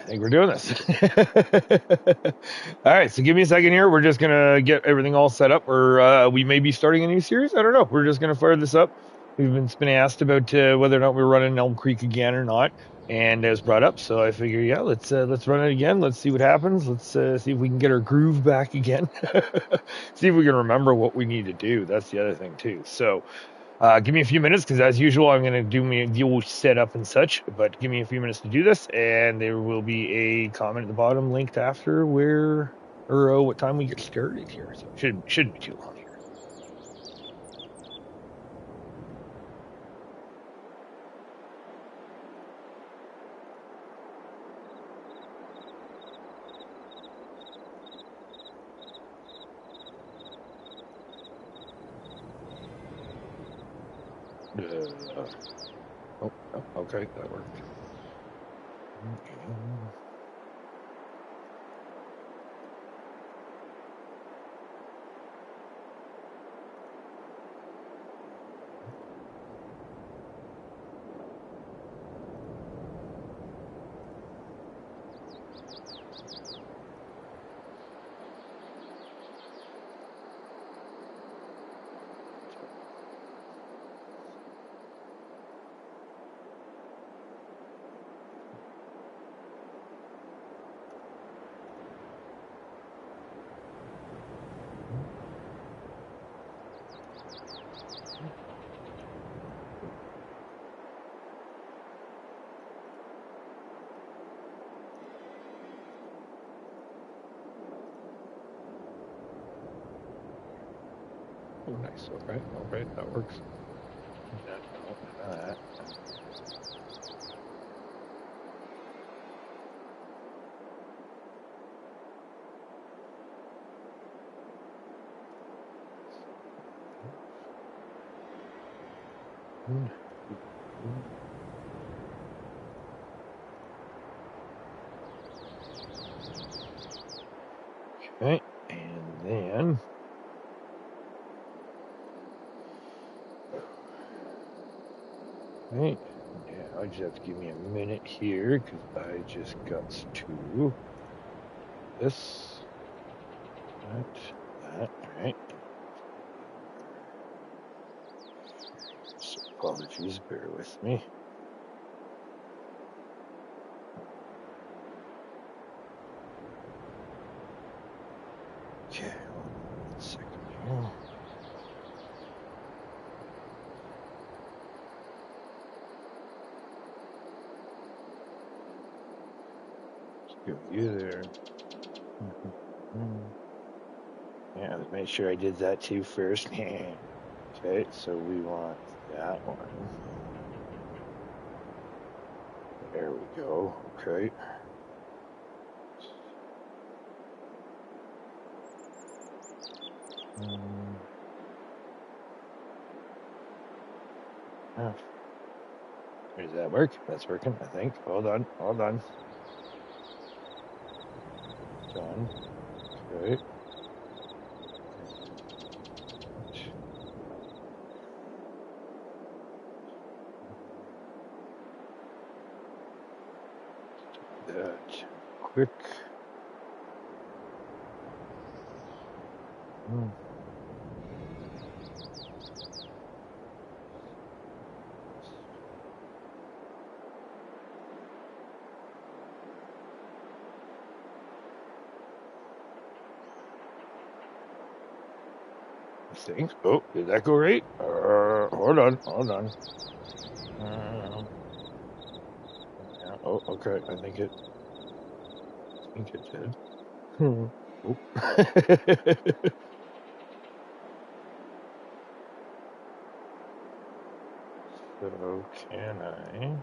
think we're doing this. All right, so give me a second here. We're just gonna get everything all set up, or we may be starting a new series. I don't know. We're just gonna fire this up. We've been asked about whether or not we're running Elmcreek again or not, and it was brought up. So I figure, yeah, let's run it again. Let's see what happens. Let's see if we can get our groove back again. See if we can remember what we need to do. That's the other thing too. So. Give me a few minutes because, as usual, I'm going to do the old setup and such. But give me a few minutes to do this, and there will be a comment at the bottom linked after where or what time we get started here. So it shouldn't be too long here. Oh, okay, that worked. Oh, nice. All right, that works. That. Okay, and then. Right. Yeah, I just have to give me a minute here because I just got to this, that, right. So apologies, bear with me. Okay, 1 second here. Go you there. Yeah, let's make sure I did that too first. Okay, so we want that one. There we go. Okay. Oh. Does that work? That's working, I think. Hold on. Done. Okay. That quick. Things. Oh, did that go right? Hold on. Yeah, oh, okay. I think it did. Oh. So can I?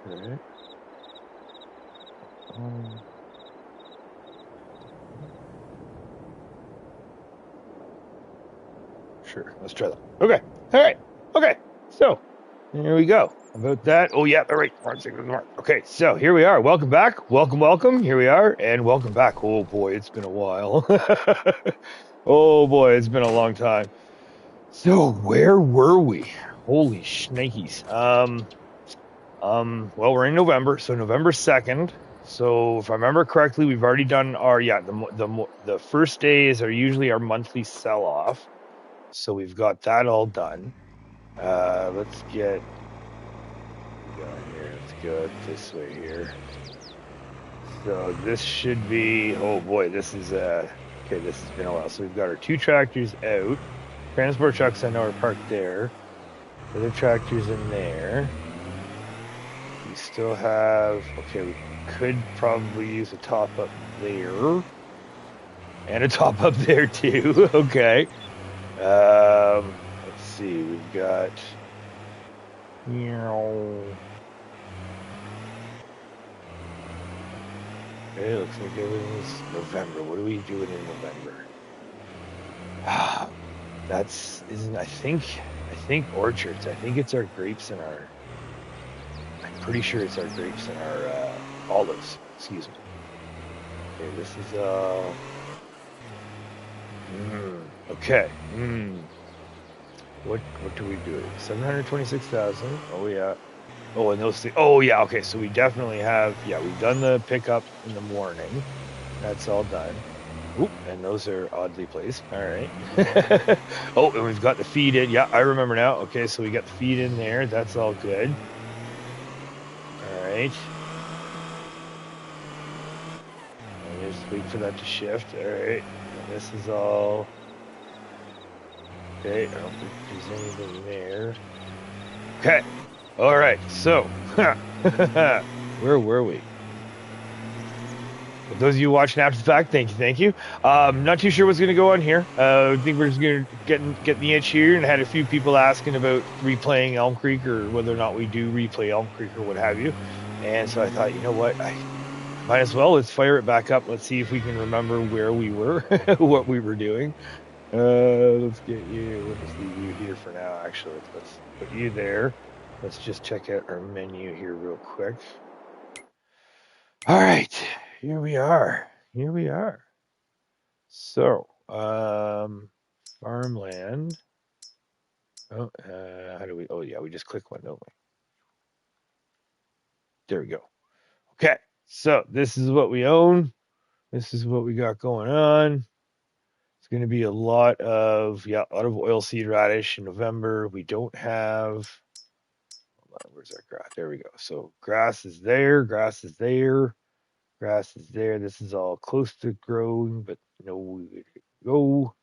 Okay. Sure, let's try that. Okay. All right. Okay. So here we go. About that. Oh yeah, all right. Okay, so here we are. Welcome back. Welcome. Here we are, and welcome back. Oh boy, it's been a while. Oh boy, it's been a long time. So where were we? Holy shnikes. Well, we're in November, so November 2nd. So if I remember correctly, we've already done our the first days are usually our monthly sell off. So we've got that all done. Let's get going here. Let's go this way here. So this should be, oh boy, this is okay, this has been a while. So we've got our 2 tractors out. Transport trucks I know are parked there. The other tractors in there. We still have, okay, we could probably use a top up there. And a top up there too. Okay. Let's see, we've got, it looks like everything's November. What are we doing in November? I think orchards. I think it's our grapes and I'm pretty sure it's our grapes and our olives. Excuse me. Okay, this is okay. What do we do? 726,000. Oh yeah. Oh, and those things. Oh yeah. Okay, so we definitely have. Yeah, we've done the pickup in the morning. That's all done. Oop, and those are oddly placed. All right. Oh, and we've got the feed in. Yeah, I remember now. Okay, so we got the feed in there. That's all good. All right. And just wait for that to shift. All right. And this is all. Okay, I don't think there's anything there. Okay. All right. So, where were we? For those of you watching after the fact, thank you. Not too sure what's going to go on here. I think we're just going to get the itch here, and had a few people asking about replaying Elmcreek or whether or not we do replay Elmcreek or what have you. And so I thought, you know what, I might as well. Let's fire it back up. Let's see if we can remember where we were, what we were doing. Let's get you. We'll just leave you here for now. Actually, let's put you there. Let's just check out our menu here real quick. All right. Here we are. So, farmland. Oh, how do we? Oh, yeah, we just click one, don't we? There we go. Okay, so this is what we own. This is what we got going on. It's going to be a lot of oilseed radish in November. We don't have. Hold on, where's our grass? There we go. So grass is there. Grass is there. This is all close to growing, but no, go.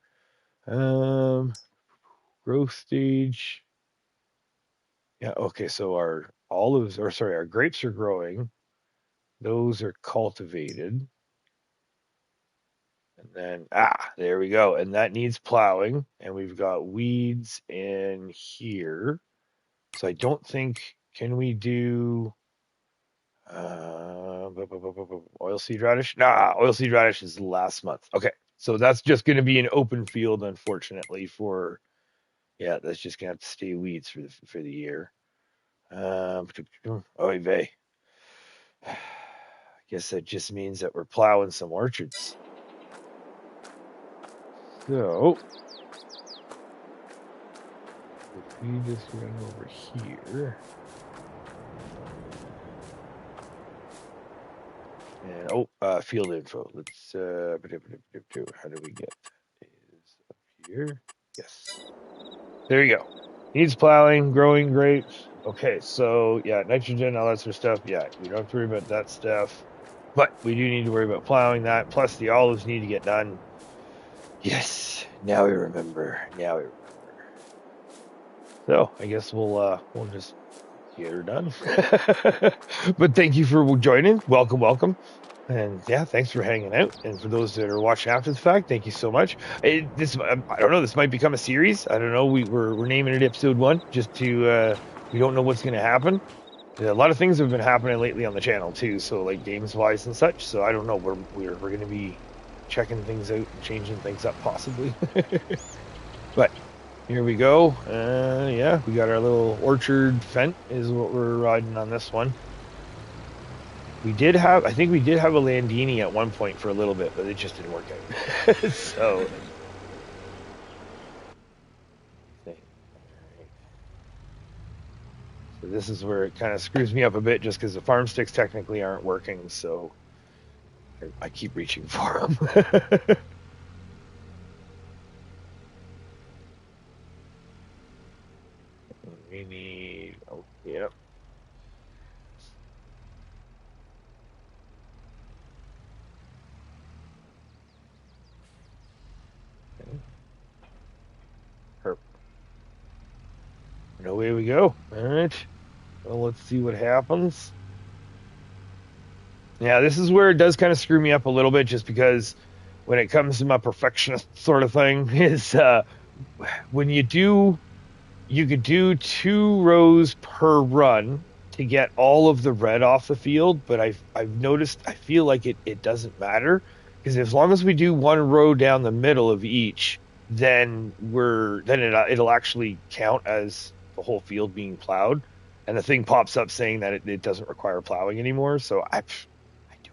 Growth stage. Yeah, okay, so our grapes are growing. Those are cultivated. And then, there we go. And that needs plowing. And we've got weeds in here. So I don't think, can we do oilseed radish? Nah, oilseed radish is last month. Okay, so that's just going to be an open field, unfortunately, that's just going to have to stay weeds for the year. Oy vey. I guess that just means that we're plowing some orchards. So, if we just run over here. And, field info. Let's, how do we get that? Is up here. Yes. There you go. Needs plowing, growing grapes. Okay, so, yeah, nitrogen, all that sort of stuff. Yeah, we don't have to worry about that stuff. But we do need to worry about plowing that. Plus, the olives need to get done. Yes, now we remember. So I guess we'll just get her done. But thank you for joining. Welcome. And yeah, thanks for hanging out. And for those that are watching after the fact, thank you so much. I don't know. This might become a series. I don't know. We're naming it episode 1 just to we don't know what's going to happen. A lot of things have been happening lately on the channel too. So like games wise and such. So I don't know. We're going to be checking things out and changing things up possibly. But Here we go. Yeah, we got our little orchard Fent is what we're riding on this one. I think we did have a Landini at one point for a little bit, but it just didn't work out. So, so this is where it kind of screws me up a bit, just because the farm sticks technically aren't working. So I keep reaching for them. We need. Oh, yep. Herp. And away we go. All right. Well, let's see what happens. Yeah, this is where it does kind of screw me up a little bit, just because when it comes to my perfectionist sort of thing, is when you could do 2 rows per run to get all of the red off the field, but I've noticed I feel like it doesn't matter, because as long as we do 1 row down the middle of each, then it'll actually count as the whole field being plowed, and the thing pops up saying that it doesn't require plowing anymore. So I do,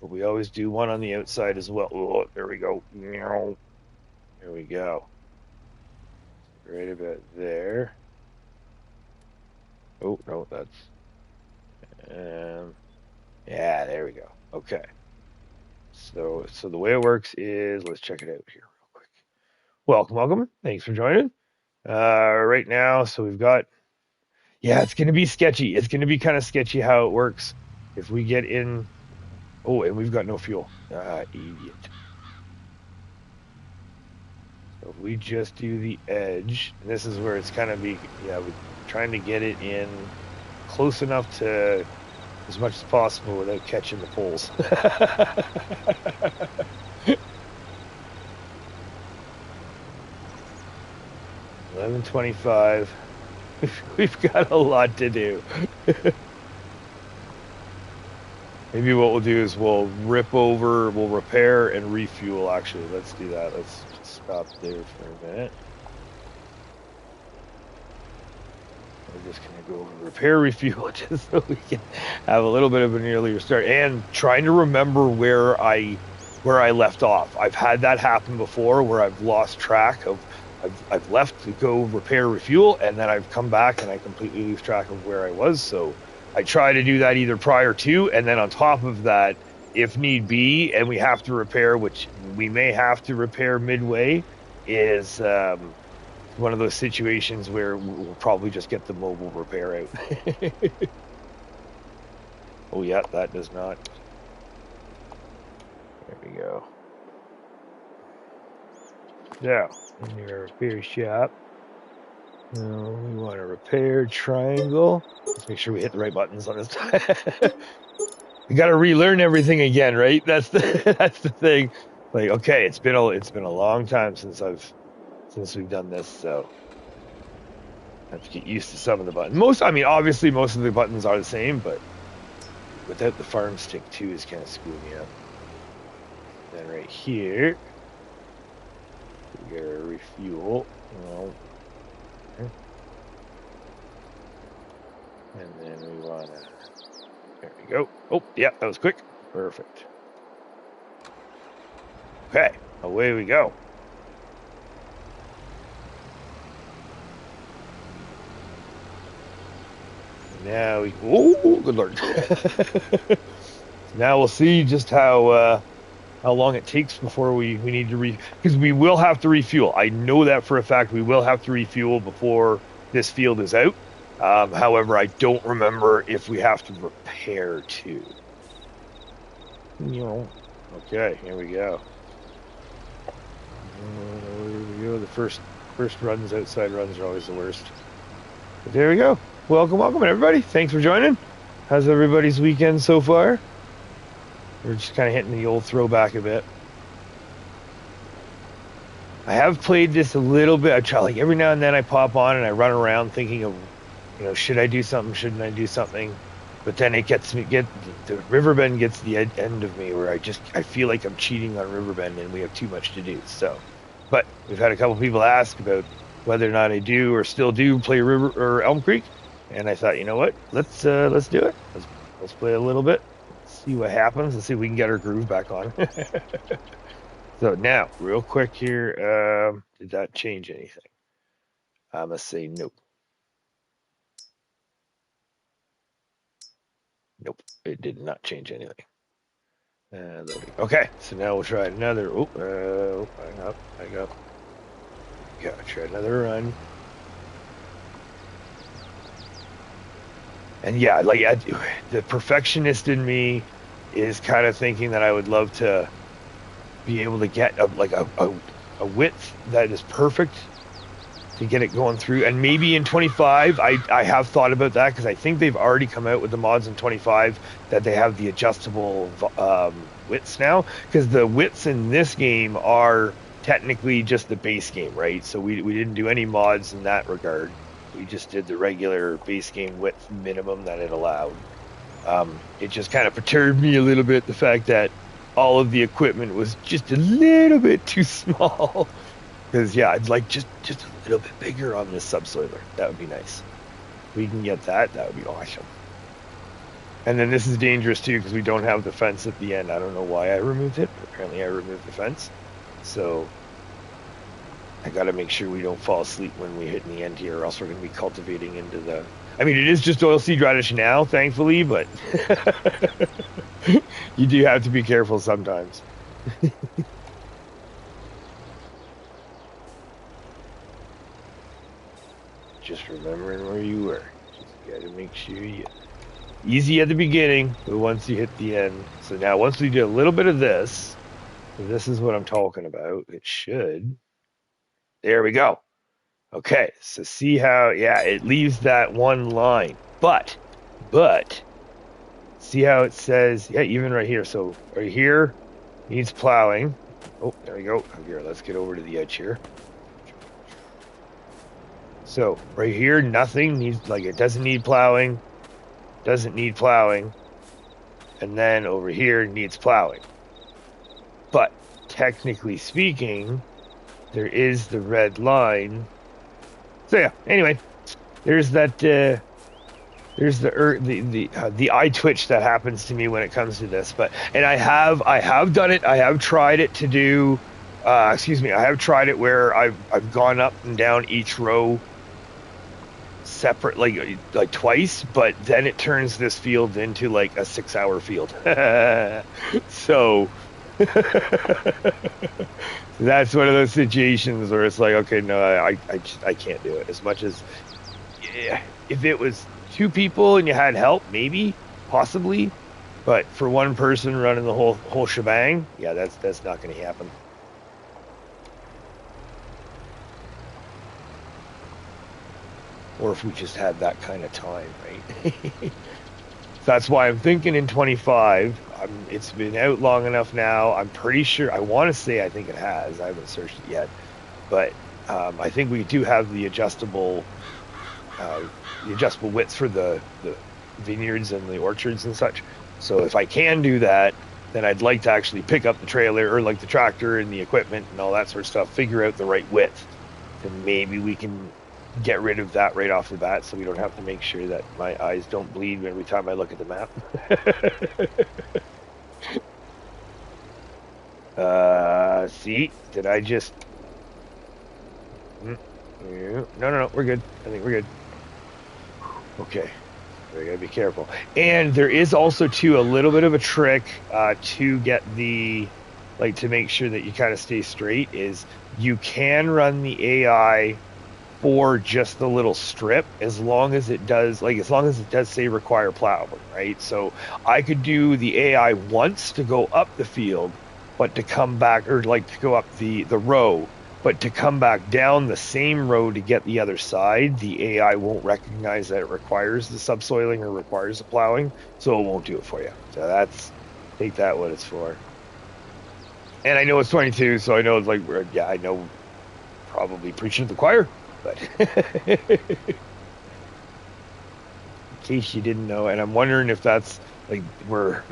but we always do one on the outside as well. Oh, there we go. There we go. Right about there. Oh, no, that's... yeah, there we go. Okay. So the way it works is, let's check it out here real quick. Welcome. Thanks for joining. Right now, so we've got... Yeah, it's going to be sketchy. It's going to be kind of sketchy how it works. If we get in... Oh, and we've got no fuel. Idiot. So if we just do the edge, and this is where it's kind of we're trying to get it in close enough to as much as possible without catching the poles. 11:25. We've got a lot to do. Maybe what we'll do is we'll repair and refuel. Actually, let's do that. Let's just stop there for a minute. We're just going to go over repair, refuel, just so we can have a little bit of an earlier start. And trying to remember where I left off. I've had that happen before, where I've lost track of. I've left to go repair, refuel, and then I've come back and I completely lose track of where I was. So I try to do that either prior to, and then on top of that, if need be, and we have to repair, which we may have to repair midway, is one of those situations where we'll probably just get the mobile repair out. Oh yeah, that does not. There we go. Now, in your repair shop, we want a repair triangle. Let's make sure we hit the right buttons on this time. We got to relearn everything again, right? That's the thing. Like, okay, it's been a long time since we've done this, so I have to get used to some of the buttons. Obviously most of the buttons are the same, but without the farm stick too is kind of screwing me up. Then right here, we gotta refuel. And then we wanna. There we go. Oh, yeah, that was quick. Perfect. Okay, away we go. Now oh, good lord. Now we'll see just how long it takes before we need to because we will have to refuel. I know that for a fact. We will have to refuel before this field is out. However, I don't remember if we have to repair too. Okay, here we go. Here we go. The first runs, outside runs, are always the worst. But there we go. Welcome, everybody. Thanks for joining. How's everybody's weekend so far? We're just kind of hitting the old throwback a bit. I have played this a little bit. I try, like, every now and then I pop on and I run around thinking of, should I do something? Shouldn't I do something? But then the Riverbend gets the end of me where I feel like I'm cheating on Riverbend and we have too much to do. So But we've had a couple people ask about whether or not I do or still do play River or Elmcreek, and I thought, you know what, let's do it. Let's play a little bit, see what happens, and see if we can get our groove back on. So now, real quick here, did that change anything? I must say nope. Nope, it did not change anything. Okay, so now we'll try another. Hang up. Gotta try another run. And yeah, like the perfectionist in me is kind of thinking that I would love to be able to get a width that is perfect to get it going through. And maybe in 25, I have thought about that because I think they've already come out with the mods in 25 that they have the adjustable widths now, because the widths in this game are technically just the base game, right? So we didn't do any mods in that regard. We just did the regular base game width minimum that it allowed. It just kind of perturbed me a little bit, the fact that all of the equipment was just a little bit too small. Because, yeah, I'd like just a little bit bigger on this subsoiler. That would be nice. If we can get that, that would be awesome. And then this is dangerous, too, because we don't have the fence at the end. I don't know why I removed it, but apparently I removed the fence. So I got to make sure we don't fall asleep when we hit in the end here, or else we're going to be cultivating into the... I mean, it is just oilseed radish now, thankfully, but you do have to be careful sometimes. Just remembering where you were. Just gotta make sure you... Easy at the beginning, but once you hit the end. So now, once we do a little bit of this, this is what I'm talking about. It should... There we go. Okay, so see how... Yeah, it leaves that one line. But, see how it says... Yeah, even right here. So, right here needs plowing. Oh, there we go. Here, let's get over to the edge here. So right here, nothing needs, like, it doesn't need plowing, and then over here needs plowing. But technically speaking, there is the red line. So yeah, anyway, there's that. There's the eye twitch that happens to me when it comes to this. But I have done it. I have tried it to do. I have tried it where I've gone up and down each row separate, like twice, but then it turns this field into like a 6-hour field. So that's one of those situations where it's like, okay, no, I can't do it. As much as, yeah, if it was 2 people and you had help, maybe, possibly, but for one person running the whole shebang, yeah, that's not going to happen. Or if we just had that kind of time, right? That's why I'm thinking in 25. It's been out long enough now. I'm pretty sure. I want to say I think it has. I haven't searched it yet, but I think we do have the adjustable widths for the vineyards and the orchards and such. So if I can do that, then I'd like to actually pick up the trailer or like the tractor and the equipment and all that sort of stuff. Figure out the right width, and maybe we can get rid of that right off the bat, so we don't have to make sure that my eyes don't bleed every time I look at the map. See, did I just... No, we're good. I think we're good. Okay, we gotta be careful. And there is also, too, a little bit of a trick to get the... Like, to make sure that you kind of stay straight, is you can run the AI for just the little strip, as long as it does say require plowing, right? So I could do the AI once to go up the field, but to come back, or like to go up the row, but to come back down the same row to get the other side, the AI won't recognize that it requires the subsoiling or requires the plowing, so it won't do it for you. So take that what it's for. And I know it's 22, so I know it's like, yeah, I know, probably preaching to the choir. But in case you didn't know, and I'm wondering if that's like we're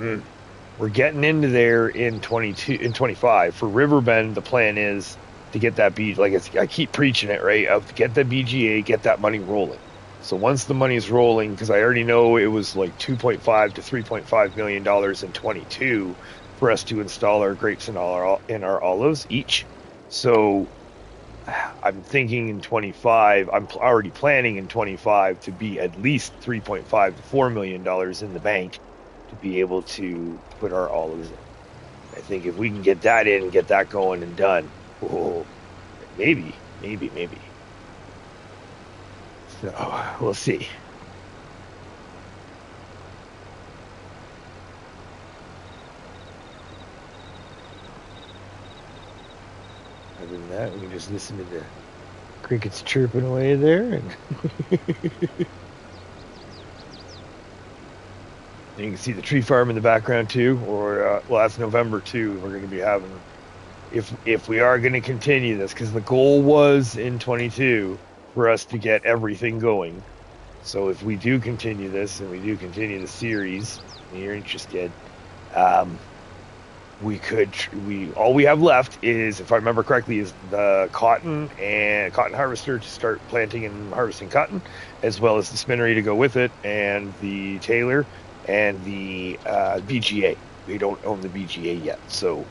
getting into there in 25 for Riverbend. The plan is to get that I keep preaching it, right? To get the BGA, get that money rolling. So once the money's rolling, because I already know it was like 2.5 to 3.5 million dollars in 22 for us to install our grapes and our olives each. So I'm thinking in 25, I'm already planning in 25 to be at least 3.5 to 4 million dollars in the bank to be able to put our olives in. I think if we can get that in, get that going and done, oh, maybe. So we'll see. Other than that, we can just listen to the crickets chirping away there, and you can see the tree farm in the background too. Or well, that's November too. We're going to be having, if we are going to continue this, because the goal was in 22 for us to get everything going. So if we do continue this and we do continue the series, and you're interested, all we have left is, if I remember correctly, is the cotton and cotton harvester to start planting and harvesting cotton, as well as the spinnery to go with it, and the tailor and the BGA. We don't own the BGA yet, so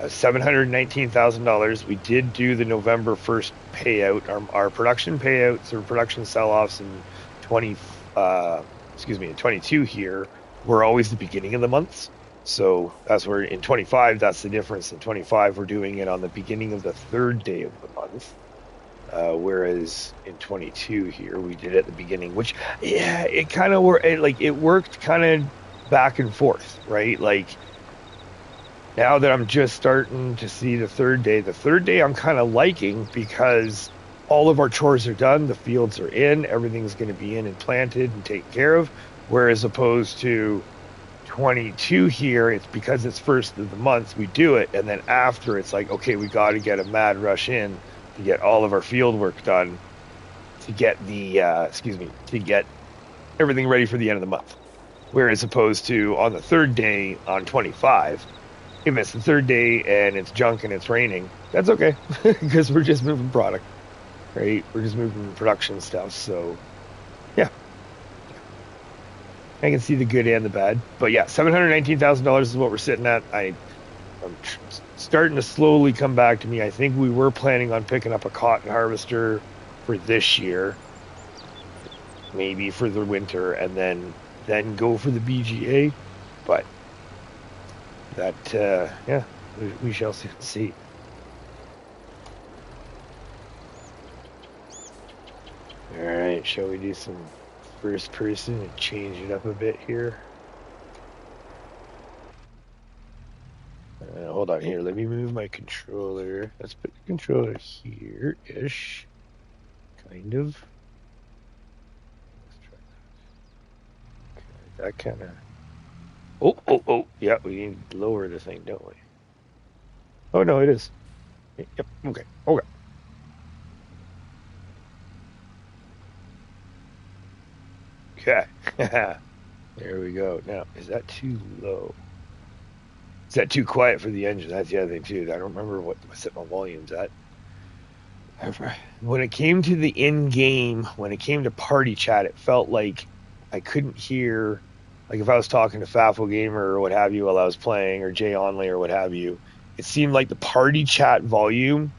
$719,000. We did do the November 1st payout, our production payouts or production sell-offs in 22 here were always the beginning of the months. So that's where in 25, that's the difference. In 25, we're doing it on the beginning of the third day of the month. Whereas in 22 here, we did it at the beginning, which, yeah, it kind of worked. It worked kind of back and forth, right? Like, now that I'm just starting to see the third day I'm kind of liking, because all of our chores are done. The fields are in. Everything's going to be in and planted and taken care of. Whereas opposed to 22 here, it's because it's first of the month, we do it. And then after, it's like, okay, we got to get a mad rush in to get all of our field work done, to get to get everything ready for the end of the month. Whereas opposed to on the third day on 25, if it's the third day and it's junk and it's raining, that's okay, because we're just moving product, right? We're just moving production stuff. So yeah, I can see the good and the bad. But yeah, $719,000 is what we're sitting at. I'm starting to slowly come back to me. I think we were planning on picking up a cotton harvester for this year, maybe for the winter, and then go for the BGA. But that, yeah, we shall see. All right, shall we do some first person and change it up a bit here? Hold on here. Let me move my controller. Let's put the controller here-ish. Kind of. Let's try that. Okay, that kind of... Oh. Yeah, we need to lower the thing, don't we? Oh, no, it is. Yep, okay. Okay. There we go. Now, is that too low? Is that too quiet for the engine? That's the other thing, too. I don't remember what set my volumes at. When it came to the in-game, when it came to party chat, it felt like I couldn't hear, like if I was talking to Fafo Gamer or what have you while I was playing, or Jay Onley or what have you, it seemed like the party chat volume,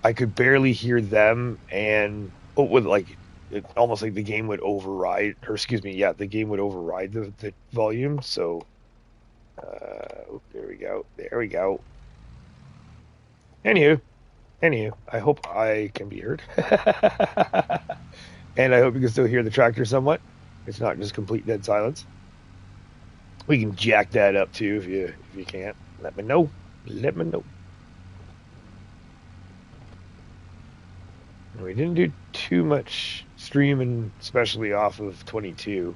I could barely hear them, and with like, it almost like the game would override, or excuse me, yeah, the game would override the volume. So, there we go. Anywho, I hope I can be heard. And I hope you can still hear the tractor somewhat. It's not just complete dead silence. We can jack that up too if you can't. Let me know. We didn't do too much streaming, especially off of 22.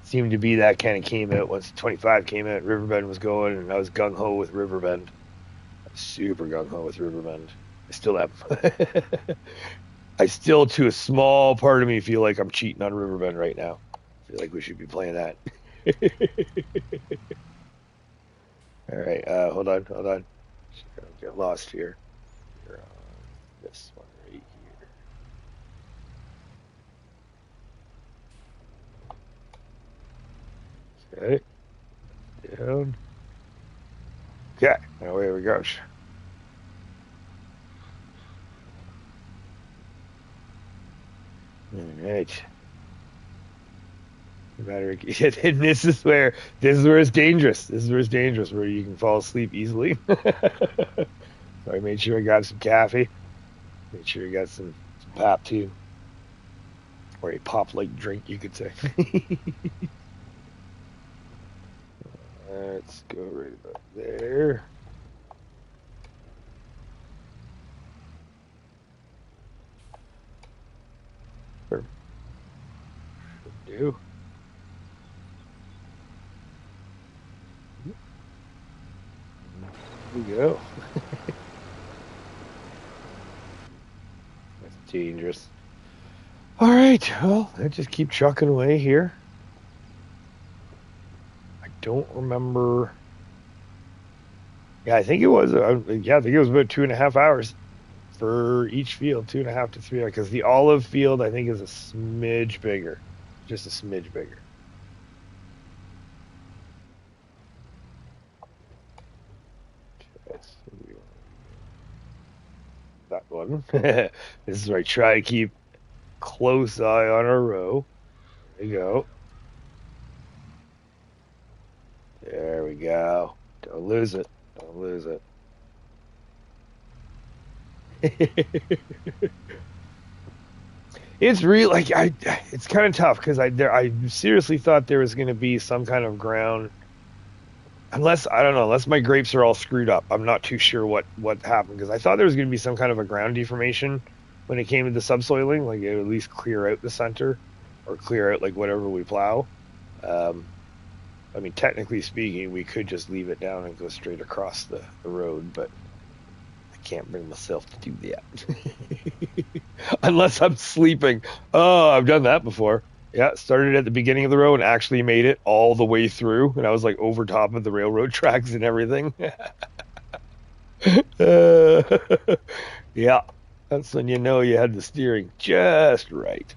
Seemed to be that kind of came out once 25 came out. Riverbend was going, and I was gung ho with Riverbend. Super gung ho with Riverbend. I still am. I still, to a small part of me, feel like I'm cheating on Riverbend right now. I feel like we should be playing that. All right, hold on. Get lost here. this one right here. Okay. Down. Okay, now away we go. All right. Better. And this is where it's dangerous. This is where it's dangerous, where you can fall asleep easily. So I made sure I got some coffee. Made sure I got some pop too, or a pop-like drink, you could say. Let's go right about there. Should do. There we go. That's dangerous. All right, well, let's just keep chucking away here. I don't remember. Yeah, I think it was. Yeah, I think it was about 2.5 hours for each field, 2.5 to 3 hours. Because the olive field, I think, is a smidge bigger, just a smidge bigger. That one. This is where I try to keep close eye on our row. There we go. There we go. Don't lose it. Don't lose it. It's really like it's kind of tough because I seriously thought there was going to be some kind of ground, unless I don't know, unless my grapes are all screwed up. I'm not too sure what happened, because I thought there was going to be some kind of a ground deformation when it came to the subsoiling, like it would at least clear out the center or clear out like whatever we plow. Um, I mean, technically speaking, we could just leave it down and go straight across the road, but I can't bring myself to do that. Unless I'm sleeping. Oh, I've done that before. Yeah, started at the beginning of the road and actually made it all the way through, and I was like over top of the railroad tracks and everything. uh, yeah, that's when you know you had the steering just right.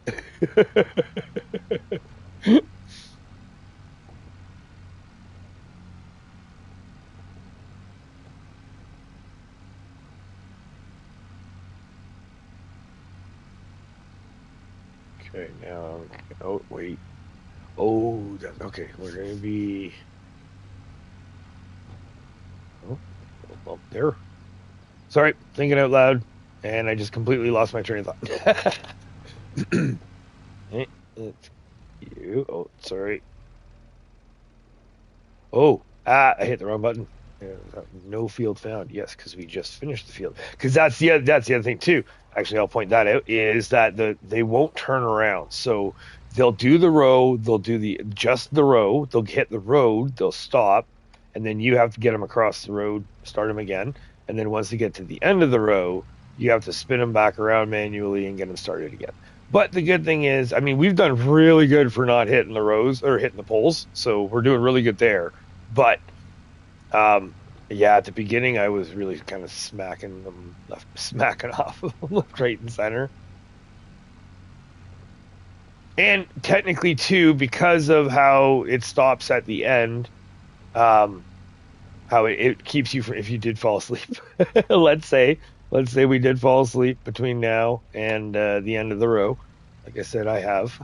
Okay, now, oh, wait. Oh, okay, we're going to be, oh, well, there. Sorry, thinking out loud, and I just completely lost my train of thought. Hey, that's you. Oh, sorry. Oh, I hit the wrong button. No field found. Yes, because we just finished the field. Because that's the other thing too. Actually, I'll point that out, is that they won't turn around. So they'll do the row, they'll do just the row, they'll hit the road, they'll stop, and then you have to get them across the road, start them again, and then once they get to the end of the row, you have to spin them back around manually and get them started again. But the good thing is, I mean, we've done really good for not hitting the rows or hitting the poles, so we're doing really good there. But yeah, at the beginning, I was really kind of smacking them smacking off of them left, right, and center. And technically, too, because of how it stops at the end, um, how it keeps you from, if you did fall asleep. let's say, let's say we did fall asleep between now and the end of the row. Like I said, I have.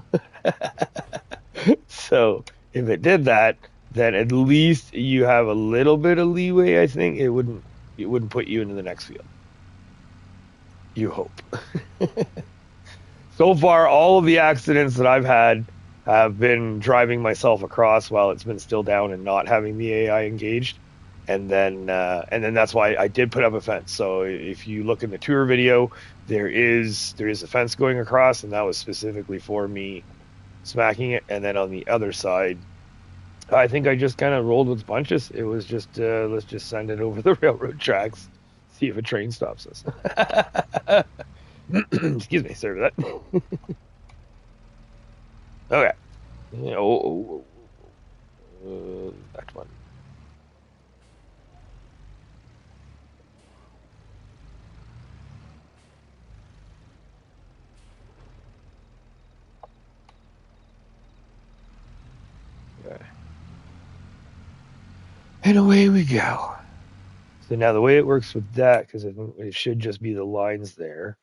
So if it did that, then at least you have a little bit of leeway. I think it wouldn't put you into the next field. You hope. So far, all of the accidents that I've had have been driving myself across while it's been still down and not having the AI engaged. And then that's why I did put up a fence. So if you look in the tour video, there is a fence going across, and that was specifically for me smacking it. And then on the other side, I think I just kind of rolled with the punches. It was just let's just send it over the railroad tracks, see if a train stops us. Excuse me, sorry for that. Okay. Yeah, that one. And away we go. So now the way it works with that, because it should just be the lines there.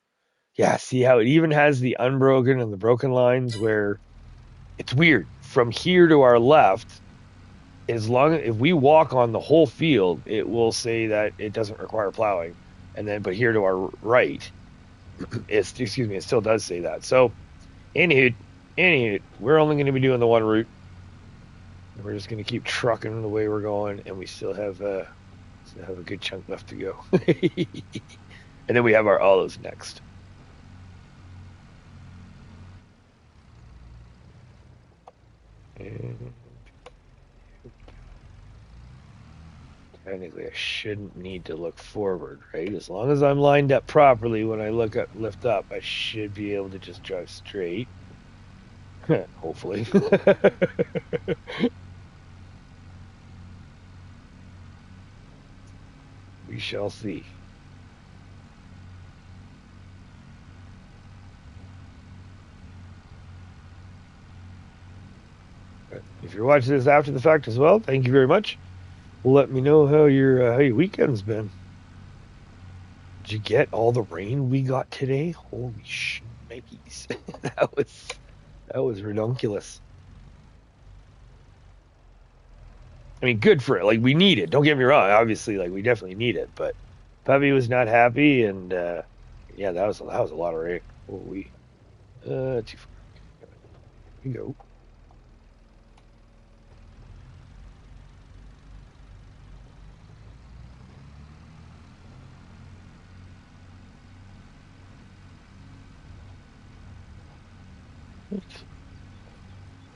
Yeah, see how it even has the unbroken and the broken lines where it's weird. From here to our left, as long as if we walk on the whole field, it will say that it doesn't require plowing. And then, but here to our right, it still does say that. So, anywho, we're only going to be doing the one route. We're just going to keep trucking the way we're going, and we still have a good chunk left to go. And then we have our olives next. And technically, I shouldn't need to look forward, right? As long as I'm lined up properly when I lift up, I should be able to just drive straight. Hopefully. We shall see. If you're watching this after the fact as well, thank you very much. Let me know how your weekend's been. Did you get all the rain we got today? Holy shnikes. that was redonkulous. I mean, good for it. Like, we need it. Don't get me wrong. Obviously, like, we definitely need it. But Puppy was not happy, and yeah, that was a lot of rain. Holy, too far. Here we go.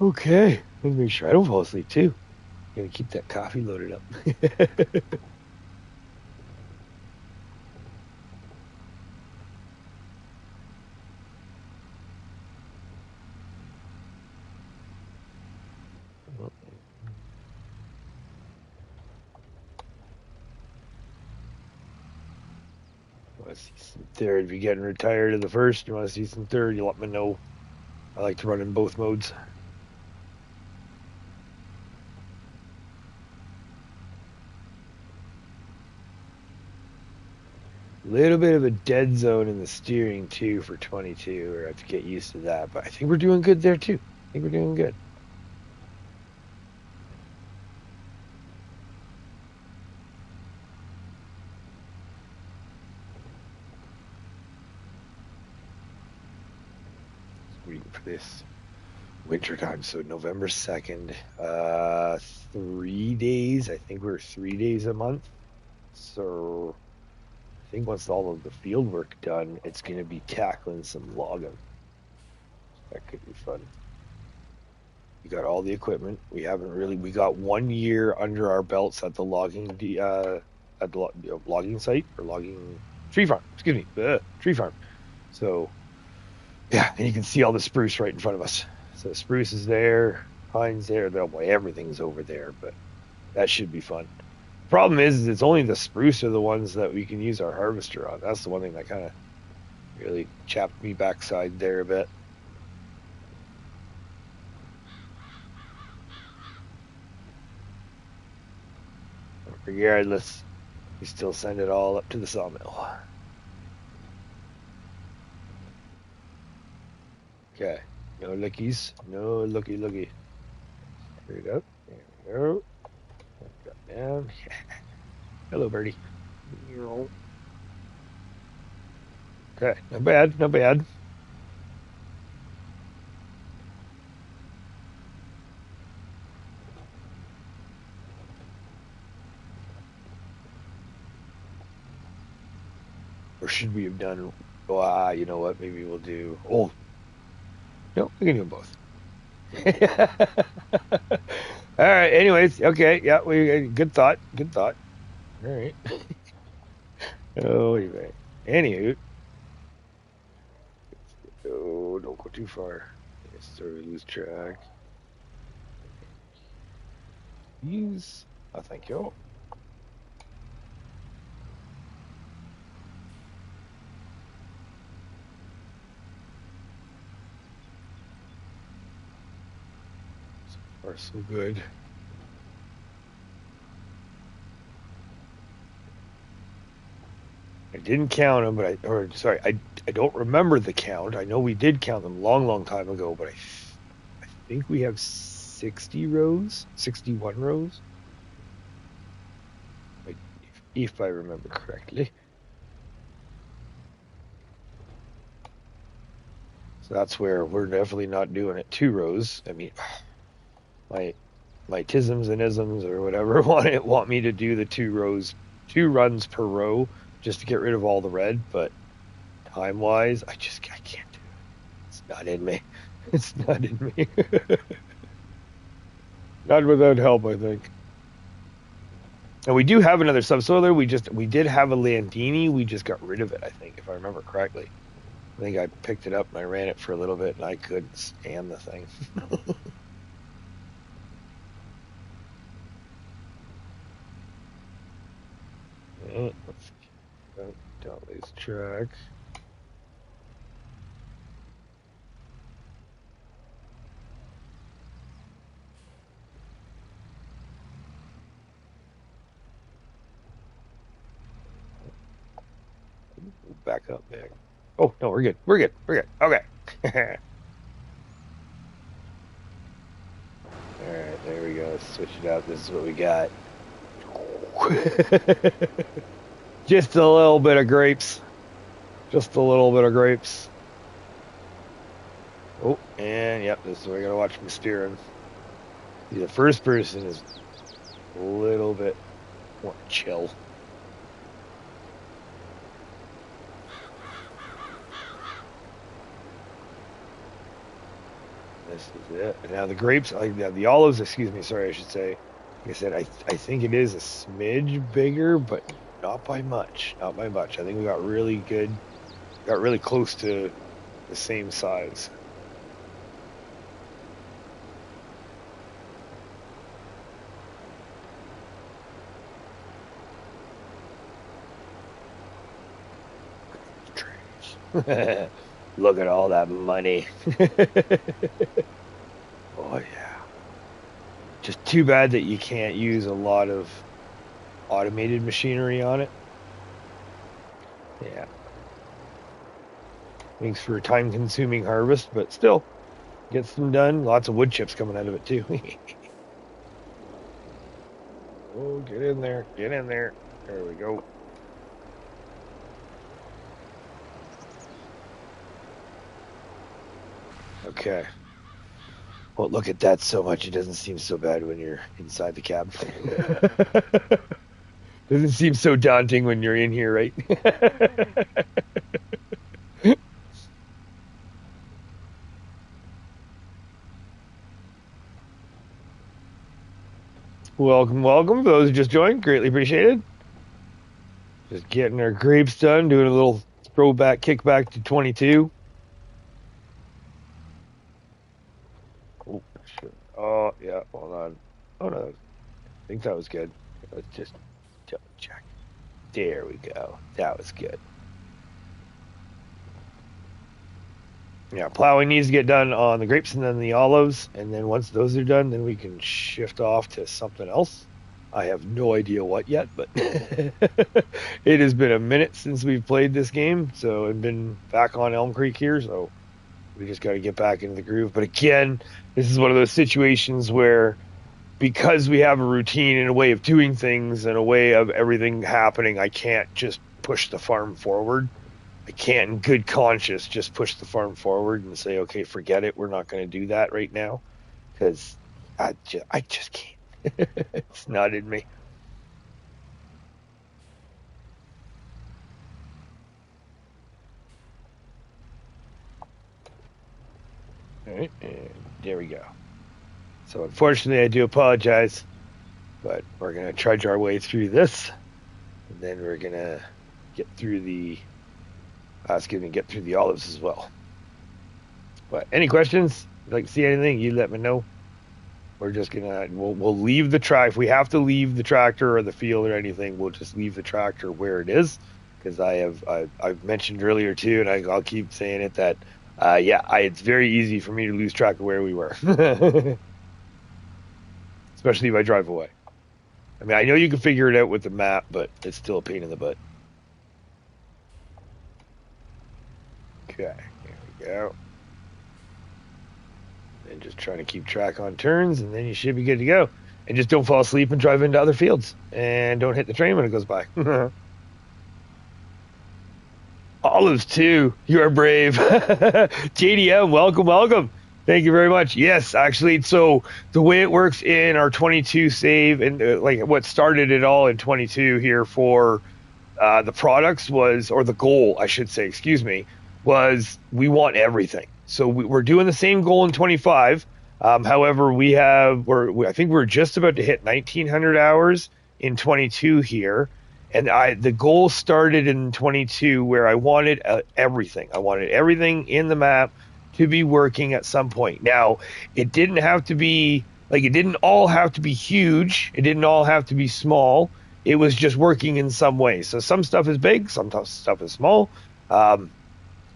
Okay, let me make sure I don't fall asleep too. Gotta keep that coffee loaded up. Want to see some third? If you're getting retired of the first, you want to see some third, you let me know. I like to run in both modes. Little bit of a dead zone in the steering too for 22, or I have to get used to that. But I think we're doing good there too. I think we're doing good. Waiting for this winter time, so November 2nd. 3 days. I think we're 3 days a month. So I think once all of the field work done, it's gonna be tackling some logging. That could be fun. We got all the equipment. We got 1 year under our belts at the logging site or logging tree farm. Excuse me, tree farm. So yeah, and you can see all the spruce right in front of us. So spruce is there, pine's there. Oh boy, everything's over there, but that should be fun. Problem is it's only the spruce are the ones that we can use our harvester on. That's the one thing that kind of really chapped me backside there a bit. Regardless, we still send it all up to the sawmill. Okay, no lookies, no looky. Straight up, there we go. Drop down. Hello, birdie. Okay, not bad, not bad. Or should we have done? You know what? Maybe we'll do. Oh, no, we can do them both. All right. Anyways, okay. Yeah, we good thought. Good thought. All right. Oh, anyway. Anywho, oh, don't go too far. Sorry, we lose track. Use. Oh, thank you. So far, so good. I didn't count them, but I don't remember the count. I know we did count them long time ago, but I think we have 60 rows, 61 rows, if I remember correctly. So that's where we're definitely not doing it 2 rows. I mean, my tisms and isms or whatever want me to do the 2 runs per row just to get rid of all the red, but time wise, I can't do it. It's not in me. It's not in me. Not without help, I think. And we do have another subsoiler. We did have a Landini. We just got rid of it, I think, if I remember correctly. I think I picked it up and I ran it for a little bit and I couldn't stand the thing. Don't lose track. Back up, man. Oh, no, we're good. We're good. We're good. Okay. All right, there we go. Let's switch it out. This is what we got. Just a little bit of grapes. Just a little bit of grapes. Oh, and yep, this is where I gotta watch my steering. The first person is a little bit more chill. This is it. And now the grapes, the olives, excuse me, sorry, I should say. Like I said, I think it is a smidge bigger, but not by much. Not by much. I think we got really good, got really close to the same size. Look at all that money. Oh yeah. Just too bad that you can't use a lot of automated machinery on it. Yeah. Makes for a time-consuming harvest, but still gets them done. Lots of wood chips coming out of it too. Oh, get in there. Get in there. There we go. Okay. Well, look at that so much. It doesn't seem so bad when you're inside the cab. Doesn't seem so daunting when you're in here, right? Welcome, welcome. For those who just joined, greatly appreciated. Just getting our grapes done, doing a little throwback, kickback to 22. Oh, shit. Oh, yeah, hold on. Oh, no. I think that was good. Let's just double check. There we go. That was good. Yeah, plowing needs to get done on the grapes and then the olives. And then once those are done, then we can shift off to something else. I have no idea what yet, but it has been a minute since we've played this game. So I've been back on Elmcreek here. So we just got to get back into the groove. But again, this is one of those situations where because we have a routine and a way of doing things and a way of everything happening, I can't just push the farm forward. I can't in good conscience just push the farm forward and say, okay, forget it. We're not going to do that right now because I just can't. It's not in me. All right, and there we go. So unfortunately, I do apologize, but we're going to trudge our way through this, and then we're going to get through the get through the olives as well. But any questions? If you'd like to see anything, you let me know. We're just gonna we'll leave the track. If we have to leave the tractor or the field or anything, we'll just leave the tractor where it is. Because I've mentioned earlier too, and I'll keep saying it that it's very easy for me to lose track of where we were, especially if I drive away. I mean, I know you can figure it out with the map, but it's still a pain in the butt. Okay, here we go. And just trying to keep track on turns, and then you should be good to go. And just don't fall asleep and drive into other fields. And don't hit the train when it goes by. Olives too. You are brave. JDM, welcome, welcome. Thank you very much. Yes, actually, so the way it works in our 22 save and like what started it all in 22 here for the products was, or the goal, I should say, excuse me, was we want everything. So we're doing the same goal in 25. However, I think we're just about to hit 1900 hours in 22 here. And the goal started in 22 where I wanted everything. I wanted everything in the map to be working at some point. Now, it didn't have to be, like, it didn't all have to be huge. It didn't all have to be small. It was just working in some way. So some stuff is big, some stuff is small. But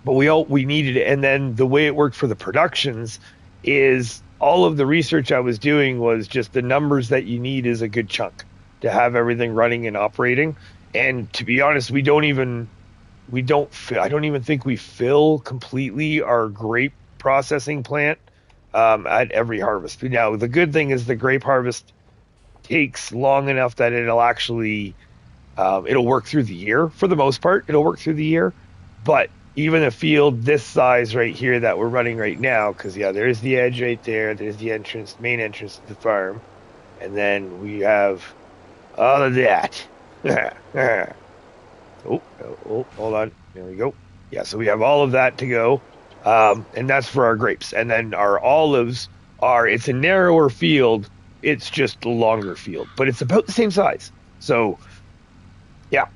we needed it. And then the way it worked for the productions is all of the research I was doing was just the numbers that you need is a good chunk to have everything running and operating. And to be honest, I don't even think we fill completely our grape processing plant at every harvest. Now, the good thing is the grape harvest takes long enough that it'll actually it'll work through the year. For the most part, it'll work through the year. But even a field this size right here that we're running right now, because there's the edge right there. There's the main entrance to the farm. And then we have all of that. Oh, hold on. There we go. Yeah, so we have all of that to go. And that's for our grapes. And then our olives it's a narrower field. It's just a longer field. But it's about the same size. So, yeah.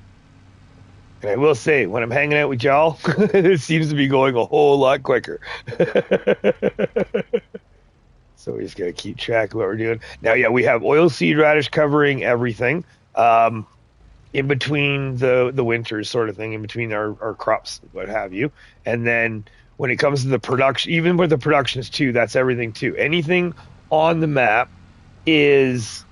And I will say, when I'm hanging out with y'all, it seems to be going a whole lot quicker. So we just got to keep track of what we're doing. Now, yeah, we have oilseed radish covering everything. In between the winters sort of thing, in between our crops, what have you. And then when it comes to the production, even with the productions too, that's everything too. Anything on the map is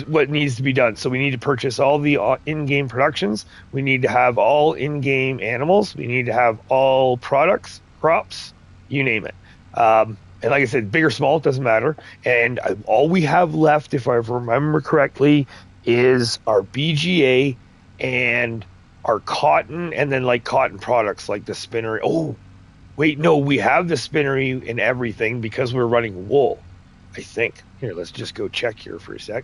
what needs to be done. So we need to purchase all the in-game productions. We need to have all in-game animals. We need to have all products, crops, you name it. And like I said, big or small, it doesn't matter. And all we have left, if I remember correctly, is our BGA and our cotton, and then like cotton products like the spinnery. Oh, wait, no, we have the spinnery and everything because we're running wool, I think. Here, let's just go check here for a sec.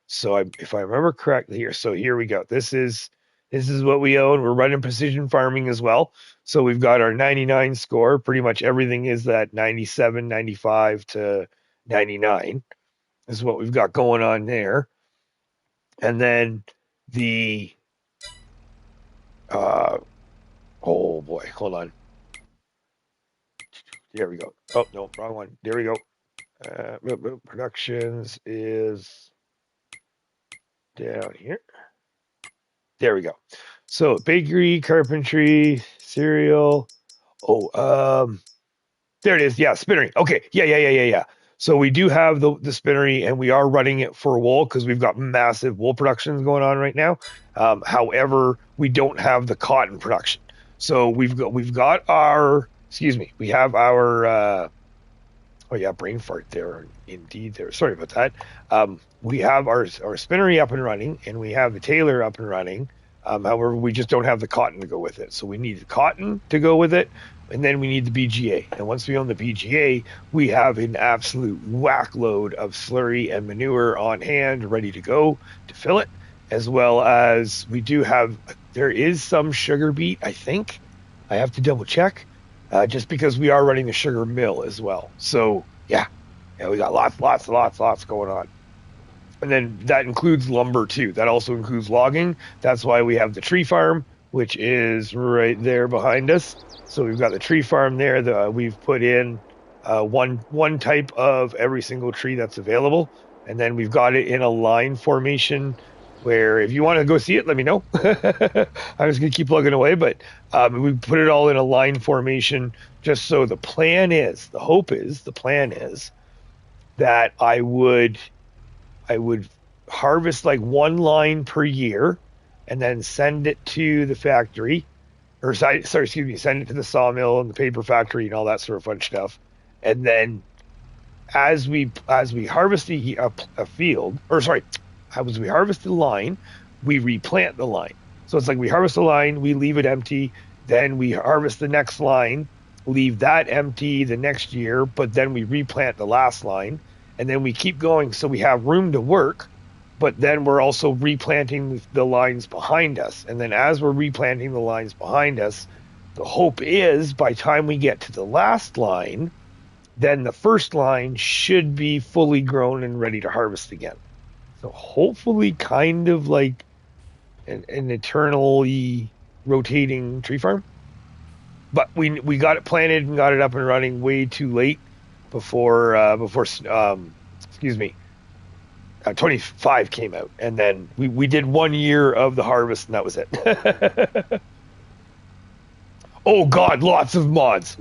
So if I remember correctly here, so here we go. This is what we own. We're running precision farming as well. So we've got our 99 score. Pretty much everything is that 97, 95 to 99 is what we've got going on there. And then oh boy, hold on. There we go. Oh, no, wrong one. There we go. Productions is down here. There we go. So bakery, carpentry, cereal. Oh, there it is. Yeah, spinnery. Okay. Yeah. So we do have the spinnery, and we are running it for wool because we've got massive wool productions going on right now. However, we don't have the cotton production. So we have our brain fart there. Indeed there. Sorry about that. We have our spinnery up and running, and we have the tailor up and running. However, we just don't have the cotton to go with it. So we need the cotton to go with it, and then we need the BGA. And once we own the BGA, we have an absolute whack load of slurry and manure on hand, ready to go to fill it, as well as there is some sugar beet, I think. I have to double check, just because we are running the sugar mill as well. So, yeah, we got lots going on. And then that includes lumber too. That also includes logging. That's why we have the tree farm, which is right there behind us. So we've got the tree farm there. We've put in one type of every single tree that's available. And then we've got it in a line formation where if you want to go see it, let me know. I was going to keep plugging away, but we put it all in a line formation just so the plan is that I would harvest like one line per year and then send it to the factory. or sorry, excuse me, send it to the sawmill and the paper factory and all that sort of fun stuff. And then as we harvest a field, or sorry, as we harvest the line, we replant the line. So it's like we harvest the line, we leave it empty, then we harvest the next line, leave that empty the next year, but then we replant the last line, and then we keep going so we have room to work, but then we're also replanting the lines behind us. And then as we're replanting the lines behind us, the hope is by the time we get to the last line, then the first line should be fully grown and ready to harvest again. So hopefully kind of like an eternally rotating tree farm. But we got it planted and got it up and running way too late before 25 came out, and then we did 1 year of the harvest and that was it. Oh god, lots of mods.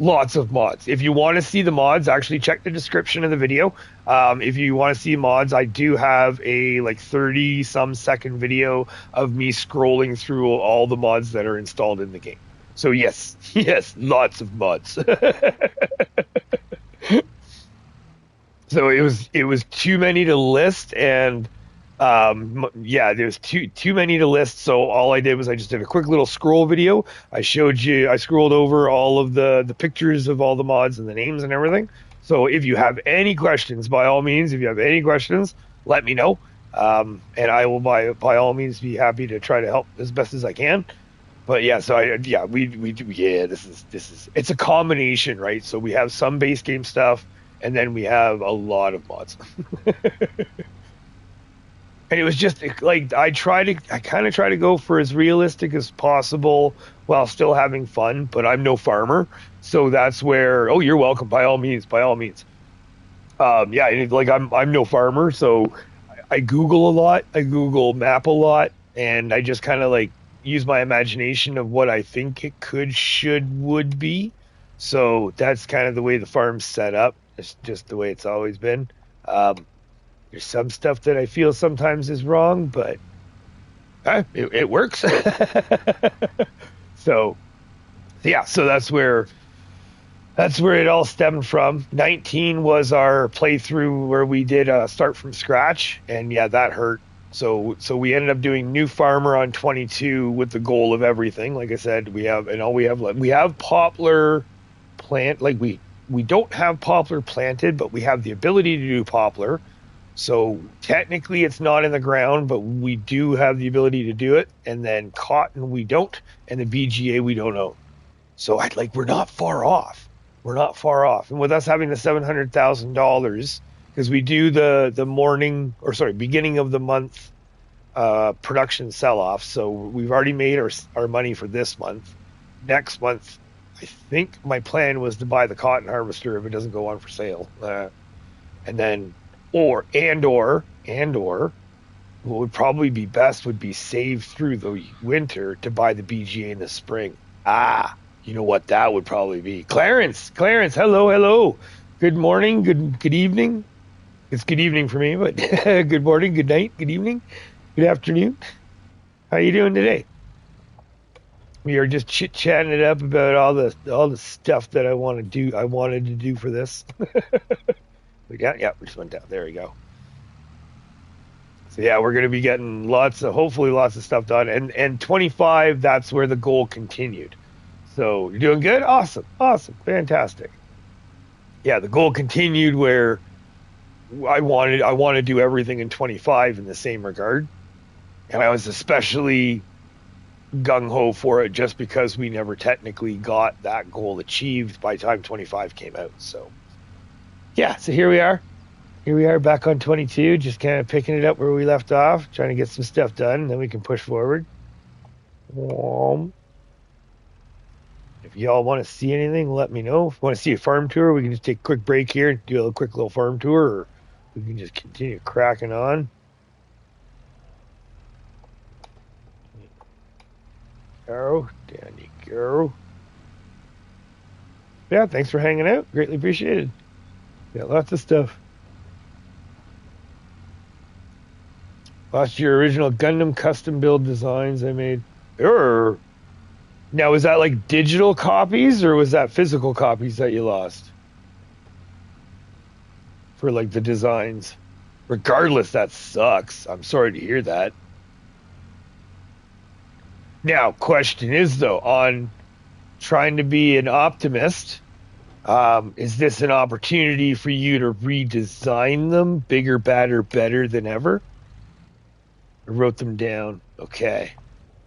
If you want to see the mods, actually check the description of the video. If you want to see mods, I do have a like 30 some second video of me scrolling through all the mods that are installed in the game. So yes, lots of mods. So it was too many to list, and there's too many to list. So all I did was I just did a quick little scroll video. I scrolled over all of the pictures of all the mods and the names and everything. So if you have any questions, by all means, let me know. And I will by all means be happy to try to help as best as I can. But yeah, so this is it's a combination, right? So we have some base game stuff, and then we have a lot of mods. And it was just like I kind of try to go for as realistic as possible while still having fun. But I'm no farmer, so that's where. Oh, you're welcome. By all means. I'm no farmer, so I Google a lot. I Google map a lot, and I just kind of like use my imagination of what I think it would be. So that's kind of the way the farm's set up. It's just the way it's always been. There's some stuff that I feel sometimes is wrong, but it works. So that's where it all stemmed from. 19 was our playthrough where we did start from scratch, and yeah, that hurt. So we ended up doing new farmer on 22 with the goal of everything. Like I said, we have poplar plant. Like we don't have poplar planted, but we have the ability to do poplar. So technically it's not in the ground, but we do have the ability to do it. And then cotton we don't, and the BGA we don't own. So we're not far off. And with us having the $700,000, because we do the beginning of the month production sell-off. So we've already made our money for this month. Next month, I think my plan was to buy the cotton harvester if it doesn't go on for sale. And then or what would probably be best would be save through the winter to buy the BGA in the spring. You know what that would probably be. Clarence, hello. Good morning, good evening. It's good evening for me, but good morning, good night, good evening, good afternoon. How you doing today? We are just chit-chatting it up about all the stuff that I wanted to do for this. We just went down. There we go. So yeah, we're going to be getting hopefully lots of stuff done. And 25, that's where the goal continued. So you're doing good? Awesome. Fantastic. Yeah, the goal continued where I want to do everything in 25 in the same regard. And I was especially gung-ho for it just because we never technically got that goal achieved by the time 25 came out. So yeah, so here we are back on 22, just kind of picking it up where we left off, trying to get some stuff done, and then we can push forward. If y'all want to see anything, let me know. If you want to see a farm tour, we can just take a quick break here and do a quick little farm tour, or we can just continue cracking on. Down you go. Yeah, thanks for hanging out. Greatly appreciated. Yeah, lots of stuff. Lost your original Gundam custom build designs I made. Now, was that like digital copies or was that physical copies that you lost for like the designs? Regardless, that sucks. I'm sorry to hear that. Now, question is though, on trying to be an optimist, is this an opportunity for you to redesign them bigger, badder, better than ever? I wrote them down. Okay.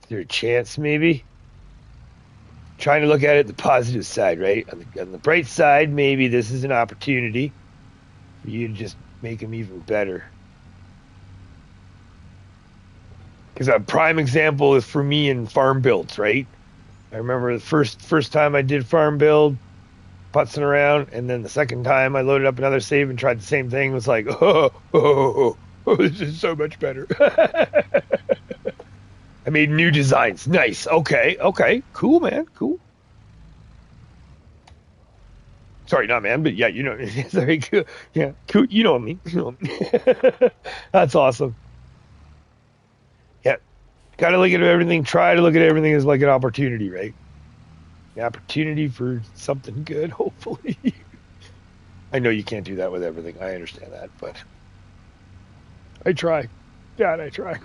Is there a chance maybe? Trying to look at it the positive side, right? On the bright side, maybe this is an opportunity for you to just make them even better. Because a prime example is for me in farm builds, right? I remember the first time I did farm build, putzing around, and then the second time I loaded up another save and tried the same thing. It was like, this is so much better. I made new designs. Nice. Okay. Cool, man. Cool. Sorry, not man, but yeah, you know, very cool. Yeah, cool. You know me. You know me. That's awesome. Yeah, got to look at everything. Try to look at everything as like an opportunity, right? An opportunity for something good, hopefully. I know you can't do that with everything. I understand that, but I try. Dad, I try.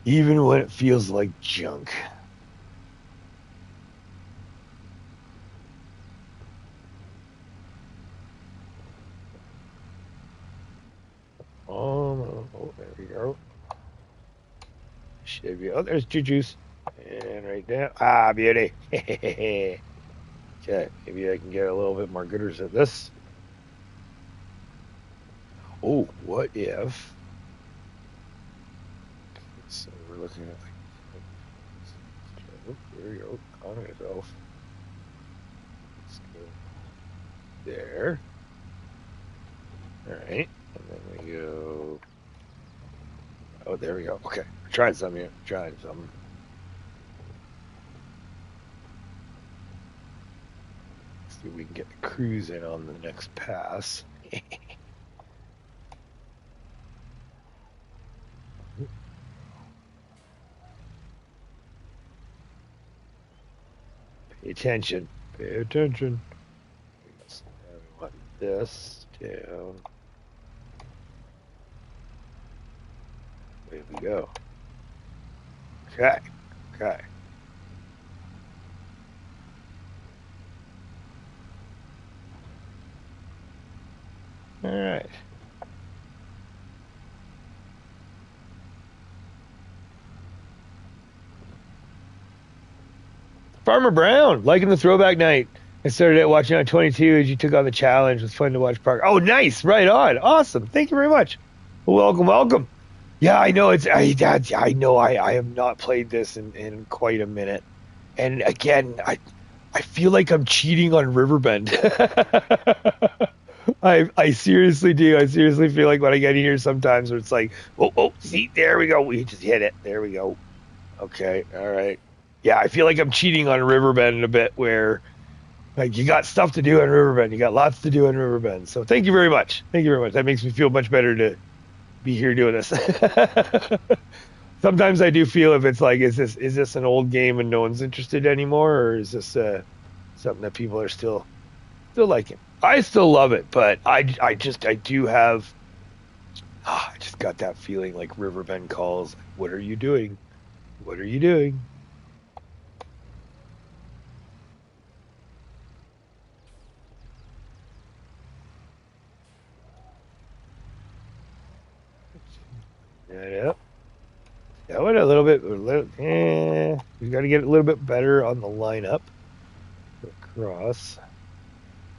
Even when it feels like junk. Oh, there we go. Should be. Oh, there's juice. And right there. Ah, beauty. Okay, maybe I can get a little bit more gooders at this. Oh, what if? So we're looking at like. Oh, there we go. On myself. Let's go there. All right, and then we go. Oh, there we go. Okay, I tried some here. Tried some. Let's see if we can get the cruise in on the next pass. Pay attention. Pay attention. We want this down. There we go. Okay. Okay. All right. Farmer Brown, liking the throwback night. I started it watching on 22 as you took on the challenge. It was fun to watch Park. Oh, nice. Right on. Awesome. Thank you very much. Welcome, welcome. Yeah, I know I know I have not played this in quite a minute. And again, I feel like I'm cheating on Riverbend. I seriously do. I seriously feel like when I get here sometimes where it's like, oh, see, there we go. We just hit it. There we go. Okay, all right. Yeah, I feel like I'm cheating on Riverbend a bit where like you got stuff to do in Riverbend. You got lots to do in Riverbend. So thank you very much. Thank you very much. That makes me feel much better to be here doing this. Sometimes I do feel if it's like, is this an old game and no one's interested anymore, or is this something that people are still liking? I still love it, but I do have I just got that feeling like Riverbend calls. What are you doing? What are you doing? Yeah. That went a little bit. We got to get a little bit better on the lineup across.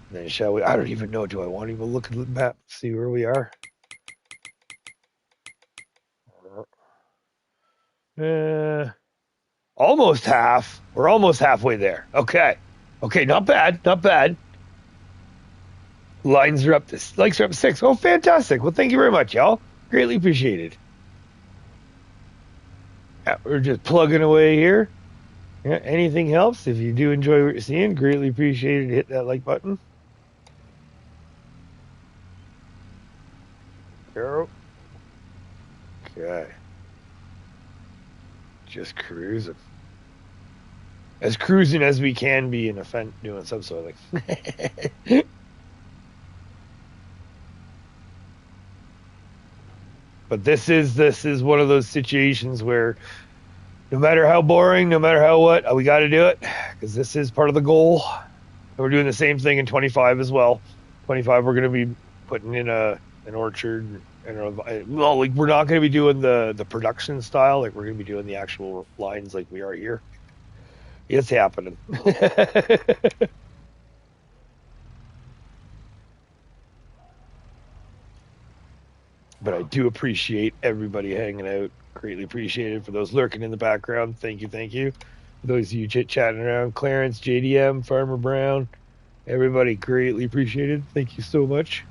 And then shall we? I don't even know. Do I want to even look at the map? See where we are. Almost half. We're almost halfway there. Okay. Not bad. Not bad. Likes are up 6. Oh, fantastic. Well, thank you very much, y'all. Greatly appreciated. Yeah, we're just plugging away here. Yeah, anything helps. If you do enjoy what you're seeing, greatly appreciated. Hit that like button. Go. Okay. Just cruising. As cruising as we can be in a fence doing some sort of thing. But this is one of those situations where no matter how boring, no matter how what, we got to do it because this is part of the goal. And we're doing the same thing in 25 as well. 25, we're going to be putting in an orchard. Well, like we're not going to be doing the production style. Like we're going to be doing the actual lines like we are here. It's happening. But I do appreciate everybody hanging out. Greatly appreciated. For those lurking in the background, thank you, thank you. For those of you chit-chatting around, Clarence, JDM, Farmer Brown, everybody greatly appreciated. Thank you so much.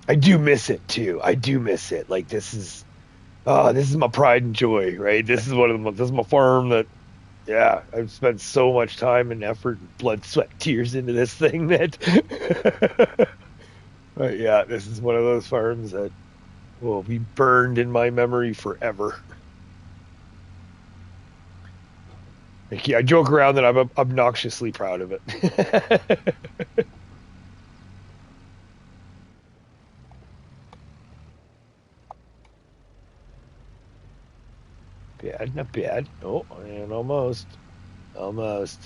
I do miss it too. I do miss it. Like this is my pride and joy, right? This is my farm that yeah, I've spent so much time and effort, blood, sweat, tears into this thing that but yeah, this is one of those farms that will be burned in my memory forever. I joke around that I'm obnoxiously proud of it. Bad, not bad. Oh, and almost. Almost.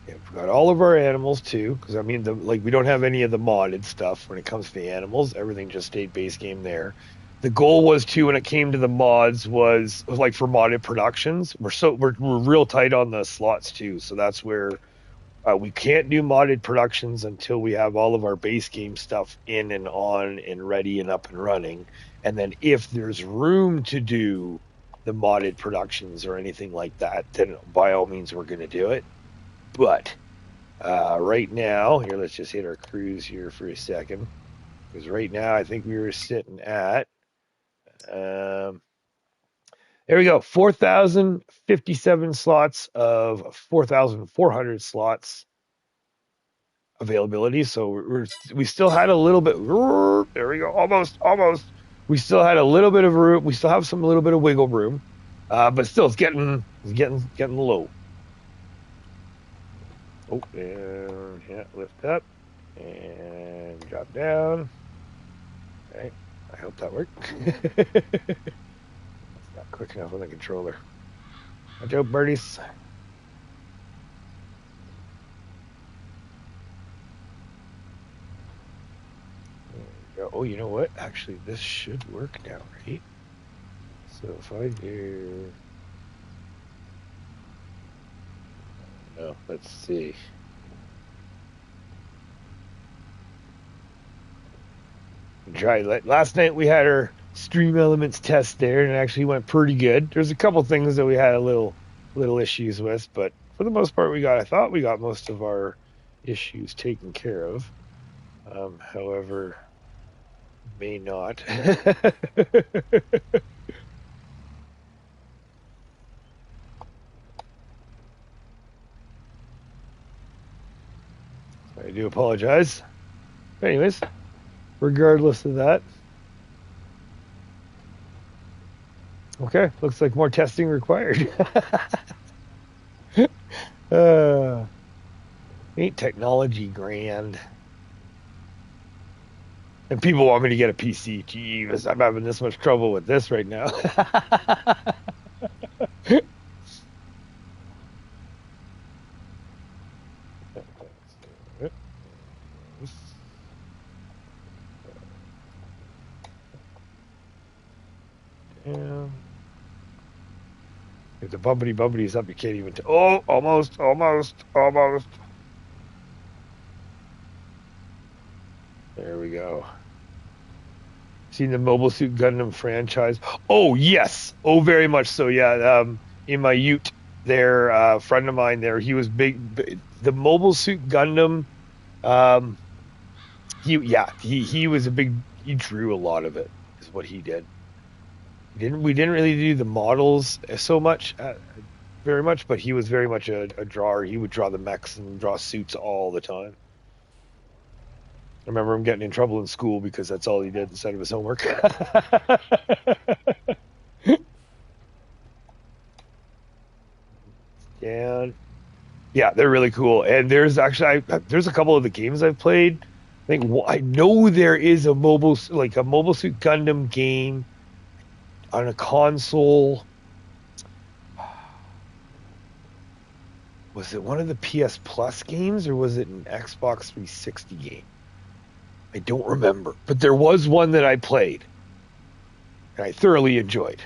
Yeah, we've got all of our animals too, because I mean, we don't have any of the modded stuff when it comes to the animals. Everything just stayed base game there. The goal was to, when it came to the mods, was like for modded productions. We're real tight on the slots too, so that's where we can't do modded productions until we have all of our base game stuff in and on and ready and up and running. And then if there's room to do the modded productions or anything like that, then by all means we're going to do it. But right now, here, let's just hit our cruise here for a second. Because right now, I think we were sitting at, there we go, 4,057 slots of 4,400 slots availability. So we still had a little bit, there we go, almost. We still had a little bit of room. We still have a little bit of wiggle room. But still, it's getting low. Oh, and yeah, lift up and drop down. Okay, I hope that worked. It's not quick enough on the controller. Watch out, birdies. Oh, you know what? Actually, this should work now, right? So if I do... No, let's see. Last night we had our Stream Elements test there, and it actually went pretty good. There's a couple things that we had a little issues with, but for the most part, I thought we got most of our issues taken care of. However, may not. I do apologize. But anyways, regardless of that. Okay, looks like more testing required. Ain't technology grand? And people want me to get a PC. Jeez, I'm having this much trouble with this right now. Damn. If the bumpity is up, you can't even. Oh, almost. There we go. Seen the Mobile Suit Gundam franchise? Oh yes, oh very much so. Yeah, in my ute there, a friend of mine there, he was big. The Mobile Suit Gundam. He was a big. He drew a lot of it. is what he did. We didn't really do the models so much, very much, but he was very much a drawer. He would draw the mechs and draw suits all the time. I remember him getting in trouble in school because that's all he did instead of his homework. And yeah, they're really cool. And there's actually there's a couple of the games I've played. I know there is a Mobile Suit Gundam game on a console. Was it one of the PS Plus games or was it an Xbox 360 game? I don't remember. But there was one that I played and I thoroughly enjoyed.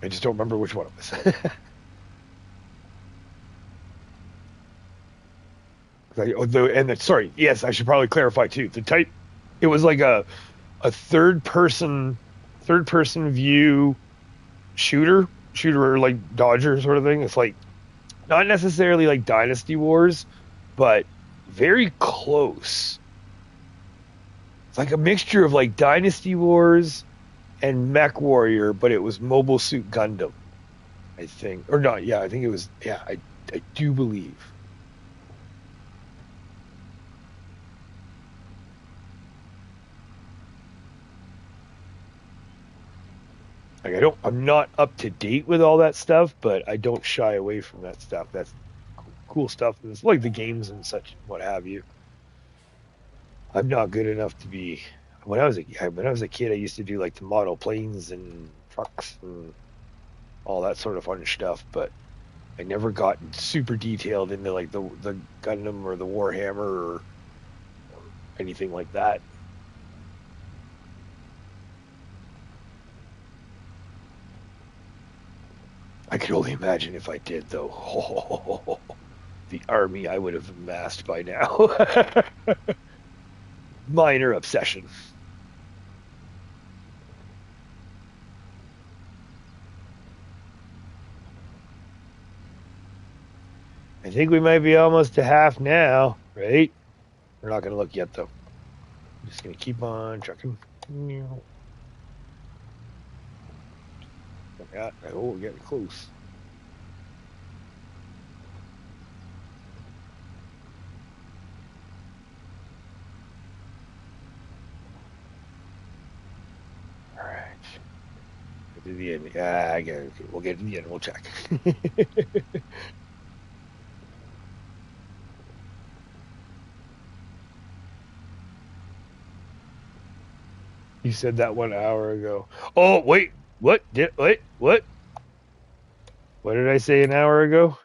I just don't remember which one it was. Sorry, yes, I should probably clarify too. It was like a third person view shooter like Dodger sort of thing. It's like not necessarily like Dynasty Wars, but very close. It's like a mixture of like Dynasty Wars and Mech Warrior, but it was Mobile Suit Gundam, I think. Or not, yeah, I think it was, yeah, I do believe. Like I'm not up to date with all that stuff, but I don't shy away from that stuff. That's cool stuff. It's like the games and such, what have you. I'm not good enough to be. When I was a kid, I used to do like the model planes and trucks and all that sort of fun stuff, but I never got super detailed into like the Gundam or the Warhammer or anything like that. I could only imagine if I did, though. Oh, the army I would have amassed by now. Minor obsession. I think we might be almost to half now, right? We're not going to look yet, though. I'm just going to keep on trucking. Yeah, oh, we're getting close. All right. Get to the end. Yeah, I get it. We'll get to the end. We'll check. You said that 1 hour ago. Oh, wait. What? What? What did I say an hour ago?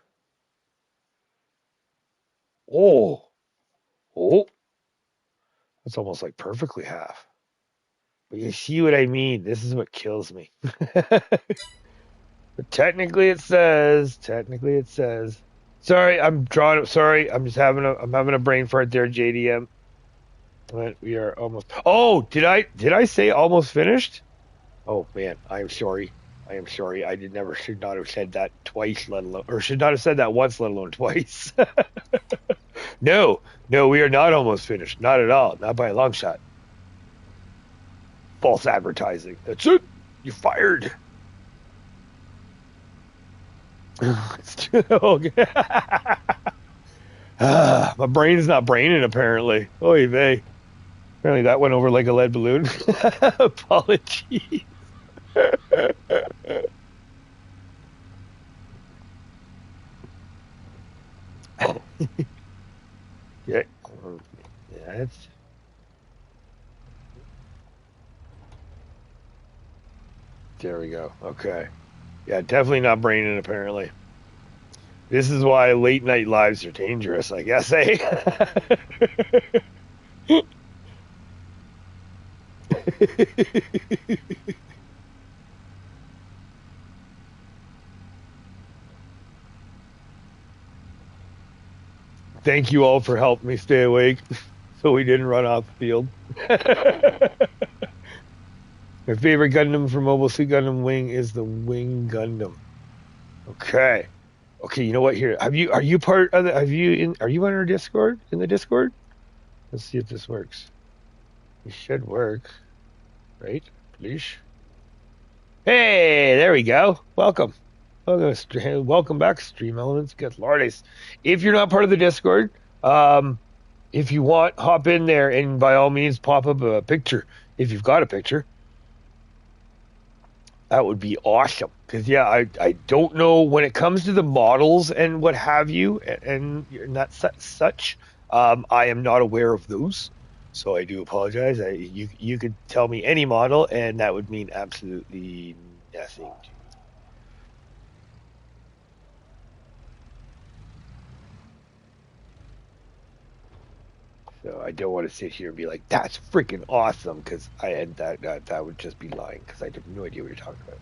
Oh. That's almost like perfectly half. But you see what I mean? This is what kills me. But technically it says. Sorry, I'm having a brain fart there, JDM. But we are almost. Oh, did I say almost finished? Oh man, I am sorry. I should not have said that twice, should not have said that once, let alone twice. No, we are not almost finished. Not at all. Not by a long shot. False advertising. That's it. You're fired. It's too okay. My brain is not braining, apparently. Oy vey. Apparently that went over like a lead balloon. Apologies. Yeah. That's... There we go. Okay. Yeah, definitely not braining, apparently. This is why late night lives are dangerous, I guess, eh? Thank you all for helping me stay awake so we didn't run off the field. My favorite Gundam for Mobile Suit Gundam Wing is the Wing Gundam. Okay, you know what? Here, are you part of the? Are you on our Discord? In the Discord? Let's see if this works. It should work, right? Please. Hey, there we go. Welcome. Welcome back, Stream Elements. Good lordies. If you're not part of the Discord, if you want, hop in there and by all means pop up a picture if you've got a picture. That would be awesome. Because yeah, I don't know when it comes to the models and what have you, and that such. I am not aware of those, so I do apologize. You could tell me any model, and that would mean absolutely nothing to me. So I don't want to sit here and be like, "That's freaking awesome," because I had that would just be lying because I have no idea what you're talking about.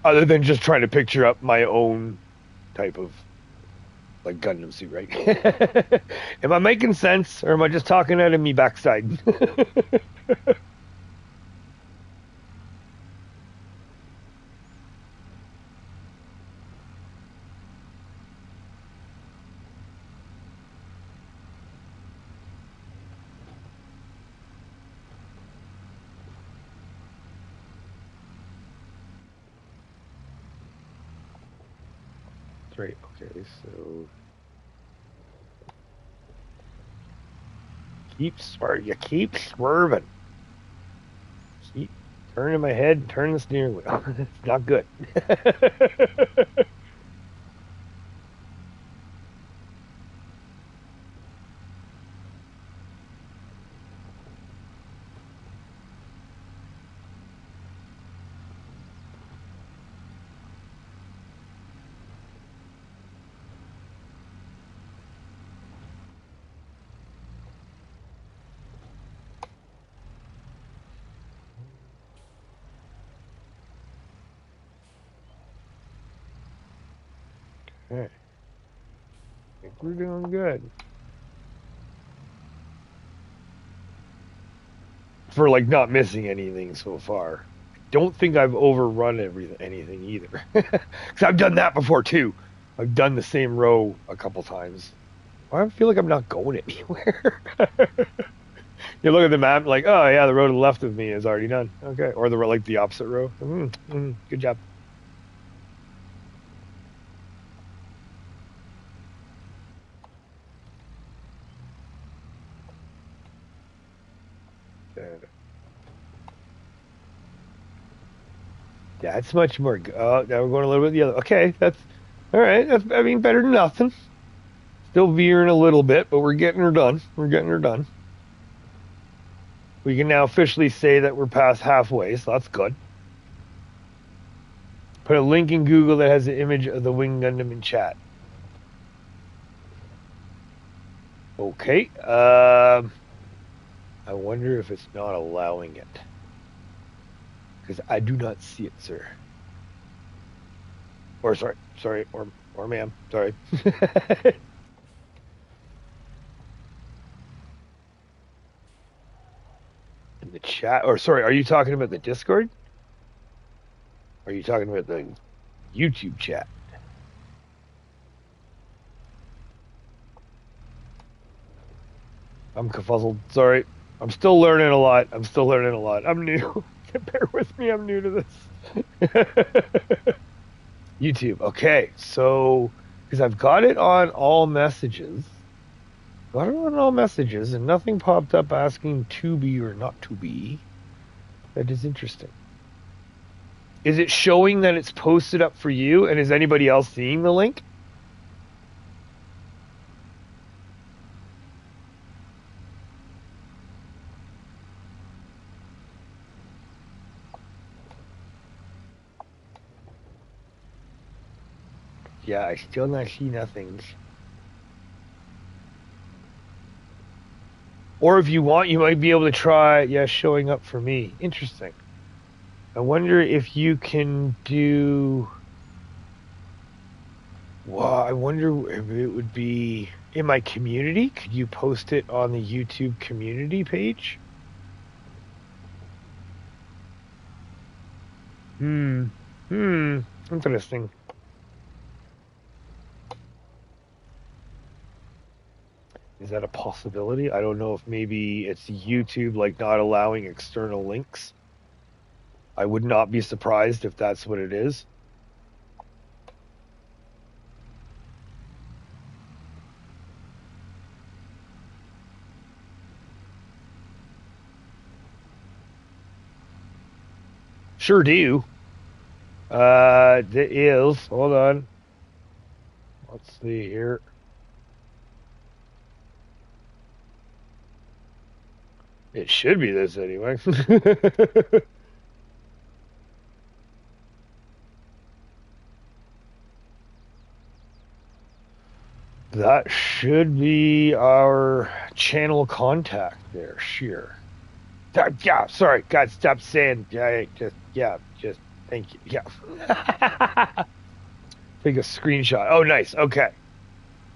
Other than just trying to picture up my own type of like Gundam suit, right? Am I making sense, or am I just talking out of me backside? Right. Okay. So you keep swerving. Keep turning my head, turn the steering wheel. It's not good. Okay. I think we're doing good. For like not missing anything so far. I don't think I've overrun anything either. Because I've done that before too. I've done the same row a couple times. I feel like I'm not going anywhere. You look at the map, like, oh yeah, the row to the left of me is already done. Okay, or the opposite row. Good job. That's much more. Oh, now we're going a little bit the other. Okay, that's all right. That's I mean better than nothing. Still veering a little bit, but we're getting her done. We're getting her done. We can now officially say that we're past halfway, so that's good. Put a link in Google that has the image of the Wing Gundam in chat. Okay. I wonder if it's not allowing it. Because I do not see it, sir. Or sorry, or ma'am, sorry. In the chat, or sorry, are you talking about the Discord? Or are you talking about the YouTube chat? I'm confuzzled. Sorry. I'm still learning a lot. I'm new. Bear with me. I'm new to this. YouTube. Okay. So, because I've got it on all messages. Got it on all messages, and nothing popped up asking to be or not to be. That is interesting. Is it showing that it's posted up for you, and is anybody else seeing the link? Yeah, I still not see nothing. Or if you want, you might be able to try, yeah, showing up for me. Interesting. I wonder if you can do. Well, I wonder if it would be in my community. Could you post it on the YouTube community page? Interesting. Is that a possibility? I don't know if maybe it's YouTube like not allowing external links. I would not be surprised if that's what it is. Sure do. It is. Hold on. Let's see here. It should be this anyway. That should be our channel contact there, sure. Yeah, sorry, God, stop saying, just, thank you, yeah. Take a screenshot. Oh, nice, okay.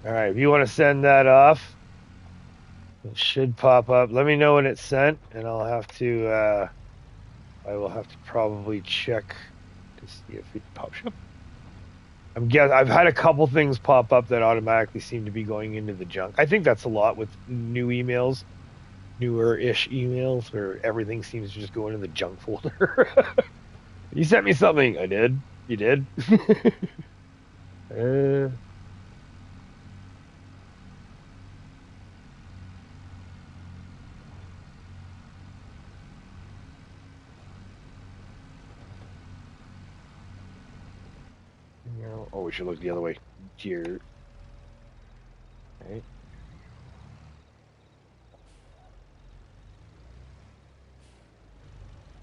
All right, if you want to send that off, it should pop up. Let me know when it's sent, and I'll have to, I will have to probably check to see if it pops up. I've had a couple things pop up that automatically seem to be going into the junk. I think that's a lot with new emails, newer-ish emails, where everything seems to just go into the junk folder. You sent me something. I did. You did? Oh, we should look the other way. Here. Right.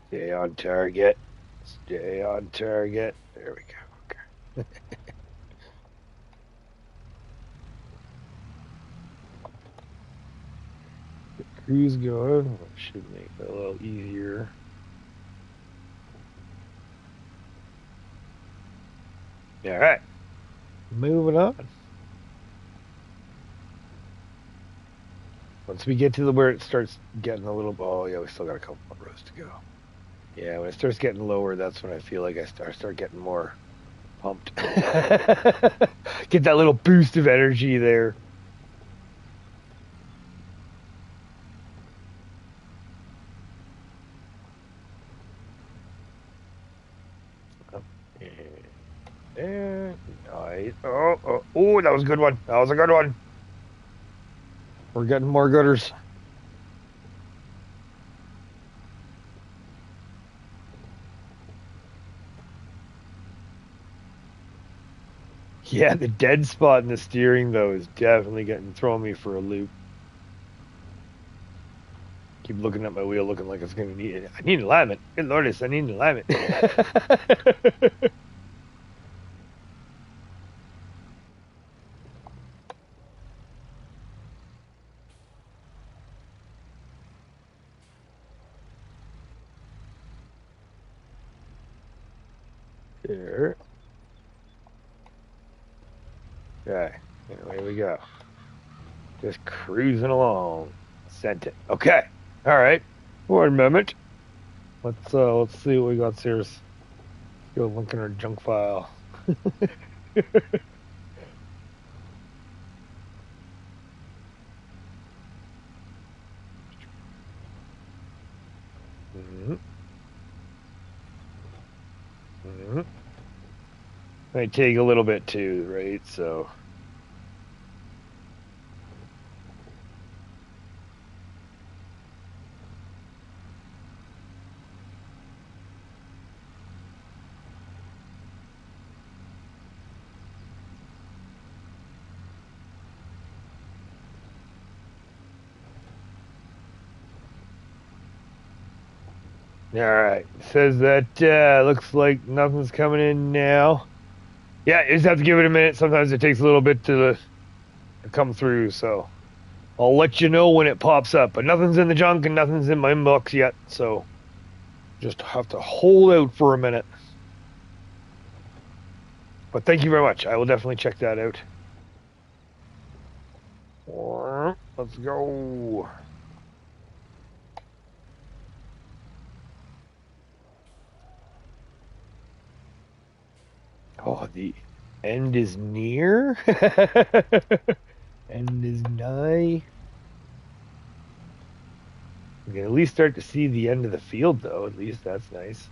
Stay on target. Stay on target. There we go. Okay. The cruise going. Should make it a little easier. All right. Moving on. Once we get to where it starts getting a little, oh yeah, we still got a couple more rows to go. Yeah, when it starts getting lower, that's when I feel like I start getting more pumped. Get that little boost of energy there. And nice. Oh, that was a good one. That was a good one. We're getting more gooders. Yeah, the dead spot in the steering, though, is definitely throwing me for a loop. Keep looking at my wheel, looking like it's going to need it. I need alignment. Good Lord, I need alignment. There. Okay, away we go. Just cruising along. Sent it. Okay. All right. One moment. Let's see what we got here. Let's go link in our junk file. Might take a little bit too, right? So. All right. Says that looks like nothing's coming in now. Yeah, you just have to give it a minute. Sometimes it takes a little bit to come through, so I'll let you know when it pops up. But nothing's in the junk and nothing's in my inbox yet, so just have to hold out for a minute. But thank you very much. I will definitely check that out. Let's go. Oh, the end is near. End is nigh. We can at least start to see the end of the field, though. At least that's nice.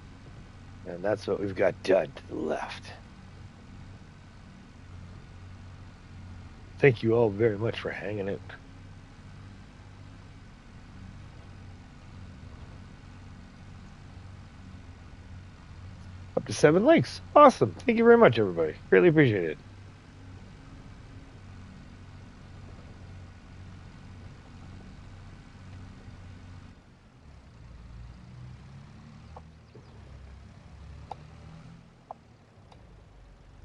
And that's what we've got done to the left. Thank you all very much for hanging out. Up to 7 likes. Awesome. Thank you very much, everybody. Really appreciate it.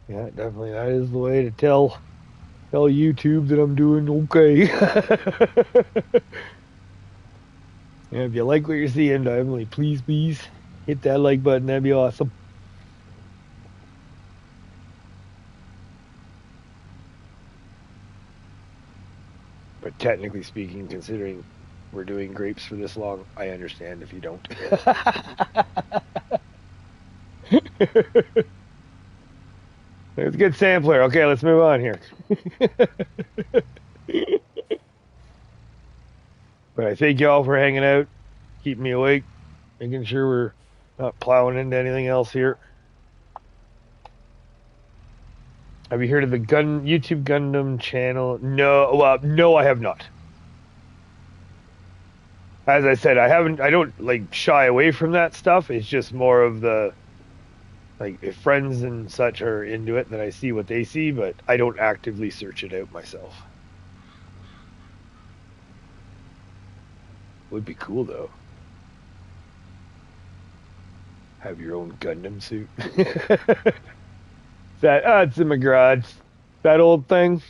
Yeah, definitely. That is the way to tell YouTube that I'm doing okay. Yeah, if you like what you're seeing, definitely please hit that like button. That'd be awesome. But technically speaking, considering we're doing grapes for this long, I understand if you don't. It's a good sampler. Okay, let's move on here. But I thank you all for hanging out, keeping me awake, making sure we're not plowing into anything else here. Have you heard of the YouTube Gundam channel? No, well, no, I have not. As I said, I don't like shy away from that stuff. It's just more of the, like, if friends and such are into it, then I see what they see, but I don't actively search it out myself. Would be cool though. Have your own Gundam suit. It's in my garage. That old thing.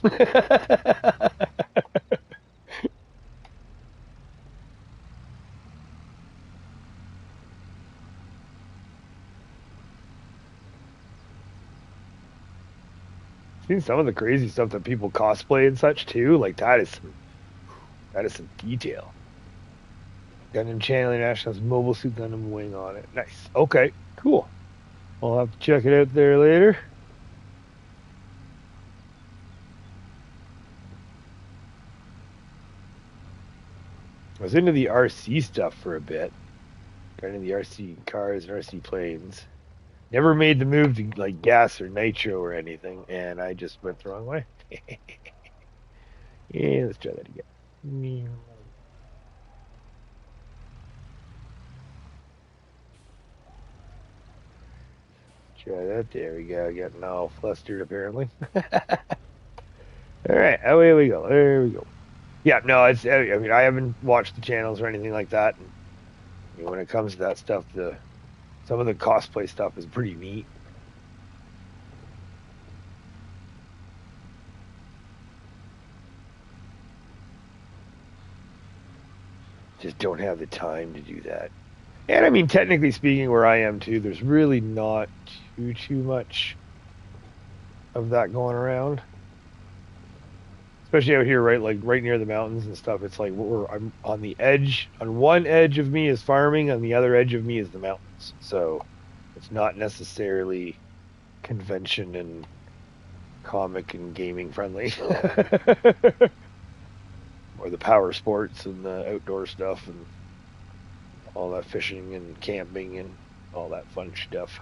Seen some of the crazy stuff that people cosplay and such too. Like that is some detail. Gundam Channel International has mobile suit Gundam wing on it. Nice. Okay, cool. I'll have to check it out there later. I was into the RC stuff for a bit. Got into the RC cars and RC planes. Never made the move to like gas or nitro or anything, and I just went the wrong way. Yeah, let's try that again. Try that. There we go. Getting all flustered apparently. All right, away we go. There we go. Yeah, no, I mean, I haven't watched the channels or anything like that. And, you know, when it comes to that stuff, some of the cosplay stuff is pretty neat. Just don't have the time to do that. And I mean, technically speaking, where I am too, there's really not too much of that going around. Especially out here, right, like right near the mountains and stuff. It's like I'm on the edge. On one edge of me is farming, on the other edge of me is the mountains. So it's not necessarily convention and comic and gaming friendly. Or the power sports and the outdoor stuff and all that fishing and camping and all that fun stuff.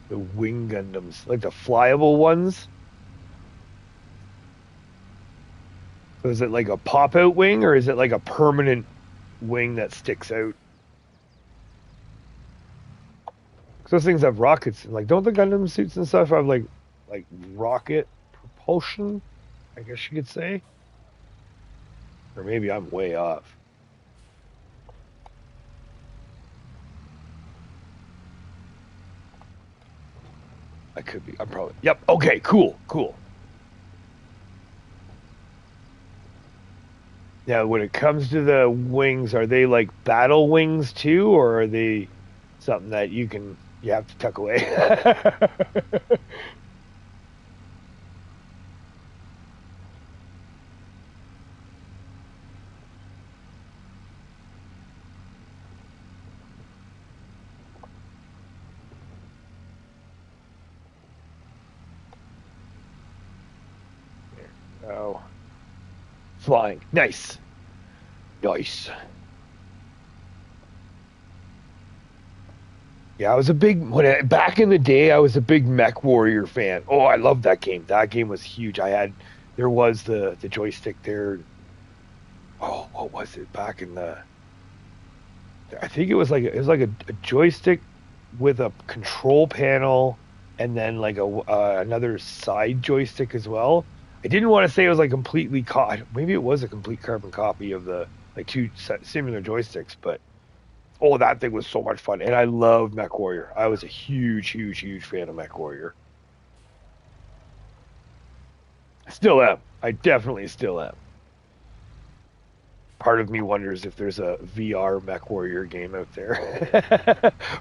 The wing Gundams, like the flyable ones. So is it like a pop-out wing, or is it like a permanent wing that sticks out? Because those things have rockets. Like, don't the Gundam suits and stuff have like rocket propulsion? I guess you could say. Or maybe I'm way off. I could be. I'm probably. Yep. Okay. Cool. Now, when it comes to the wings, are they like battle wings too, or are they something that you have to tuck away? Oh, flying. Nice. Nice. Yeah, I was a big back in the day. I was a big Mech Warrior fan. Oh, I love that game. That game was huge. There was the joystick there. Oh, what was it back in the? I think it was like a joystick with a control panel, and then like another side joystick as well. I didn't want to say it was like completely maybe it was a complete carbon copy of the like two similar joysticks, but oh, that thing was so much fun, and I loved Mech Warrior. I was a huge, huge, huge fan of Mech Warrior. I still am. I definitely still am. Part of me wonders if there's a VR Mech Warrior game out there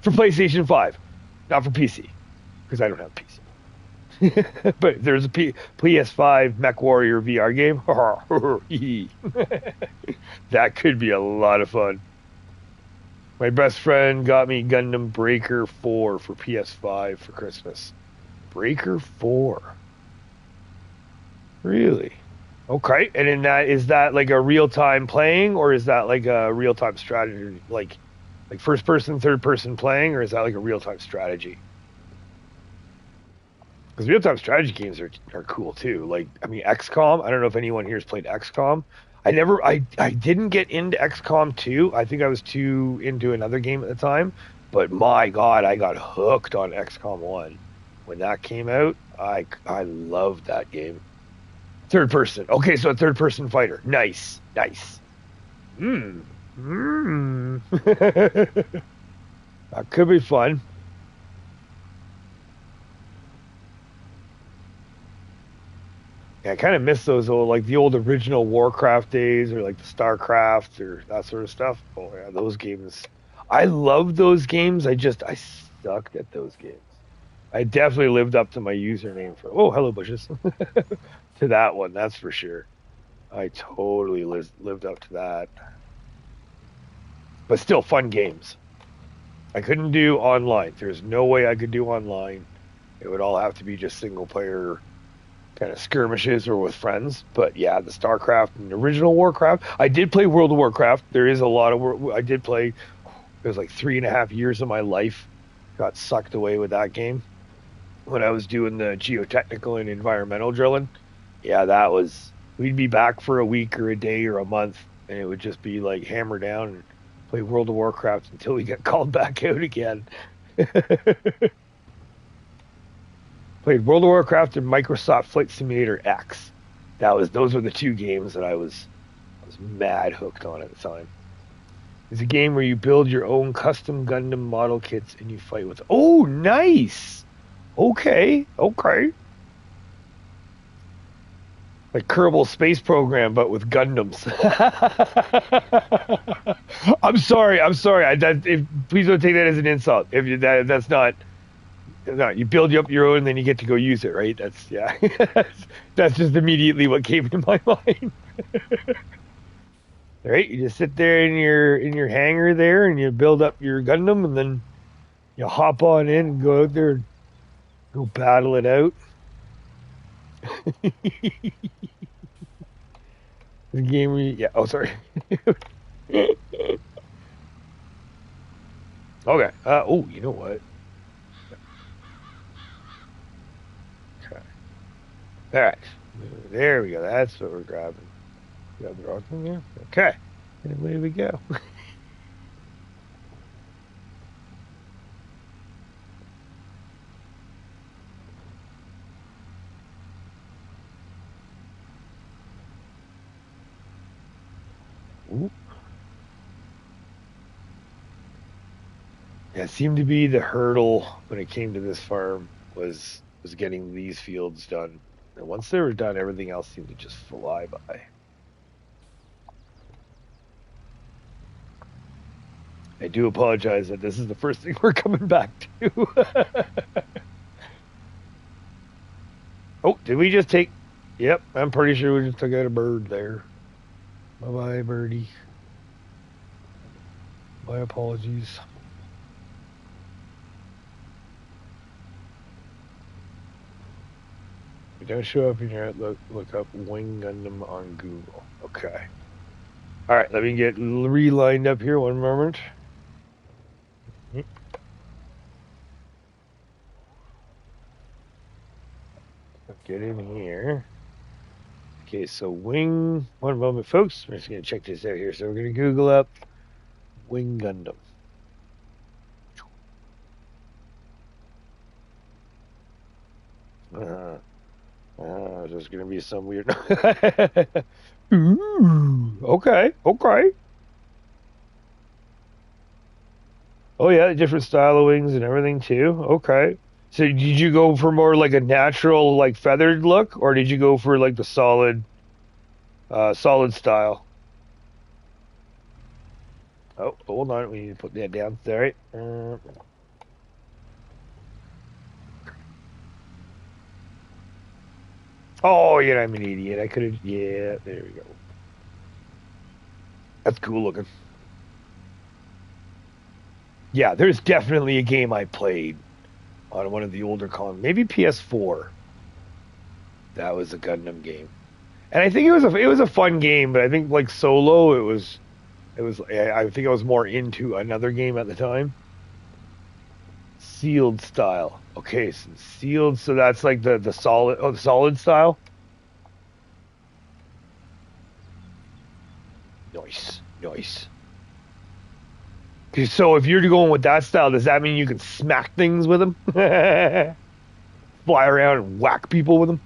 for PlayStation 5, not for PC, because I don't have PC. But there's a PS5 Mech Warrior VR game. That could be a lot of fun. My best friend got me Gundam Breaker 4 for PS5 for Christmas. Breaker 4. Really? Okay. And in that, is that like a real time playing, or is that like a real time strategy, like first person, third person playing, or is that like a real time strategy? Because real time strategy games are cool too. Like, I mean, XCOM. I don't know if anyone here has played XCOM. I didn't get into XCOM 2. I think I was too into another game at the time. But my God, I got hooked on XCOM 1 when that came out. I loved that game. Third person. Okay, so a third person fighter. Nice, nice. Hmm. Hmm. That could be fun. Yeah, I kind of miss those old, like the old original Warcraft days, or like the Starcraft, or that sort of stuff. Oh yeah, those games. I love those games. I sucked at those games. I definitely lived up to my username for. Oh, hello bushes. To that one, that's for sure. I totally lived up to that. But still, fun games. I couldn't do online. There's no way I could do online. It would all have to be just single player kind of skirmishes or with friends. But yeah, the StarCraft and the original Warcraft. I did play World of Warcraft. There is a lot of I did play. It was like 3.5 years of my life got sucked away with that game when I was doing the geotechnical and environmental drilling. Yeah, that was. We'd be back for a week or a day or a month, and it would just be like hammer down and play World of Warcraft until we got called back out again. Played World of Warcraft and Microsoft Flight Simulator X. Those were the two games that I was mad hooked on at the time. It's a game where you build your own custom Gundam model kits and you fight with. Oh, nice. Okay, okay. Like Kerbal Space Program, but with Gundams. I'm sorry. I'm sorry. Please don't take that as an insult. If you, that's not. No, you build up your own, and then you get to go use it, right? That's yeah. That's just immediately what came to my mind. All right, you just sit there in your hangar there, and you build up your Gundam, and then you hop on in and go out there, and go battle it out. The game yeah. Oh, sorry. Okay. Oh, you know what? Okay. All right. There we go. That's what we're grabbing. Grab the wrong thing there. Okay. And away we go. Ooh. Yeah, it seemed to be the hurdle when it came to this farm was getting these fields done. And once they were done, everything else seemed to just fly by. I do apologize that this is the first thing we're coming back to. Oh, did we just take? Yep, I'm pretty sure we just took out a bird there. Bye bye, birdie. My apologies. don't show up in your look up Wing Gundam on Google. Okay. All right, let me get relined up here. One moment. Get in here. Okay, so Wing. One moment, folks. We're just gonna check this out here. So we're gonna Google up Wing Gundam. There's gonna be some weird. Ooh, okay, okay. Oh yeah, different style of wings and everything too. Okay. So did you go for more like a natural, like feathered look, or did you go for like the solid style? Oh, hold on, we need to put that down. All right. Oh, yeah, I'm an idiot. I could have. Yeah, there we go. That's cool looking. Yeah, there's definitely a game I played on one of the older consoles, maybe PS4. That was a Gundam game, and I think it was a fun game. But I think like solo, it was. I think I was more into another game at the time. Sealed style. Okay, so sealed. So that's like the solid. Oh, the solid style. Nice, nice. Okay, so if you're going with that style, does that mean you can smack things with them? Fly around and whack people with them?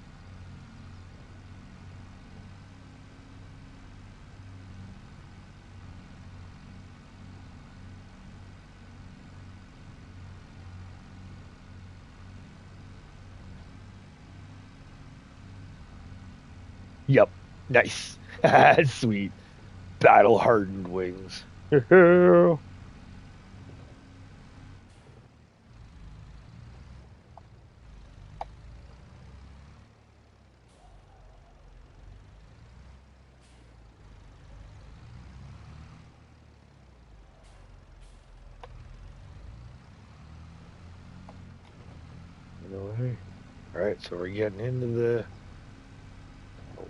Yep. Nice. Sweet. Battle hardened wings. No way. All right, so we're getting into the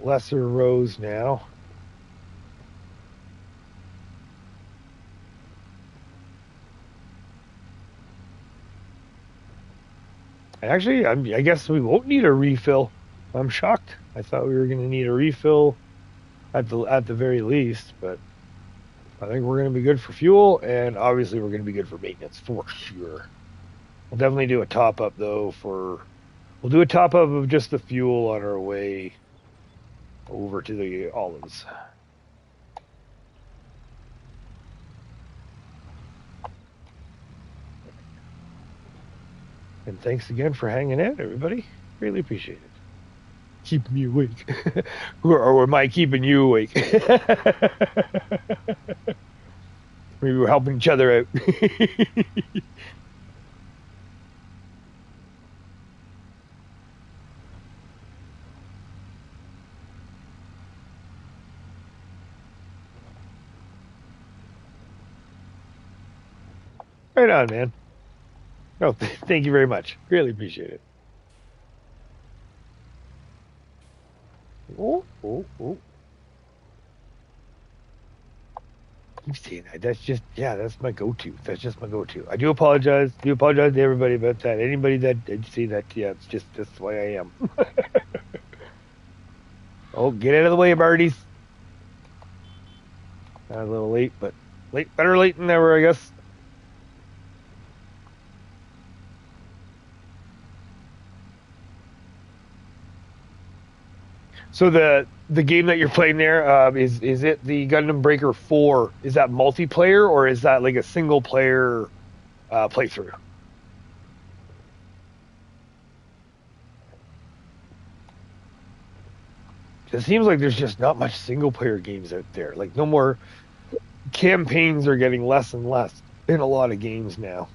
lesser rows now. Actually, I guess we won't need a refill. I'm shocked. I thought we were going to need a refill at the very least, but I think we're going to be good for fuel, and obviously we're going to be good for maintenance for sure. We'll definitely do a top up though we'll do a top up of just the fuel on our way over to the olives. And thanks again for hanging out, everybody. Really appreciate it. Keeping me awake. or am I keeping you awake? Maybe we're helping each other out. Right on, man. No, thank you very much. Really appreciate it. Oh, oh, oh. Keep saying that. That's just, yeah, that's my go-to. That's just my go-to. I do apologize. Do apologize to everybody about that. Anybody that did see that, yeah, it's just that's the way I am. Oh, get out of the way, Marty's. A little late, but better late than never, I guess. So the game that you're playing there, is it the Gundam Breaker 4? Is that multiplayer or is that like a single player playthrough? It seems like there's just not much single player games out there. Like no more campaigns are getting less and less in a lot of games now.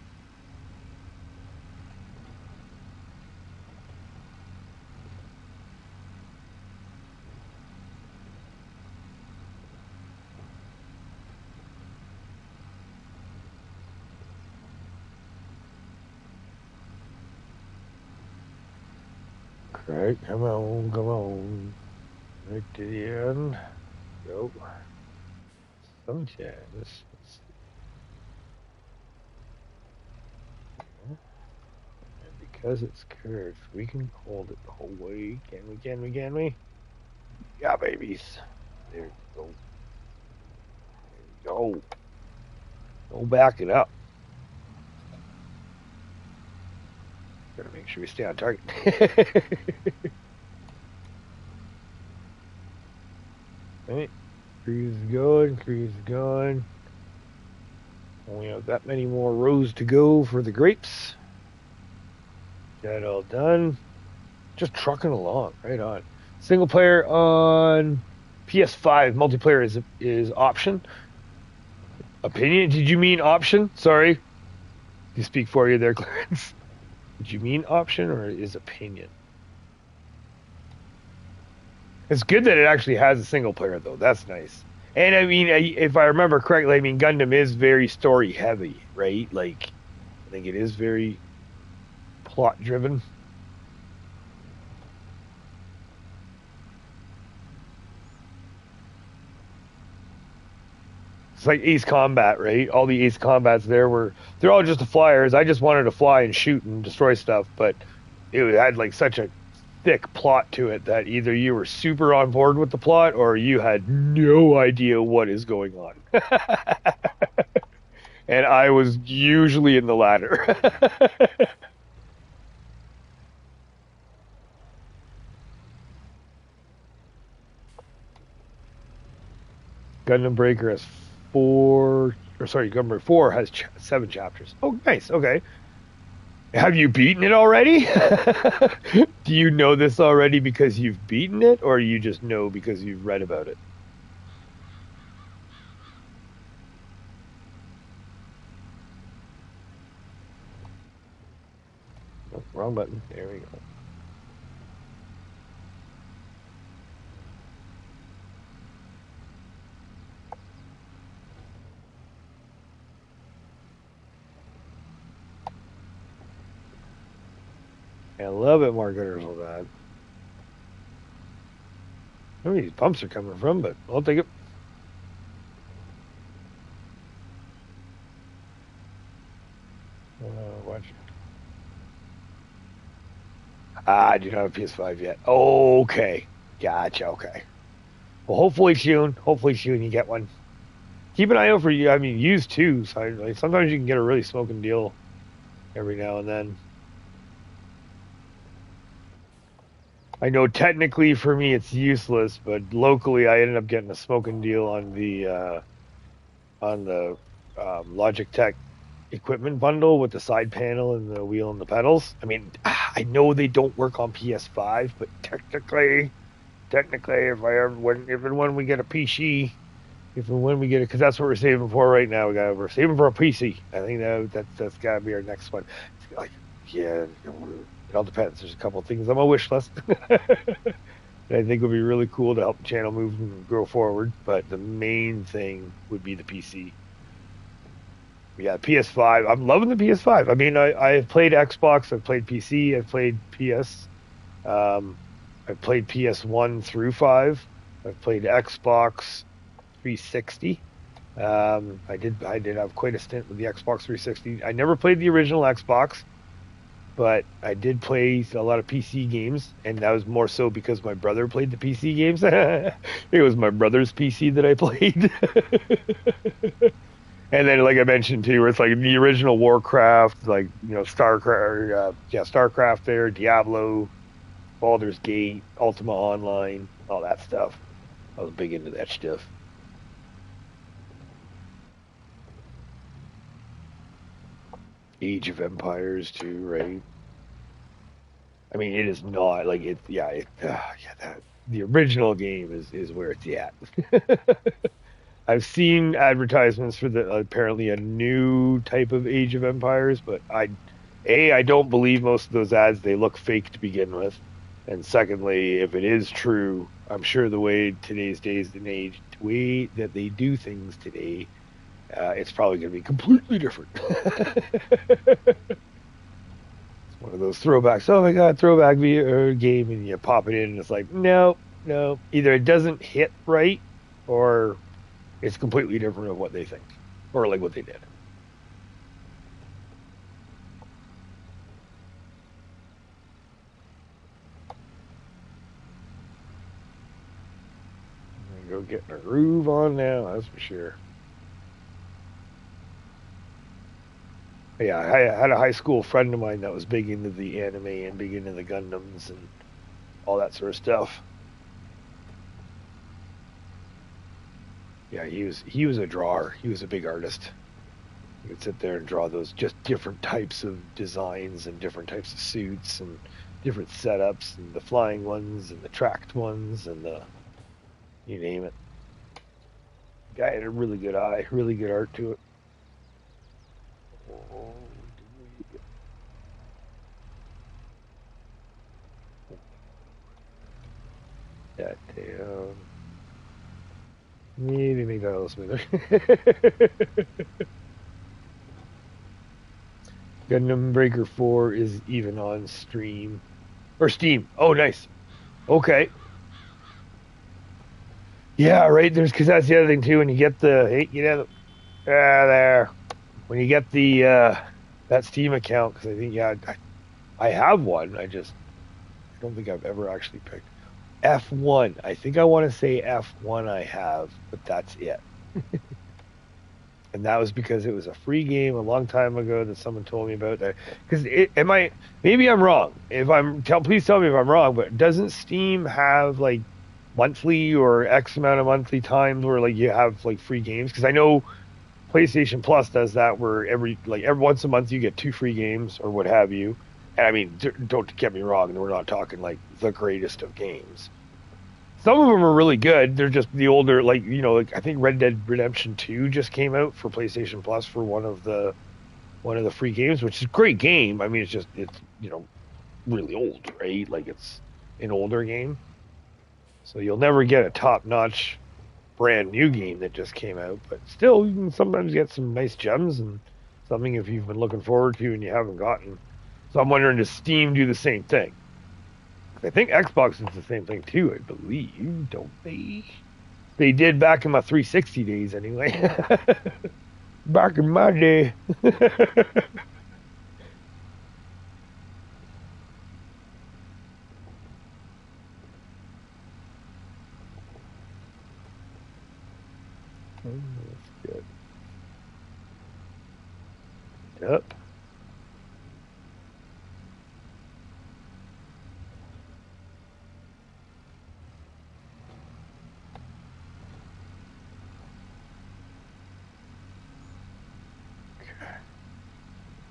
Right, come on, come on. Right to the end. Go. Sometimes. And because it's curved, we can hold it the whole way. Can we? Yeah, babies. There you go. There you go. Don't back it up. Gotta make sure we stay on target. Right. Cruise is going. Only have that many more rows to go for the grapes. That all done. Just trucking along, right on. Single player on PS5. Multiplayer is option. Opinion? Did you mean option? Sorry. You speak for you there, Clarence. Did you mean option or is opinion? It's good that it actually has a single player, though. That's nice. And I mean, if I remember correctly, I mean, Gundam is very story heavy, right? Like, I think it is very plot driven. It's like Ace Combat, right? All the Ace Combats they're all just the flyers. I just wanted to fly and shoot and destroy stuff, but it had like such a thick plot to it that either you were super on board with the plot or you had no idea what is going on. And I was usually in the latter. Gundam Breaker has Gundam Breaker 4 has 7 chapters. Oh, nice. Okay. Have you beaten it already? Do you know this already because you've beaten it, or you just know because you've read about it? Oh, wrong button. There we go. I love it, marketers all that. I don't know where these pumps are coming from, but I'll take it. Watch. I do not have a PS5 yet. Okay. Gotcha. Okay. Well, hopefully soon you get one. Keep an eye out for you. I mean, used too. So like sometimes you can get a really smoking deal every now and then. I know technically for me it's useless, but locally I ended up getting a smoking deal on the Logitech equipment bundle with the side panel and the wheel and the pedals. I mean, I know they don't work on PS5, but technically, if and when we get a PC, if and when we get it, because that's what we're saving for right now. We're saving for a PC. I think that's gotta be our next one. It's like, yeah, it all depends. There's a couple of things on my wish list that I think would be really cool to help the channel move and grow forward. But the main thing would be the PC. Yeah, PS5. I'm loving the PS5. I mean, I've played Xbox, I've played PC, I've played PS. I've played PS1 through 5. I've played Xbox 360. I did have quite a stint with the Xbox 360. I never played the original Xbox, but I did play a lot of PC games, and that was more so because my brother played the PC games. It was my brother's PC that I played. And then, like I mentioned too, where it's like the original Warcraft, like Starcraft there, Diablo, Baldur's Gate, Ultima Online, all that stuff. I was big into that stuff. Age of Empires too, right? I mean, it is not like it. Yeah, the original game is where it's at. I've seen advertisements for the apparently a new type of Age of Empires, but I don't believe most of those ads. They look fake to begin with, and secondly, if it is true, I'm sure the way today's days and age, the way that they do things today, it's probably going to be completely different. It's One of those throwbacks. Oh my god, throwback game, and you pop it in, and it's like, no, no. Either it doesn't hit right, or it's completely different of what they think, or like what they did. Go getting a groove on now, that's for sure. Yeah, I had a high school friend of mine that was big into the anime and big into the Gundams and all that sort of stuff. Yeah, he was a drawer. He was a big artist. He would sit there and draw those just different types of designs and different types of suits and different setups and the flying ones and the tracked ones and the you name it. Guy had a really good eye, really good art to it. That damn. Maybe make that a little smoother. Gundam Breaker 4 is even on stream. Or Steam. Oh, nice. Okay. Yeah, right. There's because that's the other thing too. When you get the there. When you get the that Steam account, because I think I have one. I don't think I've ever actually picked F1. I think I want to say F1. I have, but that's it. And that was because it was a free game a long time ago that someone told me about that. Because maybe I'm wrong. Please tell me if I'm wrong. But doesn't Steam have like monthly or X amount of monthly times where like you have like free games? Because I know PlayStation Plus does that, where every once a month you get 2 free games or what have you. And I mean, don't get me wrong. We're not talking like the greatest of games. Some of them are really good. They're just the older, like I think Red Dead Redemption 2 just came out for PlayStation Plus for one of the free games, which is a great game. I mean, it's really old, right? Like it's an older game, so you'll never get a top-notch brand new game that just came out. But still, you can sometimes get some nice gems and something if you've been looking forward to and you haven't gotten. So I'm wondering, does Steam do the same thing? I think Xbox is the same thing too, I believe, don't they? They did back in my 360 days anyway. Back in my day. That's good. Yep.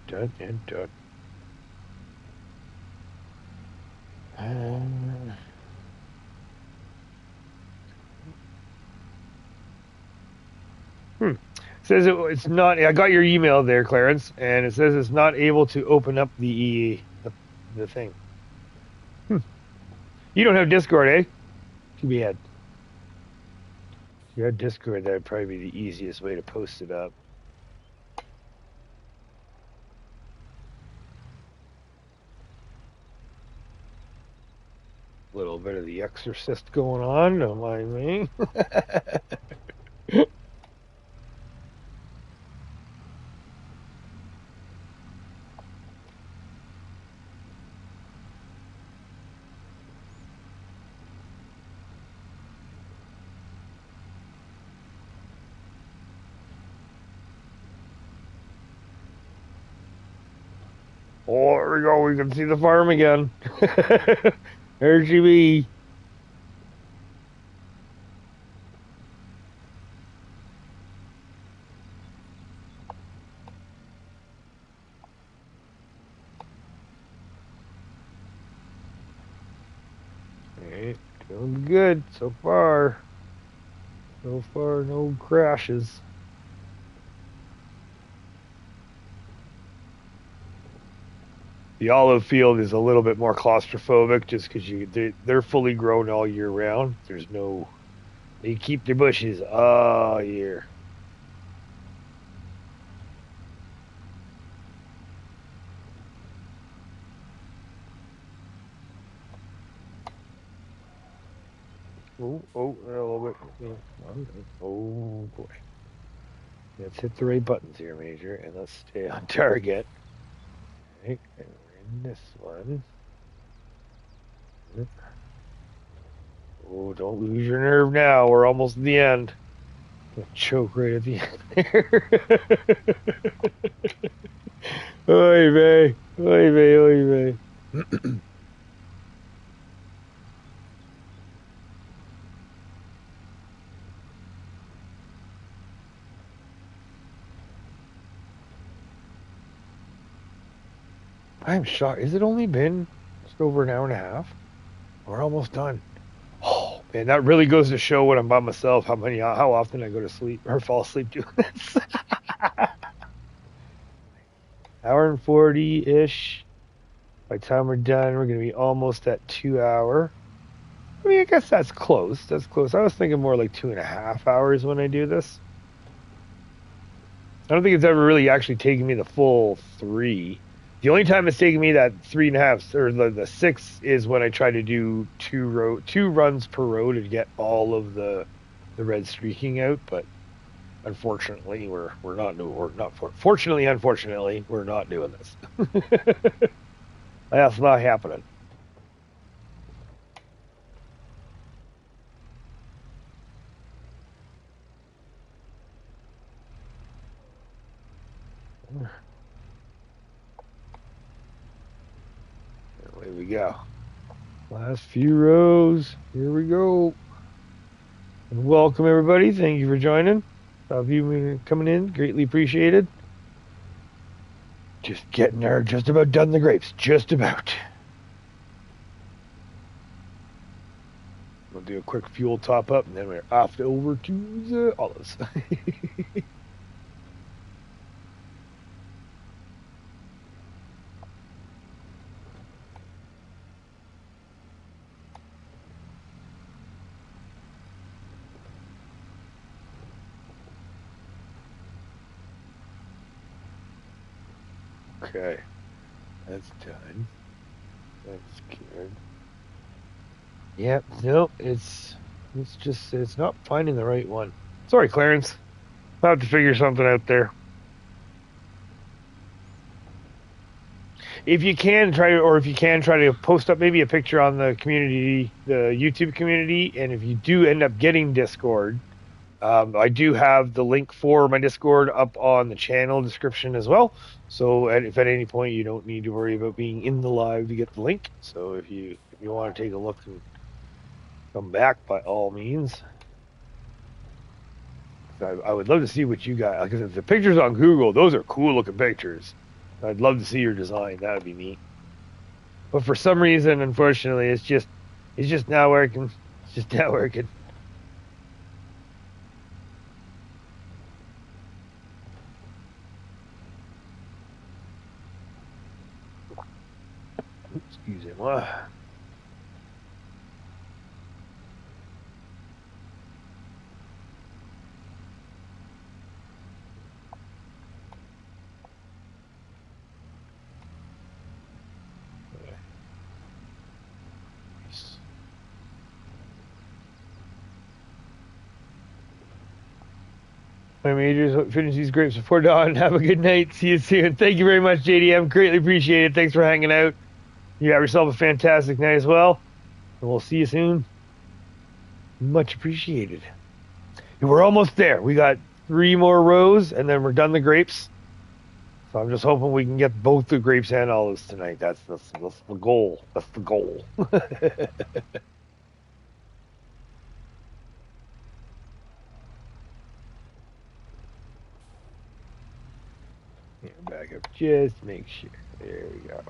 Done and done. Says it's not. I got your email there, Clarence, and it says it's not able to open up the thing. You don't have Discord, eh? Too bad. If you had Discord, that'd probably be the easiest way to post it up. Little bit of The Exorcist going on, don't mind me. Oh, there we go. We can see the farm again. There she be. Hey, doing good so far. So far, no crashes. The olive field is a little bit more claustrophobic just because they're fully grown all year round. They keep their bushes all year. Oh, a little bit. Yeah. Oh boy. Let's hit the right buttons here, Major, and let's stay on target. Okay, and we're in this one. Oh, don't lose your nerve now. We're almost at the end. Choke right at the end there. Oy vey. Oy vey, oy vey. I'm shocked. Has it only been just over an hour and a half? We're almost done. Oh man, that really goes to show when I'm by myself how often I go to sleep or fall asleep doing this. Hour and 40-ish. By the time we're done, we're gonna be almost at 2 hour. I mean, I guess that's close. That's close. I was thinking more like 2.5 hours when I do this. I don't think it's ever really actually taken me the full 3. The only time it's taken me that 3.5 or the 6 is when I try to do two runs per row to get all of the red streaking out. But unfortunately, unfortunately, we're not doing this. That's not happening. Away we go. Last few rows. Here we go. And welcome everybody. Thank you for joining. Of you coming in, greatly appreciated. Just getting there, just about done the grapes. Just about. We'll do a quick fuel top up and then we're off over to the olives. Okay, that's done. That's good. Yep, no, it's not finding the right one. Sorry, Clarence. I'll have to figure something out there. If you can try to post up maybe a picture on the community, the YouTube community, and if you do end up getting Discord, I do have the link for my Discord up on the channel description as well. So if at any point you don't need to worry about being in the live to get the link. So if you want to take a look and come back, by all means. I would love to see what you got, because the pictures on Google, those are cool looking pictures. I'd love to see your design. That would be neat. But for some reason, unfortunately, it's just not working. It's just not working. Excusez-moi. My majors, finish these grapes before dawn. Have a good night. See you soon. Thank you very much, JDM. Greatly appreciate it. Thanks for hanging out. You have yourself a fantastic night as well. And we'll see you soon. Much appreciated. And we're almost there. We got 3 more rows, and then we're done the grapes. So I'm just hoping we can get both the grapes and olives tonight. That's the goal. That's the goal. Back up, just make sure. There we go.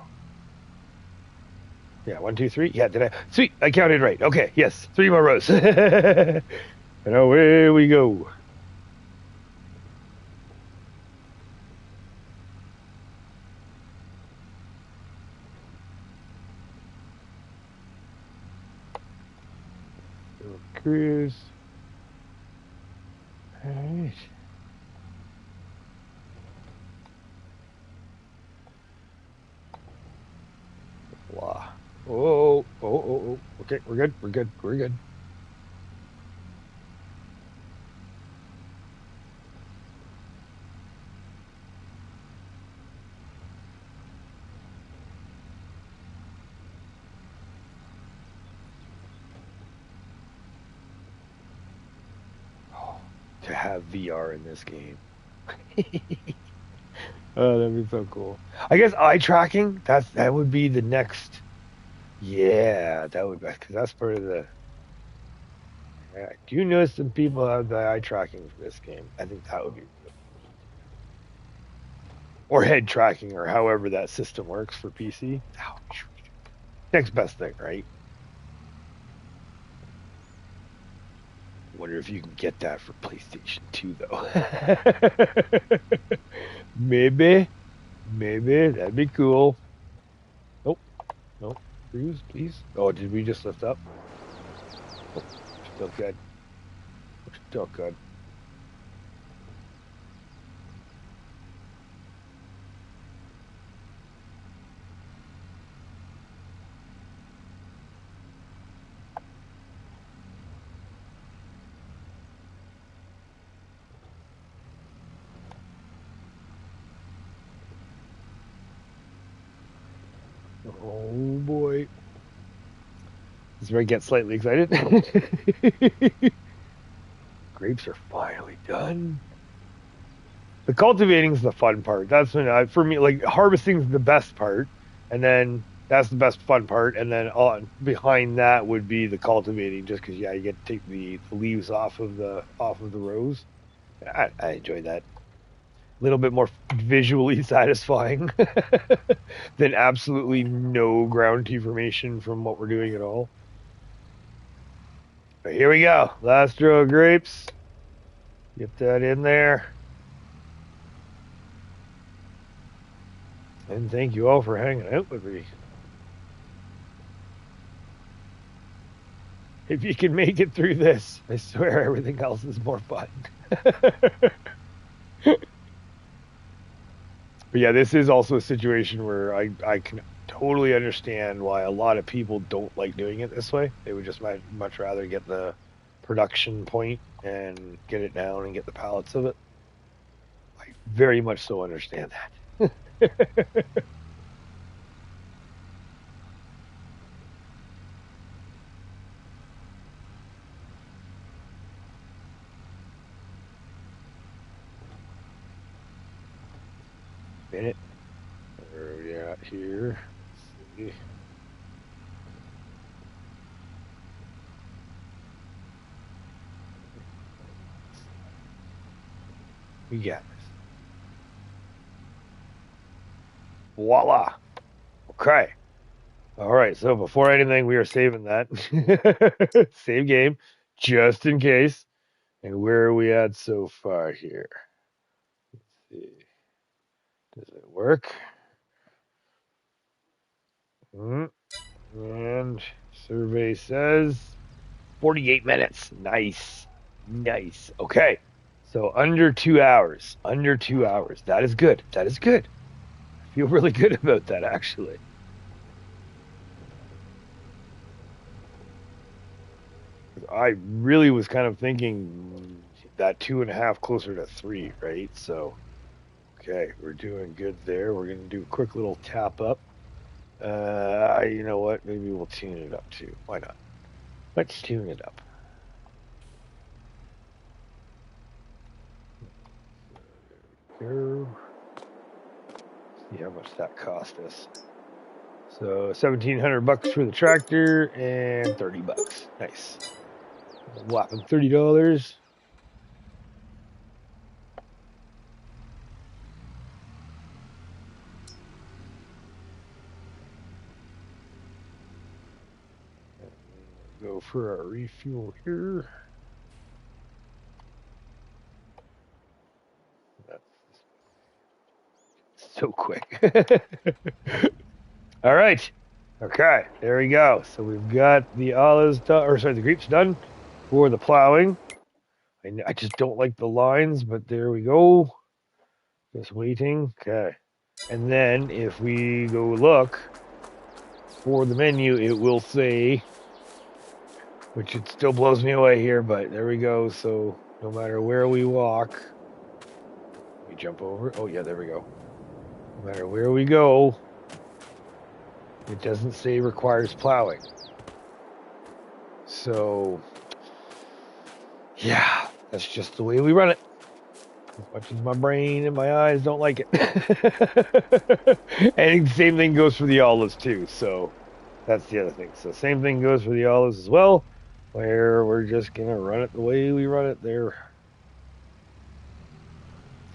Yeah, 1, 2, 3. Yeah, did I? Sweet, I counted right. Okay, yes, 3 more rows. And away we go. Cruise. All right. Blah. Oh. Okay, we're good. to have VR in this game. Oh, that'd be so cool. I guess eye tracking, that would be the next. Yeah, that would, because that's part of the. Yeah, do you notice some people have the eye tracking for this game? I think that would be really neat. Or head tracking, or however that system works for PC. Next best thing, right? Wonder if you can get that for PlayStation 2 though. Maybe, that'd be cool. Nope, nope. Cruise, please. Oh, did we just lift up? Oh, still good. Still good. Oh boy. This is where I get slightly excited. Grapes are finally done. The cultivating is the fun part. That's when for me, like harvesting is the best part, and then that's the best fun part, and then behind that would be the cultivating, just because you get to take the leaves off of the rows. I enjoy that. A little bit more visually satisfying than absolutely no ground tea formation from what we're doing at all. But here we go. Last row of grapes. Get that in there. And thank you all for hanging out with me. If you can make it through this, I swear everything else is more fun. But yeah, this is also a situation where I can totally understand why a lot of people don't like doing it this way. They would just much rather get the production point and get it down and get the pallets of it. I very much so understand that. Minute. Where are we at here? Let's see. We got this. Voila. Okay. All right. So before anything, we are saving that. Save game, just in case. And where are we at so far here? Let's see. Does it work? And survey says 48 minutes. Nice. Nice. Okay. So under 2 hours. Under 2 hours. That is good. That is good. I feel really good about that, actually. I really was kind of thinking that 2.5 closer to 3, right? So, okay, we're doing good there. We're going to do a quick little tap up. You know what? Maybe we'll tune it up too. Why not? Let's tune it up. There we go. See how much that cost us. So $1,700 for the tractor and $30. Nice. Whopping $30. Go for our refuel here. That's so quick. All right. Okay, there we go. So we've got the olives done, or sorry, the grapes done for the plowing. I just don't like the lines, but there we go. Just waiting. Okay. And then if we go look for the menu, it will say, which it still blows me away here, but there we go. So no matter where we walk, we jump over. Oh yeah, there we go. No matter where we go, it doesn't say requires plowing. So yeah, That's just the way we run it. As much as my brain and my eyes don't like it. And the same thing goes for the olives too. So that's the other thing. So same thing goes for the olives as well, where we're just going to run it the way we run it there.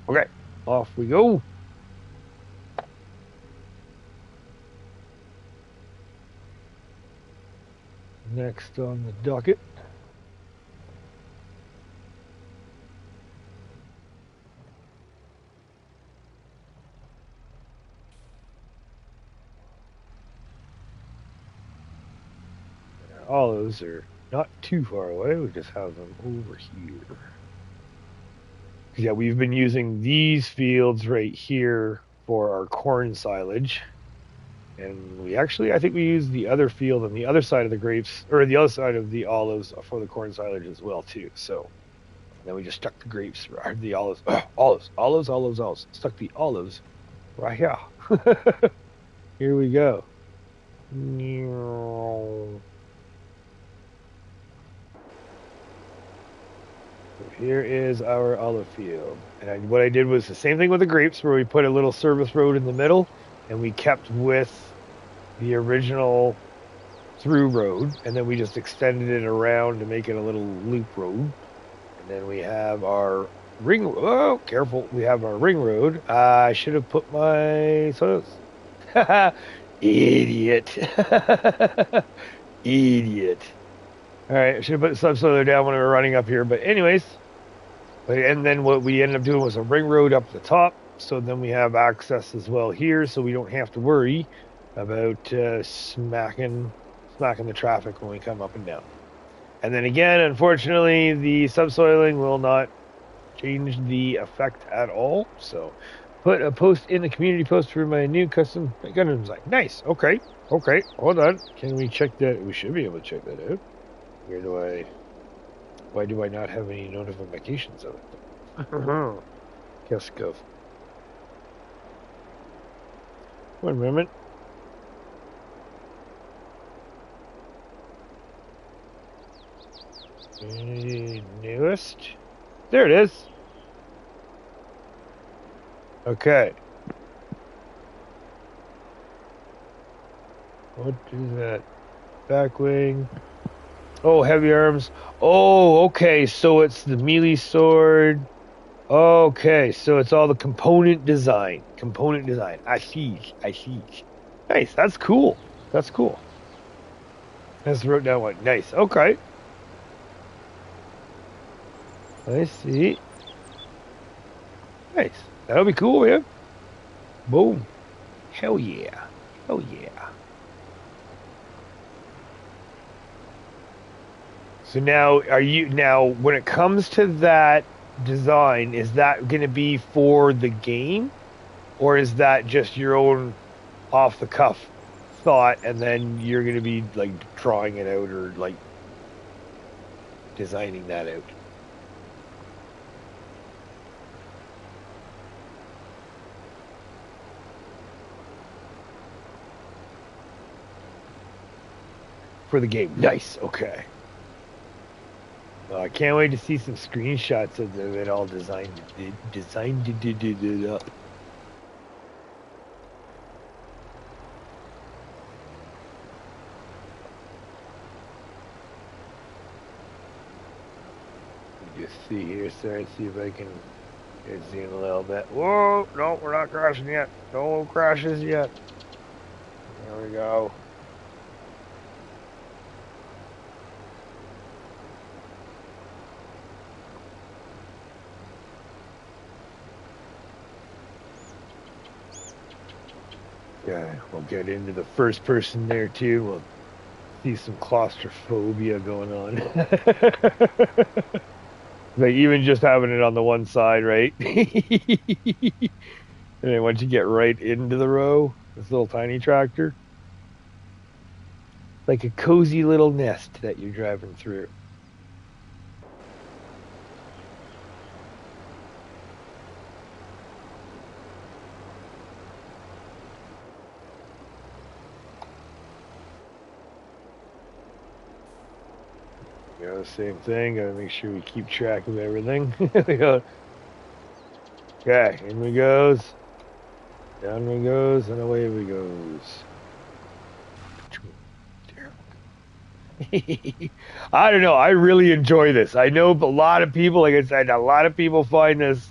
Okay, off we go. Next on the docket. Olives are not too far away. We just have them over here. Yeah, we've been using these fields right here for our corn silage. And we actually, I think we used the other field on the other side of the grapes, or the other side of the olives for the corn silage as well, too. So then we just stuck the grapes, or the olives, olives. Stuck the olives right here. Here we go. Here is our olive field. And what I did was the same thing with the grapes, where we put a little service road in the middle, and we kept with the original through road, and then we just extended it around to make it a little loop road. And then we have our ring. Oh, careful! We have our ring road. I should have put my soils. Idiot. Idiot. All right, I should have put the subsoiler down when we were running up here. But anyways, and then what we ended up doing was a ring road up the top. So then we have access as well here, so we don't have to worry about smacking the traffic when we come up and down. And then again, unfortunately, the subsoiling will not change the effect at all. So put a post in the community post for my new custom gun design. Nice. Okay. Hold on. Can we check that? We should be able to check that out. Why do I not have any notifications of it? Guess go. One moment. Newest. There it is. Okay. What is that? Back wing. Oh, heavy arms. Oh, okay. So it's the melee sword. Okay, so it's all the component design. I see. Nice. That's cool. Let's wrote down one. Nice. Okay. I see. Nice. That'll be cool, man. Boom. Hell yeah. So now, when it comes to that design, is that going to be for the game, or is that just your own off the cuff thought, and then you're going to be like drawing it out or like designing that out? For the game. Nice. Okay. I can't wait to see some screenshots of it all designed up. Just see here, sorry, see if I can zoom a little bit. Whoa, no, we're not crashing yet. No crashes yet. There we go. Yeah, we'll get into the first person there too. We'll see some claustrophobia going on. Like even just having it on the one side, right? And then once you get right into the row, this little tiny tractor, like a cozy little nest that you're driving through. You know, same thing. Gotta make sure we keep track of everything. Okay, in we goes. Down we goes, and away we goes. I don't know. I really enjoy this. I know a lot of people, like I said, a lot of people find this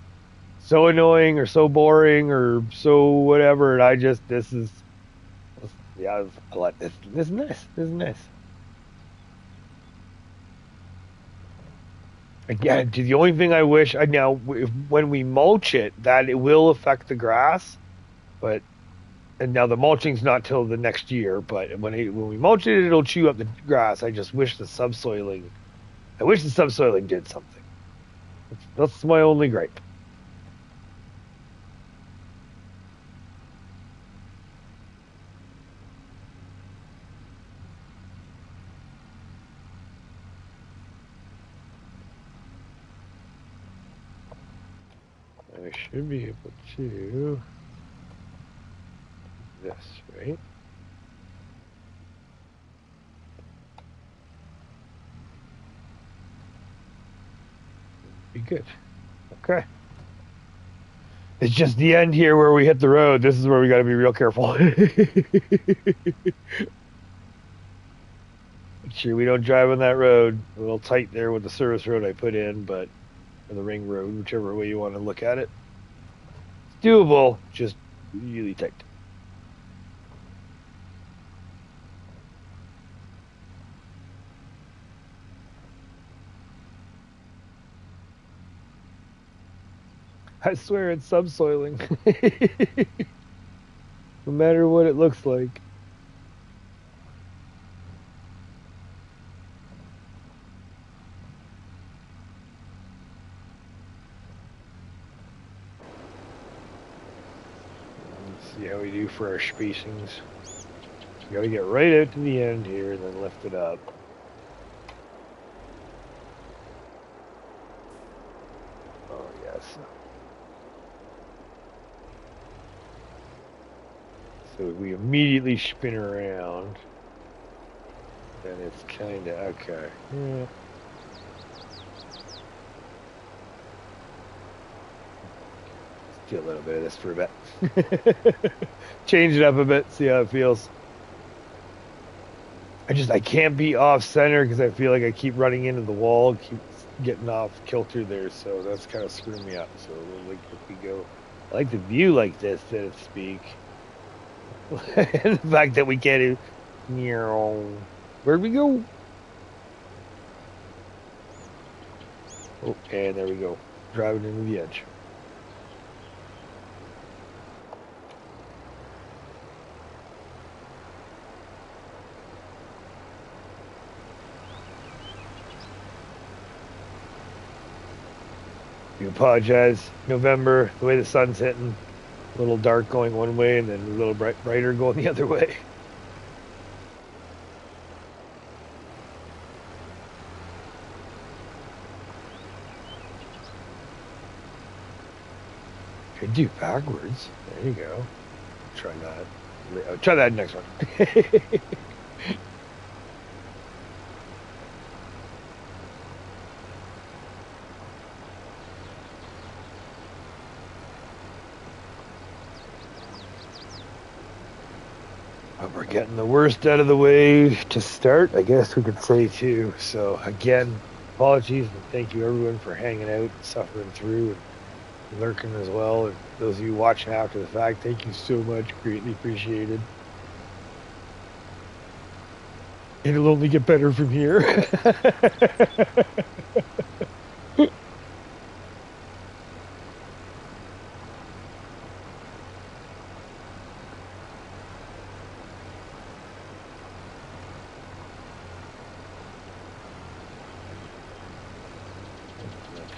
so annoying or so boring or so whatever. And I just, yeah, I like this. This is nice. This is nice. Again, the only thing I wish now when we mulch it, that it will affect the grass, but and now the mulching's not till the next year. But when we mulch it, it'll chew up the grass. I just wish the subsoiling. I wish the subsoiling did something. That's my only gripe. I should be able to this, right? Be good. Okay. It's just the end here where we hit the road. This is where we got to be real careful. Make sure we don't drive on that road. A little tight there with the service road I put in, but or the ring road, whichever way you want to look at it. It's doable, just really tight. I swear it's subsoiling. No matter what it looks like. Let's see how we do for our spacings. We gotta get right out to the end here and then lift it up. Oh, yes. So we immediately spin around. Then it's kind of, okay. Yeah. Let's do a little bit of this for a bit. Change it up a bit, see how it feels. I can't be off center because I feel like I keep running into the wall, keep getting off kilter there, so that's kind of screwing me up. So like if we go, I like the view like this, so to speak. And the fact that we can't do, where'd we go? Oh, and there we go, driving into the edge. You apologize. November, the way the sun's hitting, a little dark going one way and then a little brighter going the other way. Could do backwards. There you go. Try that. I'll try that next one. We're getting the worst out of the way to start, I guess we could say too. So again, apologies and thank you everyone for hanging out and suffering through and lurking as well. And those of you watching after the fact, thank you so much. Greatly appreciated. It'll only get better from here.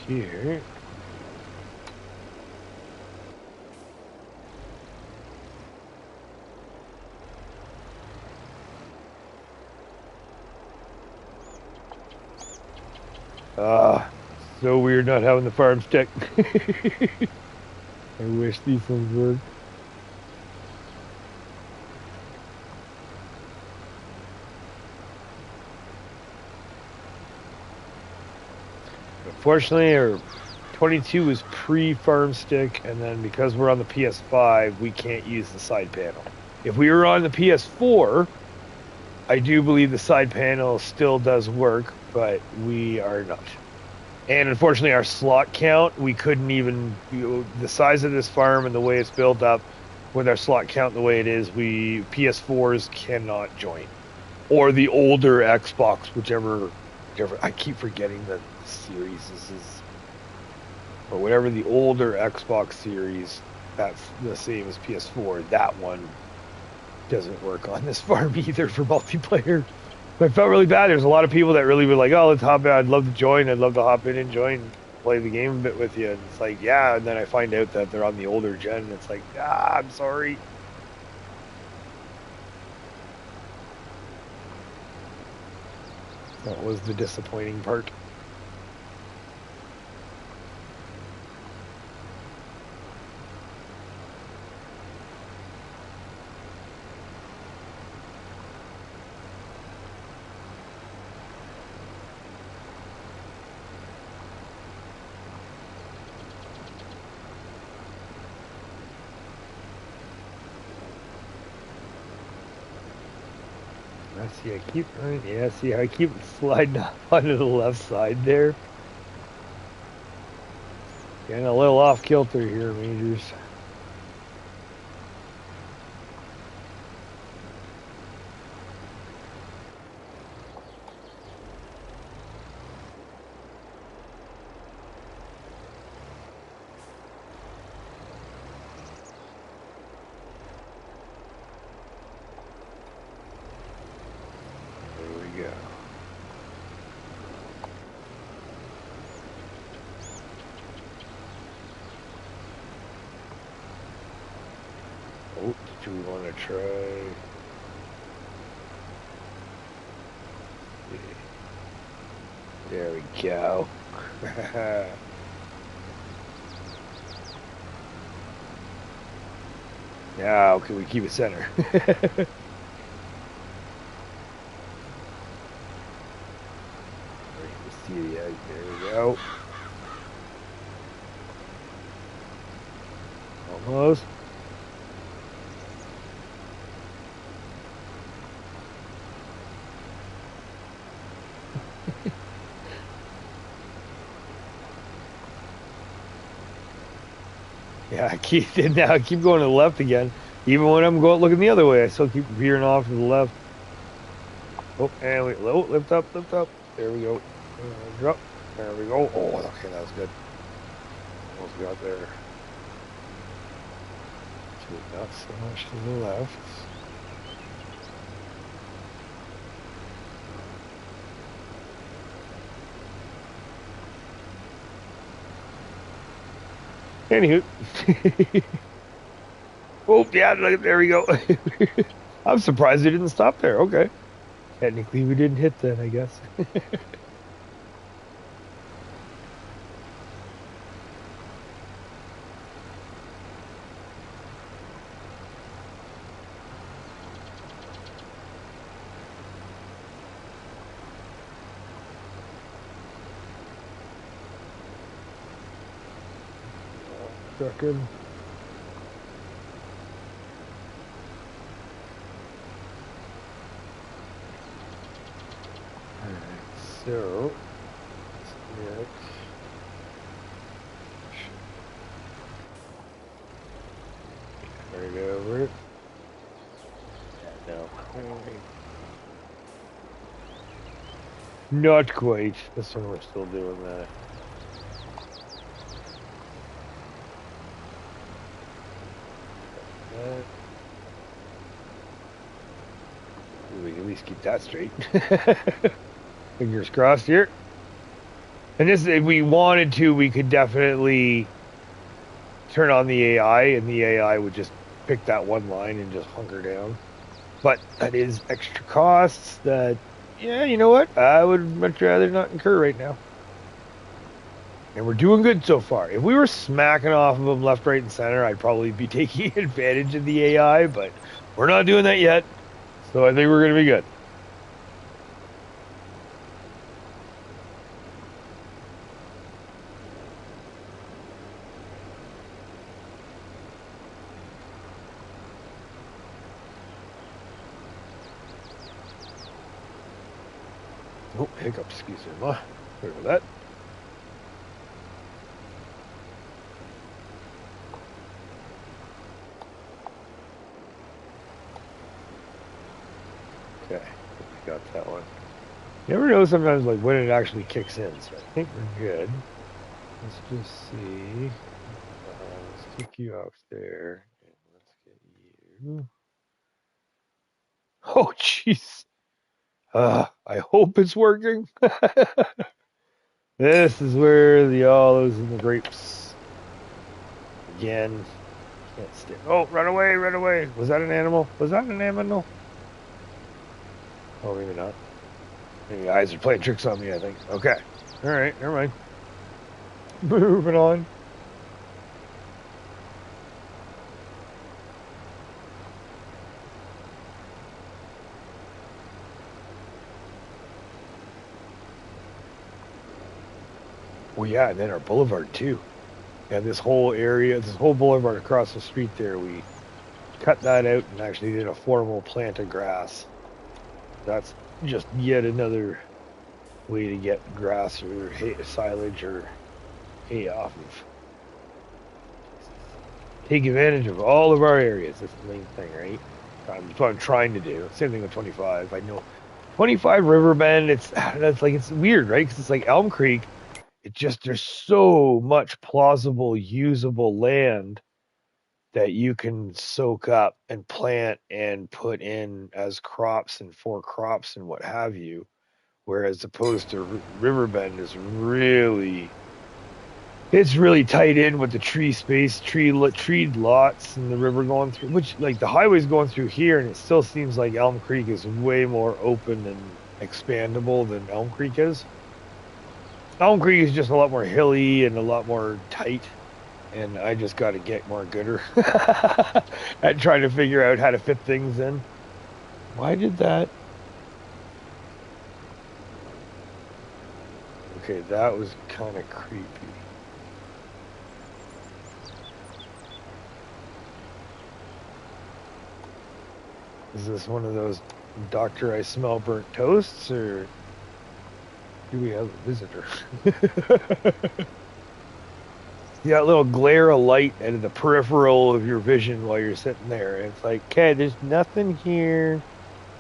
Here. So weird not having the farm stick. I wish these things worked. Unfortunately, or 22 is pre-farm stick, and then because we're on the PS5, we can't use the side panel. If we were on the PS4, I do believe the side panel still does work, but we are not. And unfortunately, our slot count, we couldn't even, the size of this farm and the way it's built up, with our slot count the way it is, PS4s cannot join. Or the older Xbox, whichever I keep forgetting the series this is. But whatever the older Xbox series, that's the same as PS4. That one doesn't work on this farm either for multiplayer. But I felt really bad. There's a lot of people that really were like, oh, let's hop in. I'd love to join. I'd love to hop in and join, play the game a bit with you. And it's like, yeah. And then I find out that they're on the older gen. And it's like, I'm sorry. That was the disappointing part. See, I keep sliding up onto the left side there. Getting a little off kilter here, Majors. Do we want to try? There we go. Now, can we keep it center? There we go. Almost. Yeah, I keep going to the left again. Even when I'm looking the other way, I still keep veering off to the left. Oh, and lift up. There we go. Drop. There we go. Oh, okay, that was good. Almost got there. So not so much to the left. Anywho. Oh, yeah, there we go. I'm surprised it didn't stop there. Okay. Technically, we didn't hit that, I guess. Second. So, let's right over it. No. Not quite. This one we're still doing that. We can at least keep that straight. Fingers crossed here. And this, if we wanted to, we could definitely turn on the AI, and the AI would just pick that one line and just hunker down. But that is extra costs that, yeah, you know what? I would much rather not incur right now. And we're doing good so far. If we were smacking off of them left, right, and center, I'd probably be taking advantage of the AI, but we're not doing that yet. So I think we're going to be good. Oh, hiccup, excuse me, ma. Sorry about that. Okay, we got that one. You never know sometimes like when it actually kicks in, so I think we're good. Let's just see. Let's take you off there. And let's get you. Oh, jeez. I hope it's working. This is where the olives and the grapes. Again, can't stand. Oh, run away, run away. Was that an animal? Was that an animal? Oh, maybe not. Maybe eyes are playing tricks on me, I think. Okay. All right, never mind. Moving on. Well, yeah, and then our boulevard, too. And this whole area, this whole boulevard across the street there, we cut that out and actually did a formal plant of grass. That's just yet another way to get grass or hay, silage or hay off of. Take advantage of all of our areas. That's the main thing, right? That's what I'm trying to do. Same thing with 25. I know 25 Riverbend. It's weird, right? Because it's like Elmcreek. It just there's so much plausible, usable land that you can soak up and plant and put in as crops and for crops and what have you. Whereas opposed to Riverbend is it's really tight in with the tree space, treed lots and the river going through, which like the highway's going through here, and it still seems like Elm Creek is way more open and expandable than Elm Creek is. Elm Creek is just a lot more hilly and a lot more tight, and I just got to get more gooder at trying to figure out how to fit things in. Why did that? Okay, that was kind of creepy. Is this one of those Doctor I smell burnt toasts, or do we have a visitor? That little glare of light out of the peripheral of your vision while you're sitting there. It's like, okay, there's nothing here.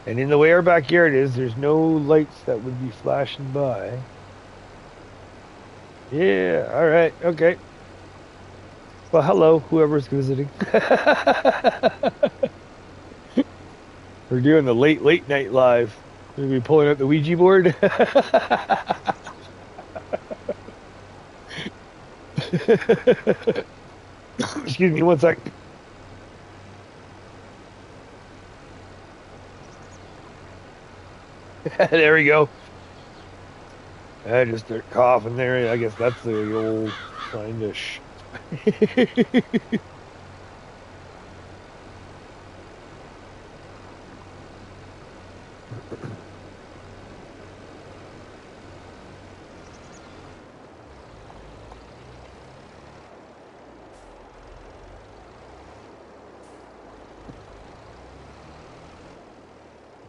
And in the way our backyard is, there's no lights that would be flashing by. Yeah, all right, okay. Well, hello, whoever's visiting. We're doing the late night live. We're gonna be pulling out the Ouija board. Excuse me, one sec. There we go. I just start coughing there. I guess that's the old sinus.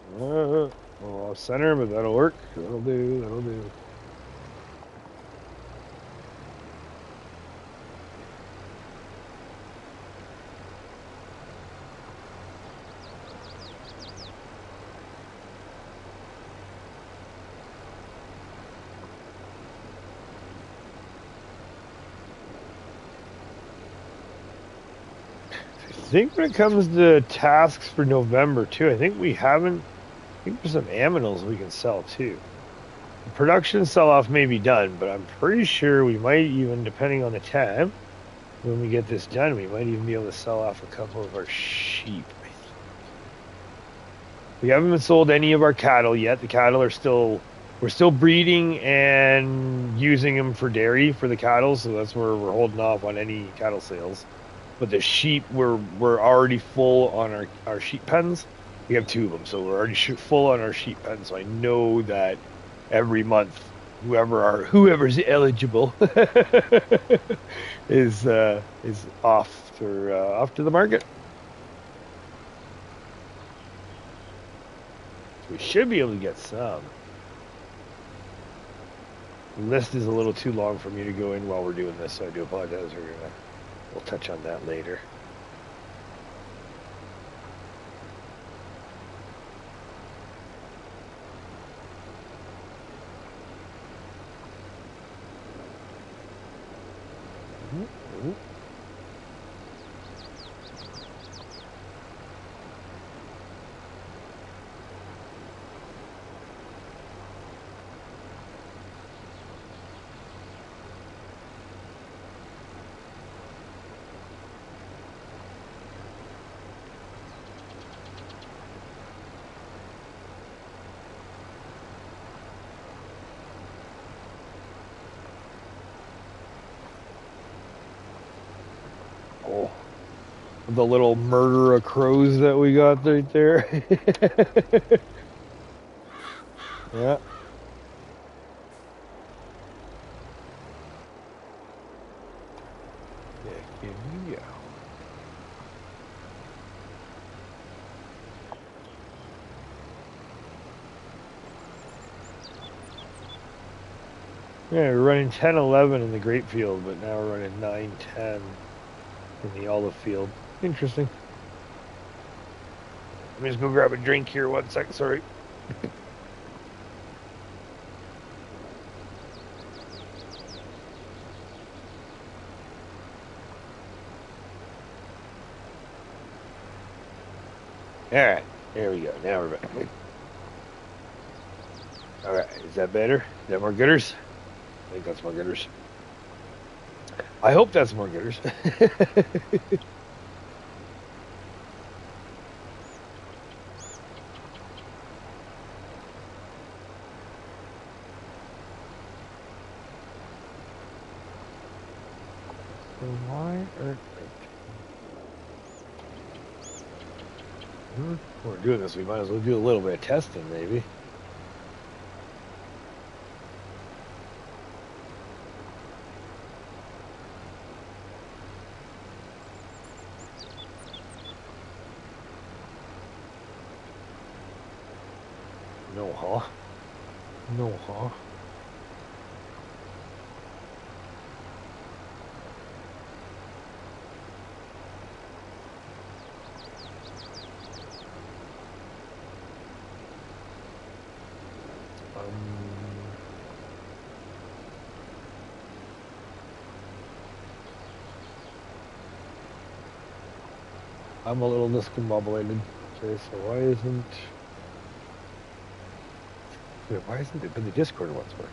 Well, off center, but that'll work. That'll do. That'll do. I think when it comes to tasks for November too, I think there's some aminals we can sell too. The production sell-off may be done, but I'm pretty sure we might even, depending on the time, when we get this done, we might even be able to sell off a couple of our sheep. We haven't sold any of our cattle yet. The cattle we're still breeding and using them for dairy for the cattle, so that's where we're holding off on any cattle sales. But the sheep, we're already full on our sheep pens. We have 2 of them, so we're already full on our sheep pens. So I know that every month, whoever's eligible is off to the market. We should be able to get some. The list is a little too long for me to go in while we're doing this, so I do apologize. We'll touch on that later. Oh, the little murder of crows that we got right there. Yeah. Yeah. Yeah, we're running 10-11 in the grape field, but now we're running 9-10 in the olive field. Interesting. Let me just go grab a drink here. 1 sec, sorry. All right, there we go. Now we're back. All right, is that better? Is that more gooders? I think that's more gooders. I hope that's more gooders. Why are we're doing this? We might as well do a little bit of testing, maybe. No, huh? No, huh? I'm a little discombobulated. Okay, so why isn't it? But the Discord ones work.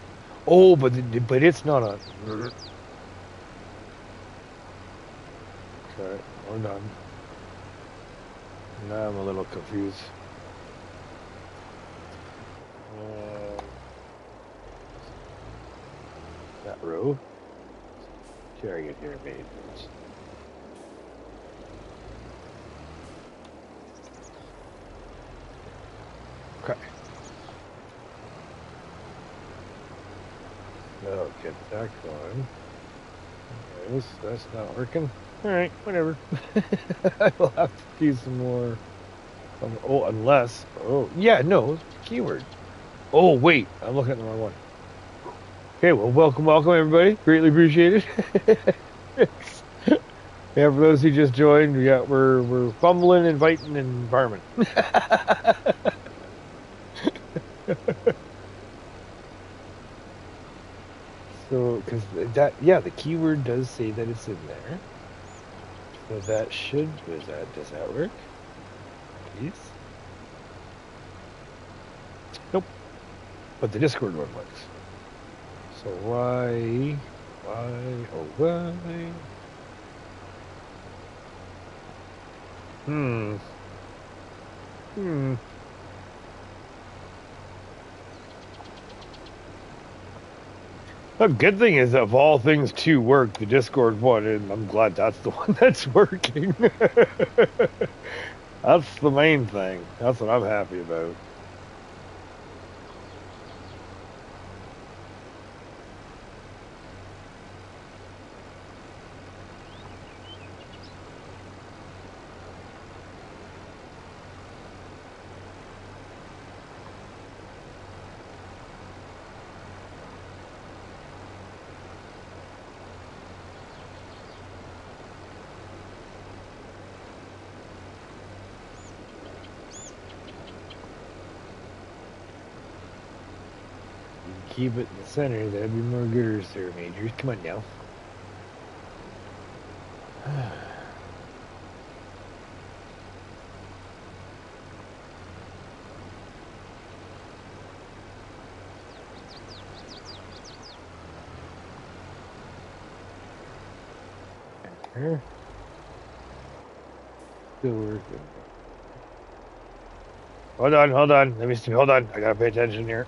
Oh, but it's not on. Okay, we're done. Now I'm a little confused. That row. Sharing it here, maybe. Okay. No, get that going. Anyways, that's not working. Alright, whatever. I will have to do some more. Oh, unless. Oh, yeah, no, keyword. Oh, wait, I'm looking at the wrong one. Okay, well, welcome, everybody. Greatly appreciated. Yeah, for those who just joined, we're fumbling, inviting, and farming. So, because the keyword does say that it's in there. So that should, does that work? Please? Nope. But the Discord one works. So why? The good thing is, of all things to work, the Discord one, and I'm glad that's the one that's working. That's the main thing. That's what I'm happy about. keep it in the center, that'd be more gooders there, Majors. Come on now. Still working. Hold on. Let me see. Hold on. I gotta pay attention here.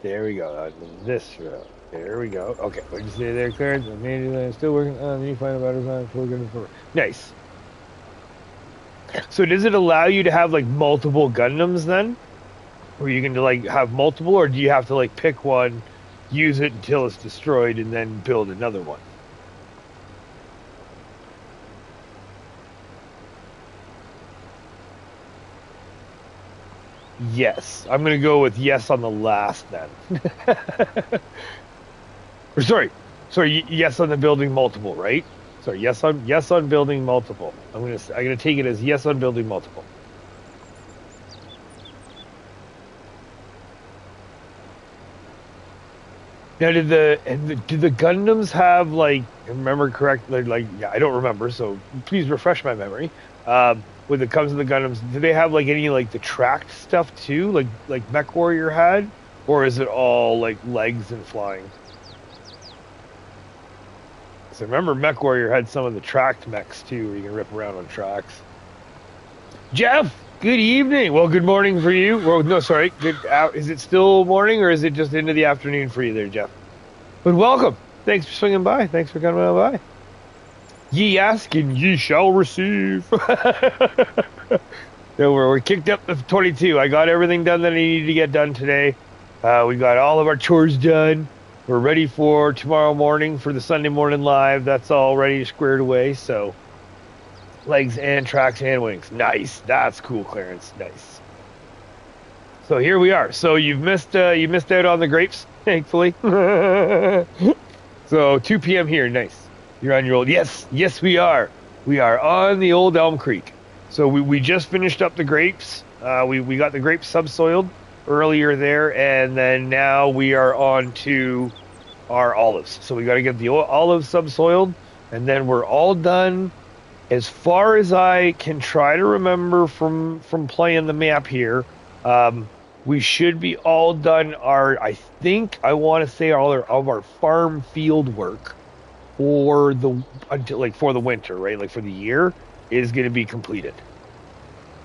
There we go. This row. There we go. Okay. What'd you say there, Clarence? I'm still working on the final battle design before going forward. Nice. So does it allow you to have like multiple Gundams then? Or you can like have multiple, or do you have to like pick one, use it until it's destroyed, and then build another one? Yes. I'm going to go with yes on the last then. Or sorry, yes on the building multiple, right? Sorry, yes on building multiple. I'm gonna take it as yes on building multiple. Now, did the Gundams have like, remember correctly? Like, yeah, I don't remember, so please refresh my memory. When it comes to the Gundams, do they have like any like the tracked stuff too, like Mech Warrior had, or is it all like legs and flying? So remember, Mech Warrior had some of the tracked mechs too, where you can rip around on tracks. Jeff, good evening. Well, good morning for you. Well, no, sorry. Is it still morning, or is it just into the afternoon for you there, Jeff? But welcome. Thanks for swinging by. Thanks for coming on by. Ye ask and ye shall receive. So we're kicked up to 22. I got everything done that I needed to get done today. We got all of our chores done. We're ready for tomorrow morning for the Sunday morning live. That's all ready, squared away. So legs and tracks and wings. Nice. That's cool, Clarence. Nice. So here we are. So you missed out on the grapes, thankfully. So 2 p.m. here. Nice. You're on your old. Yes, we are. We are on the old Elmcreek. So we just finished up the grapes. We got the grapes subsoiled earlier there, and then now we are on to our olives. So we got to get the olives subsoiled, and then we're all done. As far as I can try to remember from playing the map here, we should be all done. I want to say all of our farm field work for the winter, right? Like for the year is going to be completed.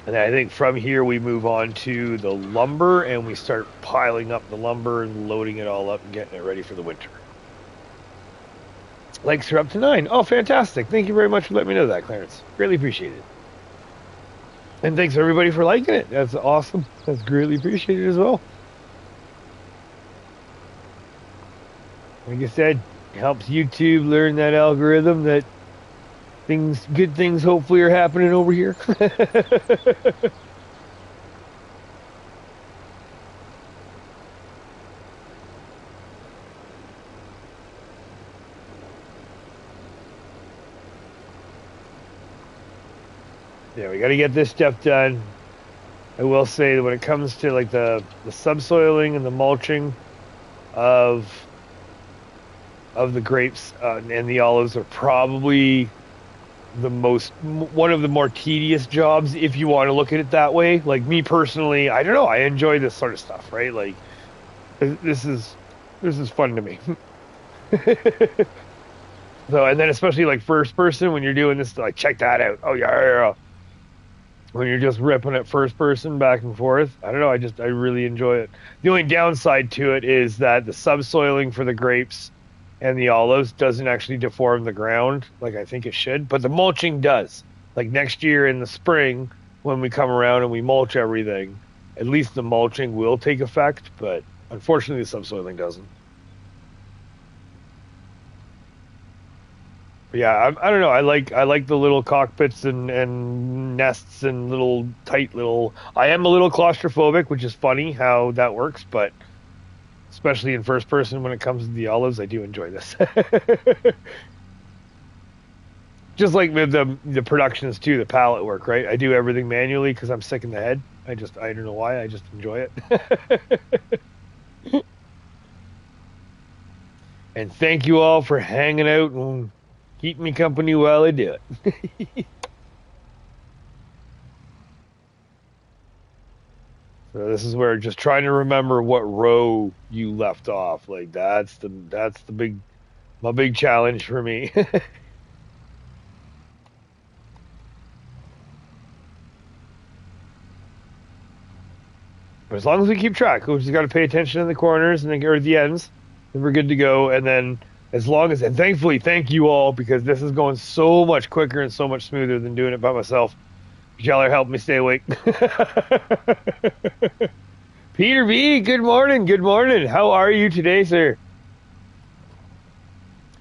And I think from here we move on to the lumber, and we start piling up the lumber and loading it all up and getting it ready for the winter. Legs are up to 9. Oh, fantastic. Thank you very much for letting me know that, Clarence. Greatly appreciate it. And thanks everybody for liking it. That's awesome. That's greatly appreciated as well. Like I said, it helps YouTube learn that algorithm that good things hopefully are happening over here. Yeah, we got to get this stuff done. I will say that when it comes to like the subsoiling and the mulching of the grapes and the olives are probably one of the more tedious jobs, if you want to look at it that way. Like me personally, I don't know, I enjoy this sort of stuff, right? Like this is fun to me. So, and then especially like first person when you're doing this, like check that out. Oh yeah. When you're just ripping it first person back and forth, I don't know, I really enjoy it. The only downside to it is that the subsoiling for the grapes and the olives doesn't actually deform the ground like I think it should, but the mulching does. Like next year in the spring, when we come around and we mulch everything, at least the mulching will take effect, but unfortunately the subsoiling doesn't. But yeah, I don't know. I like the little cockpits and nests and little tight little. I am a little claustrophobic, which is funny how that works, but especially in first person when it comes to the olives, I do enjoy this. Just like with the productions too, the palette work, right? I do everything manually because I'm sick in the head. I don't know why. I just enjoy it. And thank you all for hanging out and keeping me company while I do it. So this is where just trying to remember what row you left off. Like that's the my big challenge for me. But as long as we keep track, we just got to pay attention in the corners and then or the ends, and we're good to go. And then as long as, and thankfully, thank you all, because this is going so much quicker and so much smoother than doing it by myself. Y'all are helping me stay awake. Peter B, good morning. Good morning. How are you today, sir?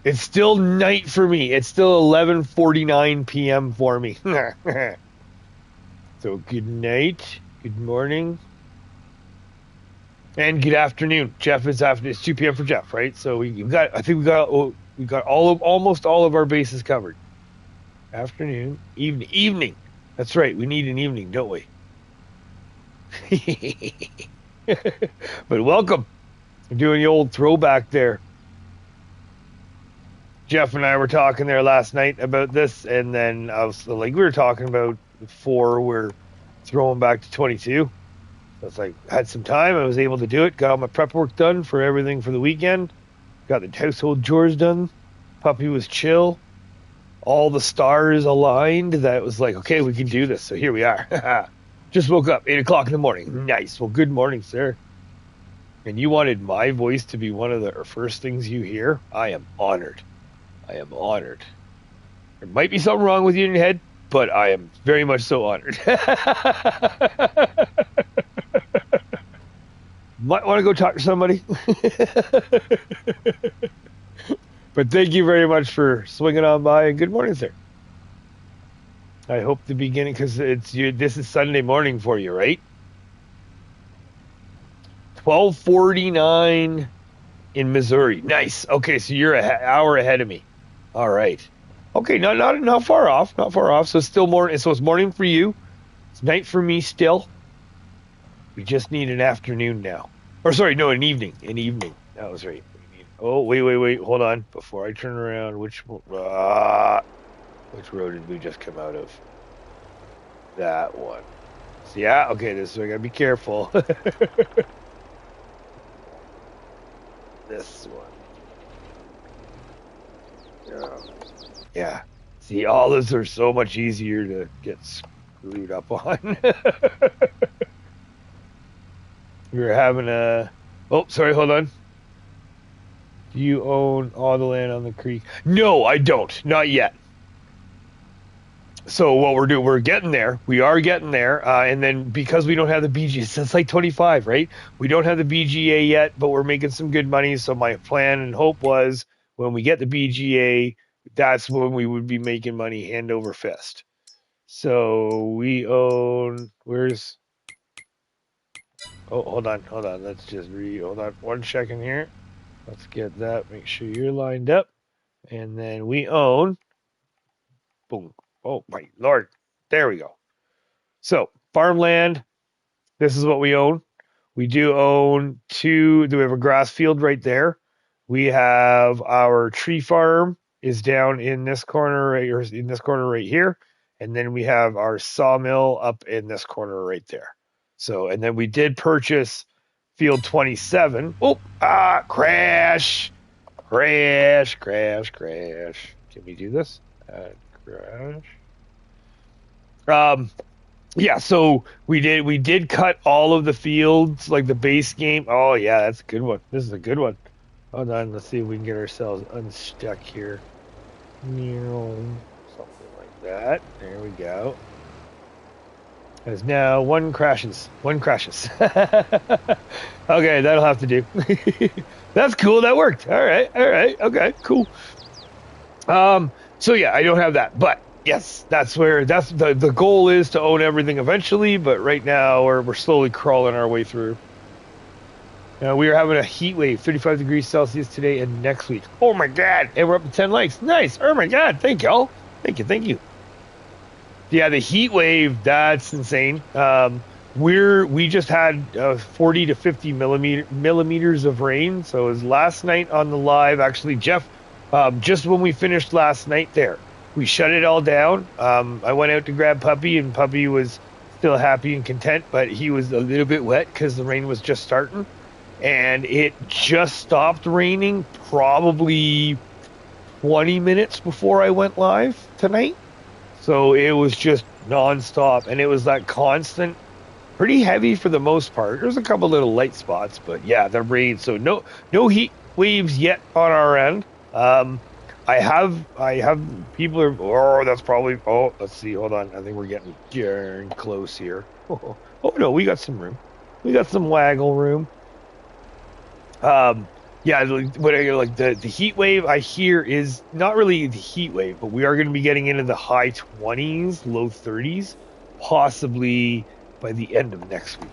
It's still night for me. It's still 11:49 p.m. for me. So good night, good morning, and good afternoon. Jeff is after. It's 2 p.m. for Jeff, right? So we got. I think we got almost all of our bases covered. Afternoon, evening. That's right. We need an evening, don't we? But welcome. I'm doing the old throwback there. Jeff and I were talking there last night about this, and then I was like, we were talking about before we're throwing back to 22. So it's like, I had some time. I was able to do it. Got all my prep work done for everything for the weekend. Got the household chores done. Puppy was chill. All the stars aligned. That was like, okay, we can do this. So here we are. Just woke up, 8 o'clock in the morning. Nice. Well, good morning, sir. And you wanted my voice to be one of the first things you hear? I am honored. I am honored. There might be something wrong with you in your head, but I am very much so honored. Might want to go talk to somebody. But thank you very much for swinging on by, and good morning, sir. I hope the beginning, because this is Sunday morning for you, right? 12:49 in Missouri. Nice. Okay, so you're an hour ahead of me. All right. Okay, not far off. Not far off. So it's still morning. So it's morning for you. It's night for me still. We just need an afternoon now. Or sorry, no, an evening. An evening. That was right. Oh, wait. Hold on. Before I turn around, which road did we just come out of? That one. So yeah, okay, this is I gotta be careful. This one. Yeah. See, all those are so much easier to get screwed up on. We were having a... Oh, sorry, hold on. Do you own all the land on the creek? No, I don't. Not yet. So what we're doing, we're getting there. We are getting there. And then because we don't have the BGA, since like 25, right? We don't have the BGA yet, but we're making some good money. So my plan and hope was when we get the BGA, that's when we would be making money hand over fist. So we own, where's... Oh, hold on. Let's just hold on 1 second here. Let's get that. Make sure you're lined up. And then we own, boom. Oh, my Lord. There we go. So, farmland, this is what we own. We do own we have a grass field right there. We have our tree farm is down in this corner right here. And then we have our sawmill up in this corner right there. So, and then we did purchase field 27. Oh, crash. Can we do this? Crash. Yeah, so we did cut all of the fields, like the base game. Oh yeah, that's a good one. This is a good one. Hold on, let's see if we can get ourselves unstuck here. Something like that. There we go. As now one crashes. Okay, that'll have to do. That's cool. That worked. All right. Okay, cool. So yeah, I don't have that, but yes, that's the goal is to own everything eventually. But right now we're slowly crawling our way through. We are having a heat wave, 35 degrees Celsius today and next week. Oh my God! And we're up to 10 likes. Nice. Oh my God! Thank y'all. Thank you. Yeah, the heat wave, that's insane. we just had 40 to 50 millimeters of rain. So it was last night on the live. Actually, Jeff, just when we finished last night there, we shut it all down. I went out to grab Puppy, and Puppy was still happy and content, but he was a little bit wet because the rain was just starting. And it just stopped raining probably 20 minutes before I went live tonight. So it was just nonstop, and it was that constant, pretty heavy for the most part. There's a couple little light spots, but yeah, the rain. So no heat waves yet on our end. I have people are. Oh, that's probably. Oh, let's see. Hold on. I think we're getting darn close here. Oh no, we got some room. We got some waggle room. Yeah, like the heat wave I hear is not really the heat wave, but we are going to be getting into the high 20s, low 30s, possibly by the end of next week.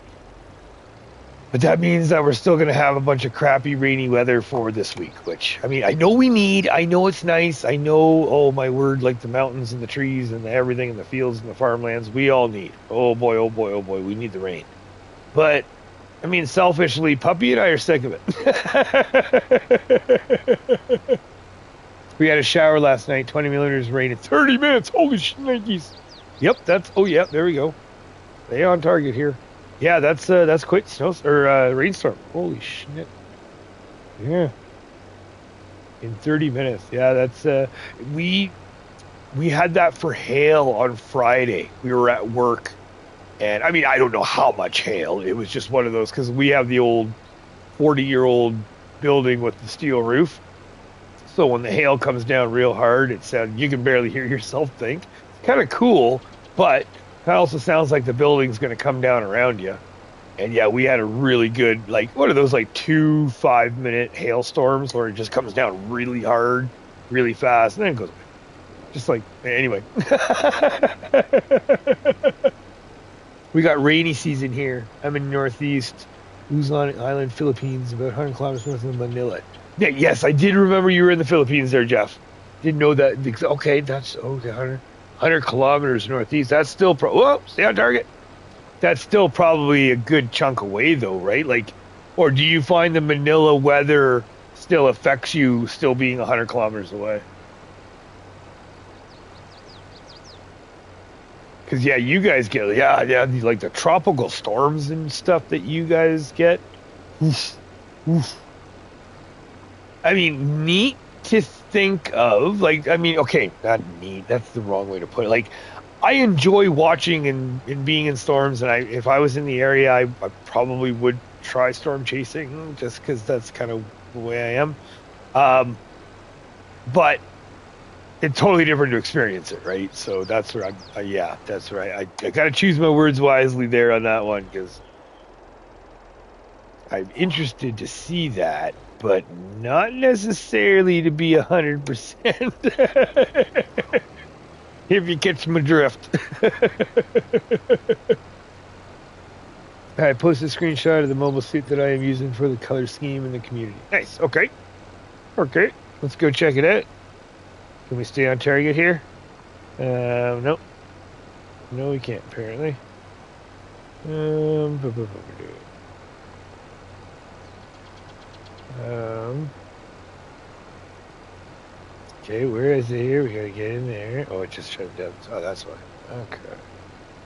But that means that we're still going to have a bunch of crappy rainy weather for this week, which, I mean, I know we need, I know it's nice, I know, oh my word, like the mountains and the trees and everything and the fields and the farmlands, we all need. Oh boy, oh boy, oh boy, we need the rain. But I mean, selfishly, Puppy and I are sick of it. We had a shower last night, 20 millimeters of rain in 30 minutes. Holy shnikes. Yep, oh yeah, there we go. They on target here. Yeah, that's quite rainstorm. Holy shit. Yeah. In 30 minutes. Yeah, that's we had that for hail on Friday. We were at work. And I mean, I don't know how much hail. It was just one of those, because we have the old 40-year-old building with the steel roof. So when the hail comes down real hard, you can barely hear yourself think. It's kind of cool, but it also sounds like the building's going to come down around you. And yeah, we had a really good, like, what are those, like 2 5-minute hailstorms where it just comes down really hard, really fast, and then it goes away. Just like, anyway. We got rainy season here. I'm in Northeast Luzon Island, Philippines, about 100 kilometers north of Manila. Yeah, yes, I did remember you were in the Philippines there, Jeff. Didn't know that. Okay, that's 100 kilometers northeast. That's still stay on target. That's still probably a good chunk away, though, right? Like, or do you find the Manila weather still affects you, still being 100 kilometers away? Because, yeah, you guys get, like the tropical storms and stuff that you guys get. Oof. I mean, neat to think of. Like, I mean, okay, not neat. That's the wrong way to put it. Like, I enjoy watching and being in storms. And if I was in the area, I probably would try storm chasing just because that's kind of the way I am. But it's totally different to experience it, right? So that's where that's right. I got to choose my words wisely there on that one, because I'm interested to see that, but not necessarily to be 100%. If you catch my drift. I posted a screenshot of the mobile suit that I am using for the color scheme in the community. Nice. Okay. Let's go check it out. Can we stay on target here? Nope. No, we can't, apparently. Okay, where is it here? We gotta get in there. Oh, it just shut it down. Oh, that's why. Okay.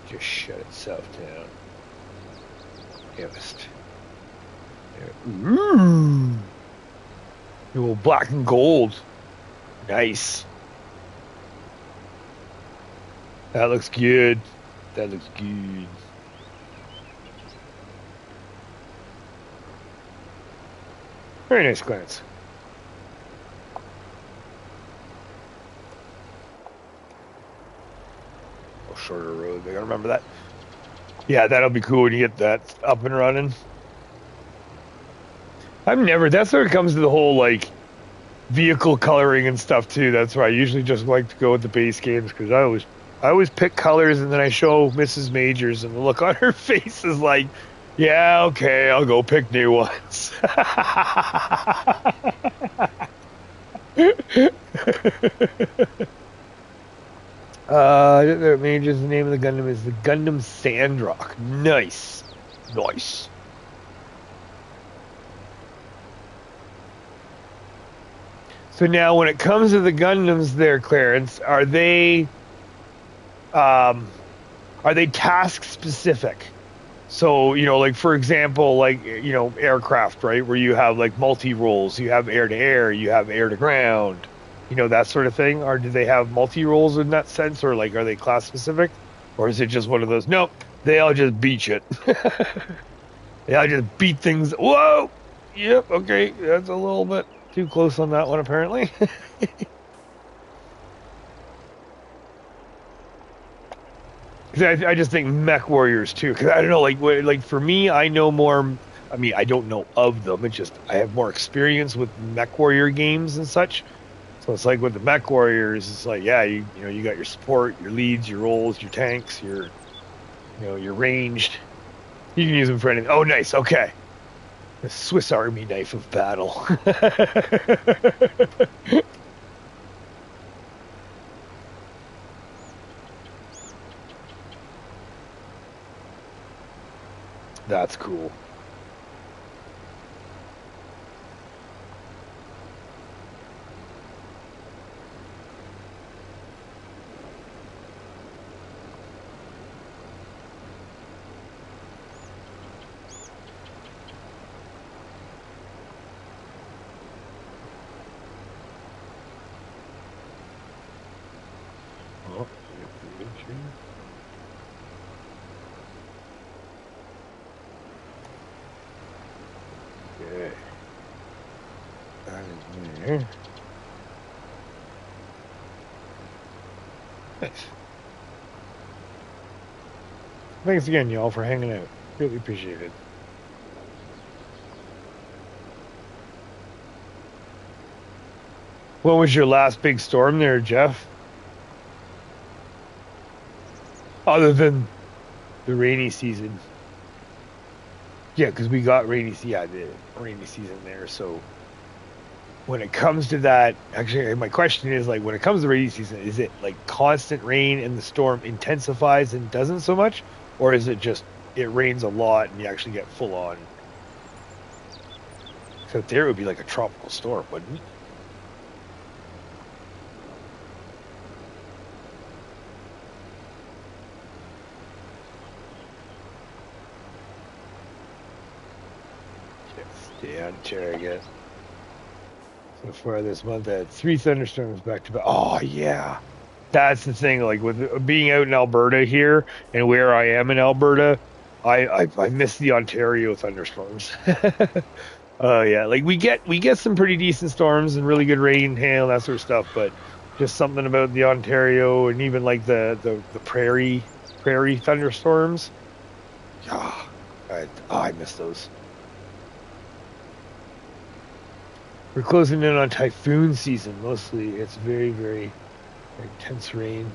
Just shut itself down. Youst. Ooh! The old black and gold. Nice. That looks good. Very nice, Clarence. Oh, shorter road. I gotta remember that. Yeah, that'll be cool when you get that up and running. That's where it comes to the whole, like, vehicle coloring and stuff too. That's why I usually just like to go with the base games, because I always pick colors, and then I show Mrs. Majors, and the look on her face is like, yeah, okay, I'll go pick new ones. Major's the name of the Gundam is the Gundam Sandrock. Nice. Nice. So now when it comes to the Gundams there, Clarence, are they task specific? So, you know, like for example, like, you know, aircraft, right? Where you have like multi-roles, you have air to air, you have air to ground, you know, that sort of thing. Or do they have multi-roles in that sense? Or like, are they class specific? Or is it just one of those? Nope, they all just beat shit. They all just beat things. Whoa! Yep, okay, that's a little bit too close on that one, apparently. I just think Mech Warriors too, because I don't know, like for me, I know more. I mean, I don't know of them. It's just I have more experience with Mech Warrior games and such. So it's like with the Mech Warriors, it's like yeah, you know, you got your support, your leads, your roles, your tanks, your your ranged. You can use them for anything. Oh, nice. Okay, the Swiss Army knife of battle. That's cool. Oh, okay. That is there. Nice. Thanks again, y'all, for hanging out. Really appreciate it. What was your last big storm there, Jeff? Other than the rainy season. Yeah, because we got the rainy season there. So when it comes to that, actually, my question is like, when it comes to rainy season, is it like constant rain and the storm intensifies and doesn't so much, or is it just it rains a lot and you actually get full on? So there would be like a tropical storm, wouldn't it? Stay on chair again. So far this month, I had 3 thunderstorms back to back. Oh yeah, that's the thing. Like with being out in Alberta here and where I am in Alberta, I miss the Ontario thunderstorms. Yeah, like we get some pretty decent storms and really good rain, hail, that sort of stuff. But just something about the Ontario and even like the prairie thunderstorms. Yeah, I miss those. We're closing in on typhoon season. Mostly, it's very, very intense rain,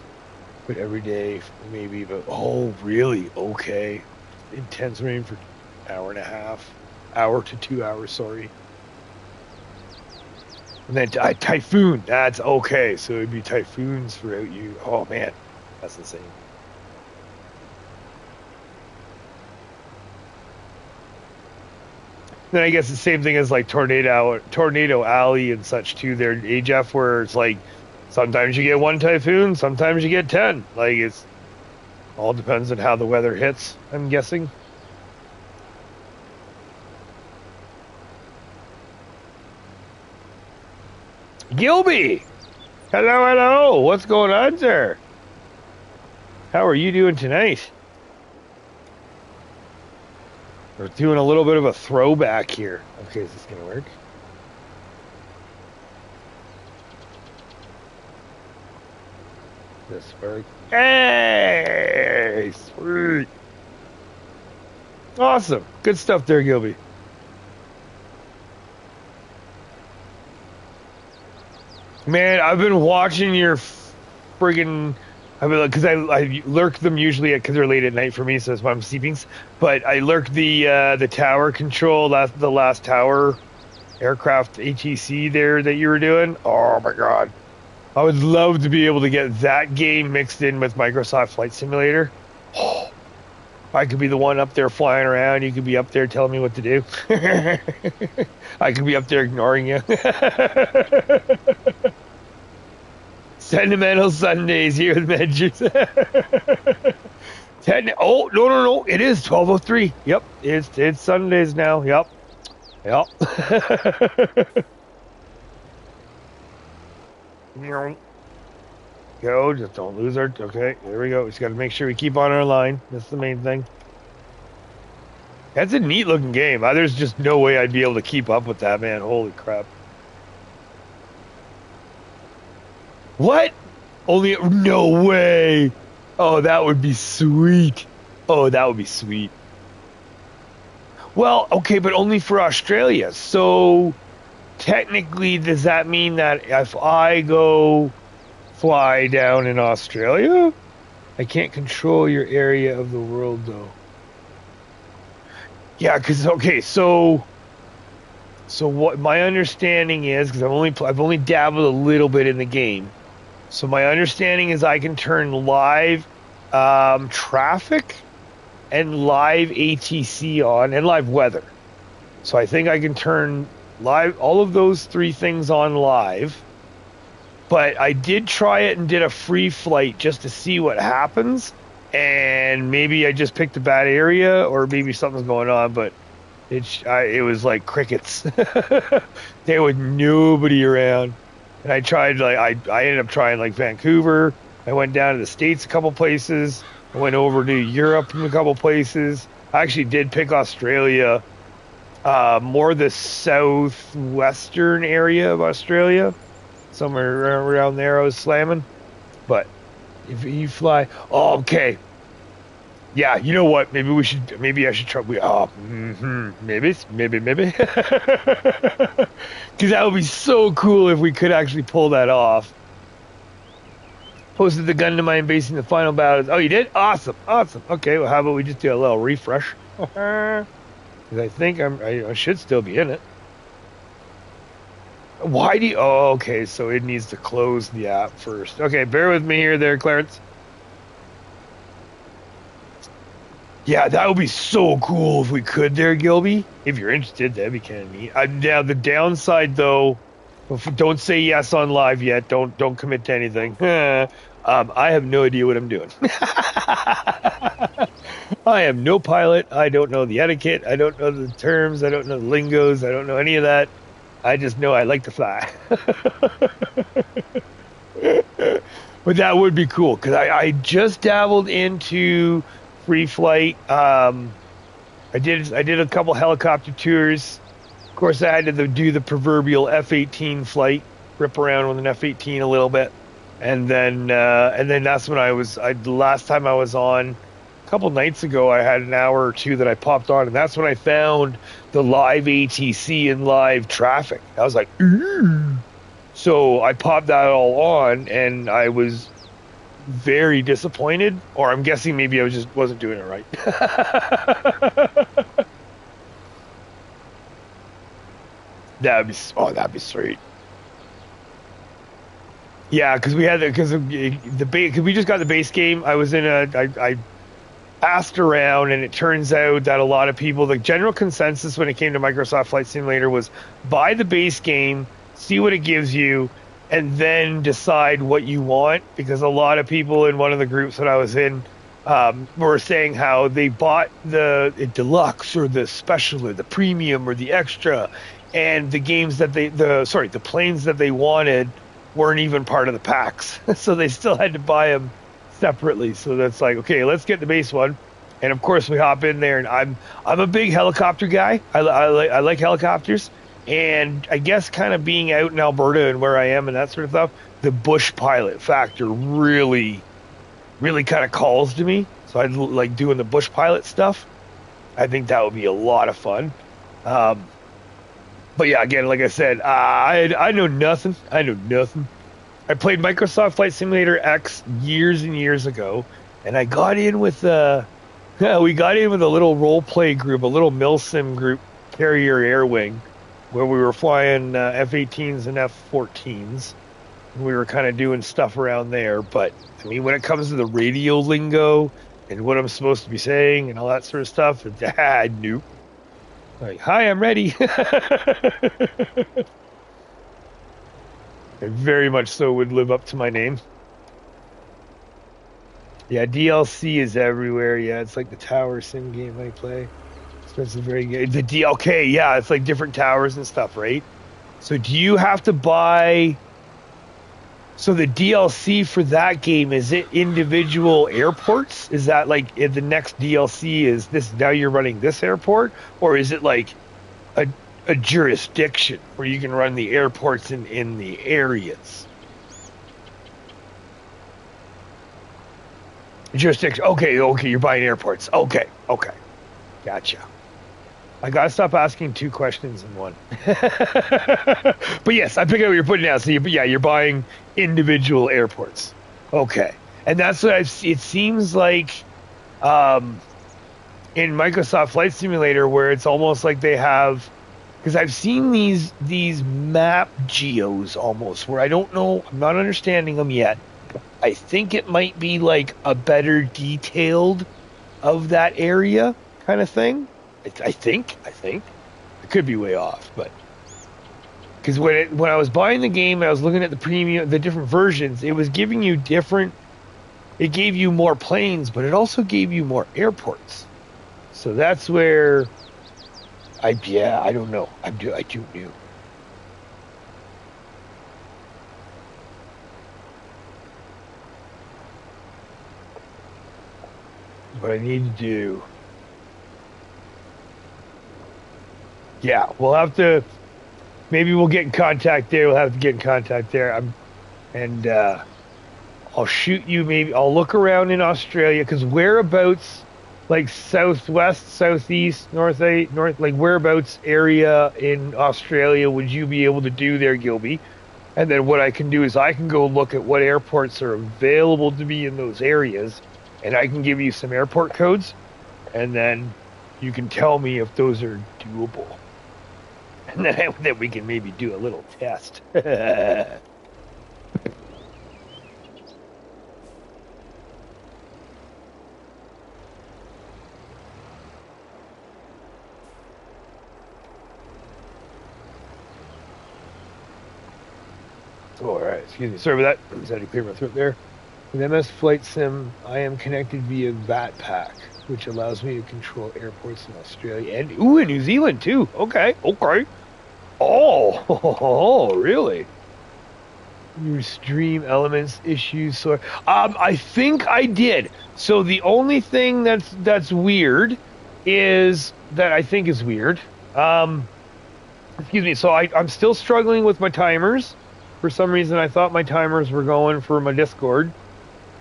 but every day maybe. But oh, really? Okay, intense rain for hour to 2 hours. Sorry. And then typhoon. That's okay. So it'd be typhoons throughout you. Oh man, that's insane. Then I guess the same thing as like Tornado Alley and such too. There, AJF, where it's like sometimes you get 1 typhoon, sometimes you get 10. Like it's all depends on how the weather hits, I'm guessing. Gilby, hello. What's going on, sir? How are you doing tonight? We're doing a little bit of a throwback here. Okay, is this gonna work? This work. Hey, sweet. Awesome. Good stuff there, Gilby. Man, I've been watching your friggin'. I mean, because I lurk them usually because they're late at night for me, so that's why I'm sleeping. But I lurk the tower control, the last tower aircraft ATC there that you were doing. Oh my god, I would love to be able to get that game mixed in with Microsoft Flight Simulator. Oh, I could be the one up there flying around. You could be up there telling me what to do. I could be up there ignoring you. Sentimental Sundays here with Majors. Oh, no. It is 12:03. Yep. It's Sundays now. Yep. Go, just don't lose our... Okay, there we go. We just got to make sure we keep on our line. That's the main thing. That's a neat looking game. There's just no way I'd be able to keep up with that, man. Holy crap. What? Only... No way. Oh, that would be sweet. Oh, that would be sweet. Well, okay, but only for Australia. So, technically, does that mean that if I go fly down in Australia, I can't control your area of the world, though? Yeah, because, okay, so what my understanding is, because I've only dabbled a little bit in the game, so my understanding is I can turn live traffic and live ATC on, and live weather. So I think I can turn live, all of those three things on live. But I did try it and did a free flight just to see what happens. And maybe I just picked a bad area, or maybe something's going on, but it was like crickets. There was nobody around. And I tried, like, I ended up trying, like, Vancouver. I went down to the States a couple places. I went over to Europe in a couple places. I actually did pick Australia, more the southwestern area of Australia. Somewhere around there I was slamming. But if you fly... Oh, okay. Yeah, you know what? Maybe I should try... Maybe. Because that would be so cool if we could actually pull that off. Posted the gun to my base in the final battle. Oh, you did? Awesome. Okay, well, how about we just do a little refresh? Because I think I should still be in it. Why do you... Oh, okay, so it needs to close the app first. Okay, bear with me here there, Clarence. Yeah, that would be so cool if we could there, Gilby. If you're interested, that'd be kind of neat. Now, the downside, though... Don't say yes on live yet. Don't commit to anything. I have no idea what I'm doing. I am no pilot. I don't know the etiquette. I don't know the terms. I don't know the lingos. I don't know any of that. I just know I like to fly. But that would be cool, because I just dabbled into free flight. I did a couple helicopter tours. Of course, I had to do the proverbial F-18 flight, rip around with an F-18 a little bit, and then that's when the last time I was on, a couple nights ago, I had an hour or two that I popped on, and that's when I found the live ATC and live traffic. I was like, ooh. So I popped that all on, and I was very disappointed, or I'm guessing maybe I just wasn't doing it right. That'd be sweet. Yeah, because we just got the base game. I asked around, and it turns out that a lot of people, the general consensus when it came to Microsoft Flight Simulator was buy the base game, see what it gives you, and then decide what you want. Because a lot of people in one of the groups that I was in were saying how they bought the deluxe or the special or the premium or the extra, and the games that the planes that they wanted weren't even part of the packs. So they still had to buy them separately. So that's like, okay, let's get the base one. And of course we hop in there, and I'm a big helicopter guy. I like helicopters, and I guess kind of being out in Alberta and where I am and that sort of stuff, the bush pilot factor really kind of calls to me. So I like doing the bush pilot stuff. I think that would be a lot of fun. But yeah, again, like I said, I know nothing. I played Microsoft Flight Simulator X years and years ago, and I got in with a little role play group, a little milsim group, Carrier Air Wing, where we were flying F-18s and F-14s. We were kind of doing stuff around there, but I mean, when it comes to the radio lingo and what I'm supposed to be saying and all that sort of stuff, nope. Like, hi, I'm ready. I very much so would live up to my name. Yeah, DLC is everywhere. Yeah, it's like the tower sim game I play. It's very good. The DLK, yeah, it's like different towers and stuff, right? So do you have to buy... So the DLC for that game, is it individual airports? Is that like the next DLC is this, now you're running this airport? Or is it like a jurisdiction where you can run the airports in the areas? Jurisdiction. Okay, you're buying airports. Okay. Gotcha. I gotta stop asking two questions in one. But yes, I pick up what you're putting down. So you're buying individual airports. Okay. And that's what it seems like in Microsoft Flight Simulator, where it's almost like they have, because I've seen these map geos almost, where I don't know, I'm not understanding them yet. I think it might be like a better detailed of that area kind of thing. I think I could be way off, but because when I was buying the game and I was looking at the premium, the different versions, it was giving you different. It gave you more planes, but it also gave you more airports. So that's where I don't know. I do know. What I need to do. Yeah, we'll have to. Maybe we'll get in contact there. We'll have to get in contact there. I'll shoot you. Maybe I'll look around in Australia, because whereabouts, like southwest, southeast, north, like whereabouts area in Australia would you be able to do there, Gilby? And then what I can do is I can go look at what airports are available to be in those areas, and I can give you some airport codes, and then you can tell me if those are doable. And then we can maybe do a little test. All right, excuse me. Sorry about that. I just had to clear my throat there. With MS Flight Sim, I am connected via VATPAC, which allows me to control airports in Australia and in New Zealand too. Okay. Oh, really? You stream elements issues. So, I think I did. So the only thing that's weird is that I think is weird. Excuse me. So I'm still struggling with my timers. For some reason, I thought my timers were going for my Discord.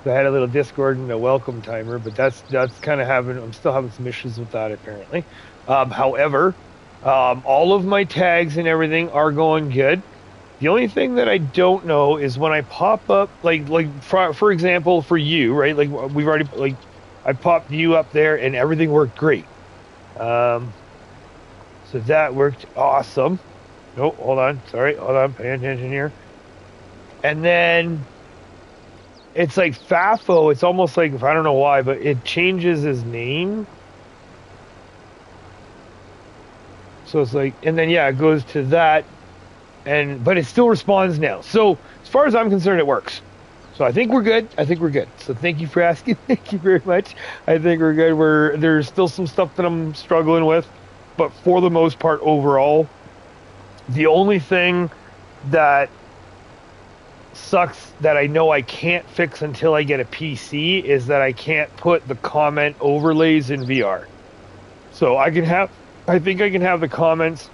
I had a little Discord and a welcome timer, but that's kind of I'm still having some issues with that apparently. However, all of my tags and everything are going good. The only thing that I don't know is when I pop up, like for example, for you, right? Like we've already, like I popped you up there and everything worked great. So that worked awesome. Oh, hold on. Sorry. Hold on. Pay attention here. And then it's like Fafo. It's almost like, I don't know why, but it changes his name. So it's like, and then yeah, it goes to that, but it still responds now. So as far as I'm concerned, it works. So I think we're good. So thank you for asking. Thank you very much. I think we're good. There's still some stuff that I'm struggling with, but for the most part, overall, the only thing that sucks that I know I can't fix until I get a PC is that I can't put the comment overlays in VR. So I think I can have the comments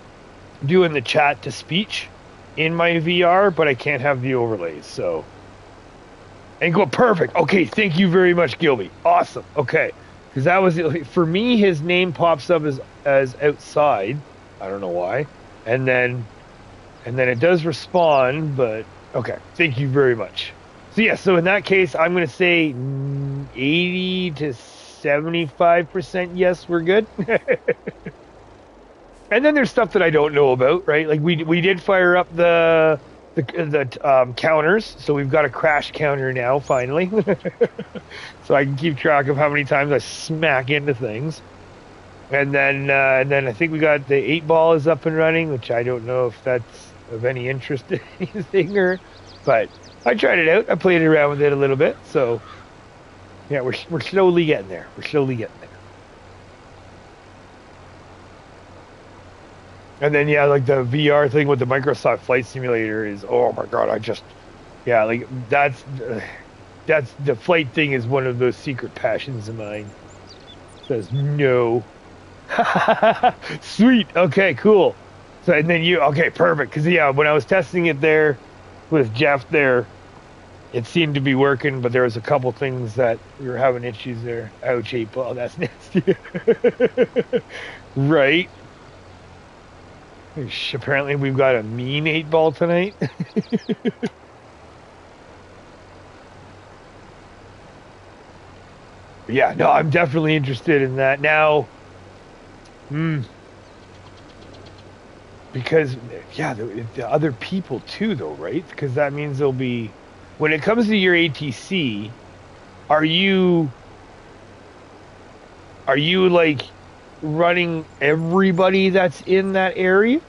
doing the chat to speech in my VR, but I can't have the overlays. So, and go perfect. Okay, thank you very much, Gilby. Awesome. Okay, because that was for me. His name pops up as outside. I don't know why, and then it does respond, but. Okay, thank you very much. So yeah, so in that case, I'm going to say 80 to 75% yes, we're good. And then there's stuff that I don't know about, right? Like we did fire up the the counters. So we've got a crash counter now, finally. So I can keep track of how many times I smack into things. And then I think we got the 8-ball is up and running, which I don't know if that's of any interest in anything, but I tried it out. I played around with it a little bit. So yeah, we're slowly getting there. We're slowly getting there. And then yeah, like the VR thing with the Microsoft Flight Simulator is, oh my god, like that's the flight thing is one of those secret passions of mine. Says no. Sweet. Okay, cool. So and then okay, perfect. Because yeah, when I was testing it there with Jeff there, it seemed to be working, but there was a couple things that we were having issues there. Ouch, 8-ball, that's nasty. Right. Apparently we've got a mean 8-ball tonight. Yeah, no, I'm definitely interested in that now. Because yeah, the other people too, though, right? Because that means there'll be, when it comes to your ATC, are you like running everybody that's in that area?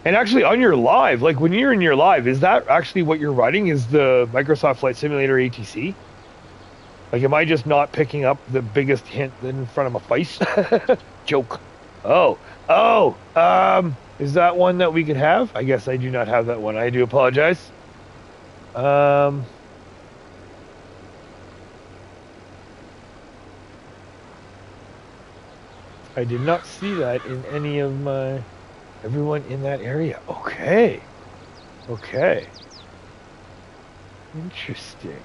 And actually on your live, like when you're in your live, is that actually what you're running, is the Microsoft Flight Simulator ATC? Like, am I just not picking up the biggest hint in front of my face? Joke. Oh, is that one that we could have? I guess I do not have that one. I do apologize. I did not see that in any of my... Everyone in that area. Okay. Okay. Interesting.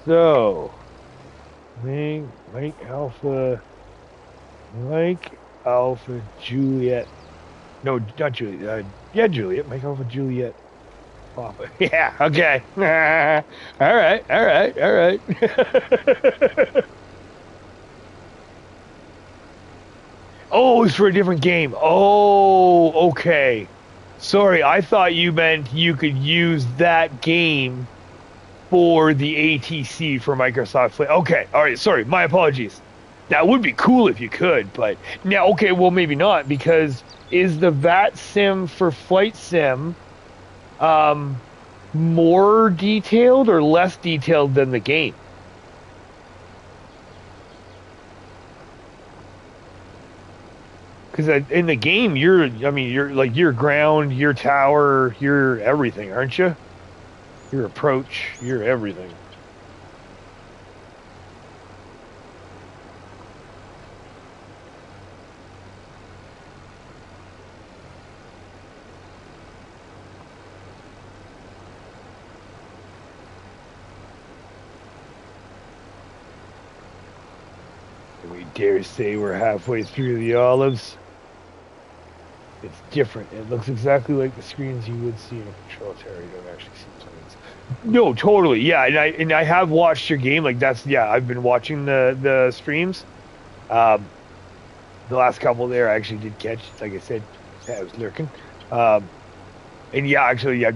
So, Mike Alpha Juliet. No, not Juliet. Yeah, Juliet. Mike Alpha Juliet. Papa. Yeah. Okay. All right. Oh, it's for a different game. Oh, okay. Sorry, I thought you meant you could use that game for the ATC for Microsoft Flight. Okay, all right, sorry, my apologies. That would be cool if you could, but now, okay, well, maybe not, because is the VAT sim for Flight Sim more detailed or less detailed than the game? Because in the game, you're like your ground, your tower, your everything, aren't you? Your approach, your everything. Do we dare say we're halfway through the olives? It's different. It looks exactly like the screens you would see in a control tower. You don't actually see screens. No, totally. Yeah, and I have watched your game. Like that's, yeah, I've been watching the streams. The last couple there, I actually did catch. Like I said, I was lurking. And yeah, actually, yeah,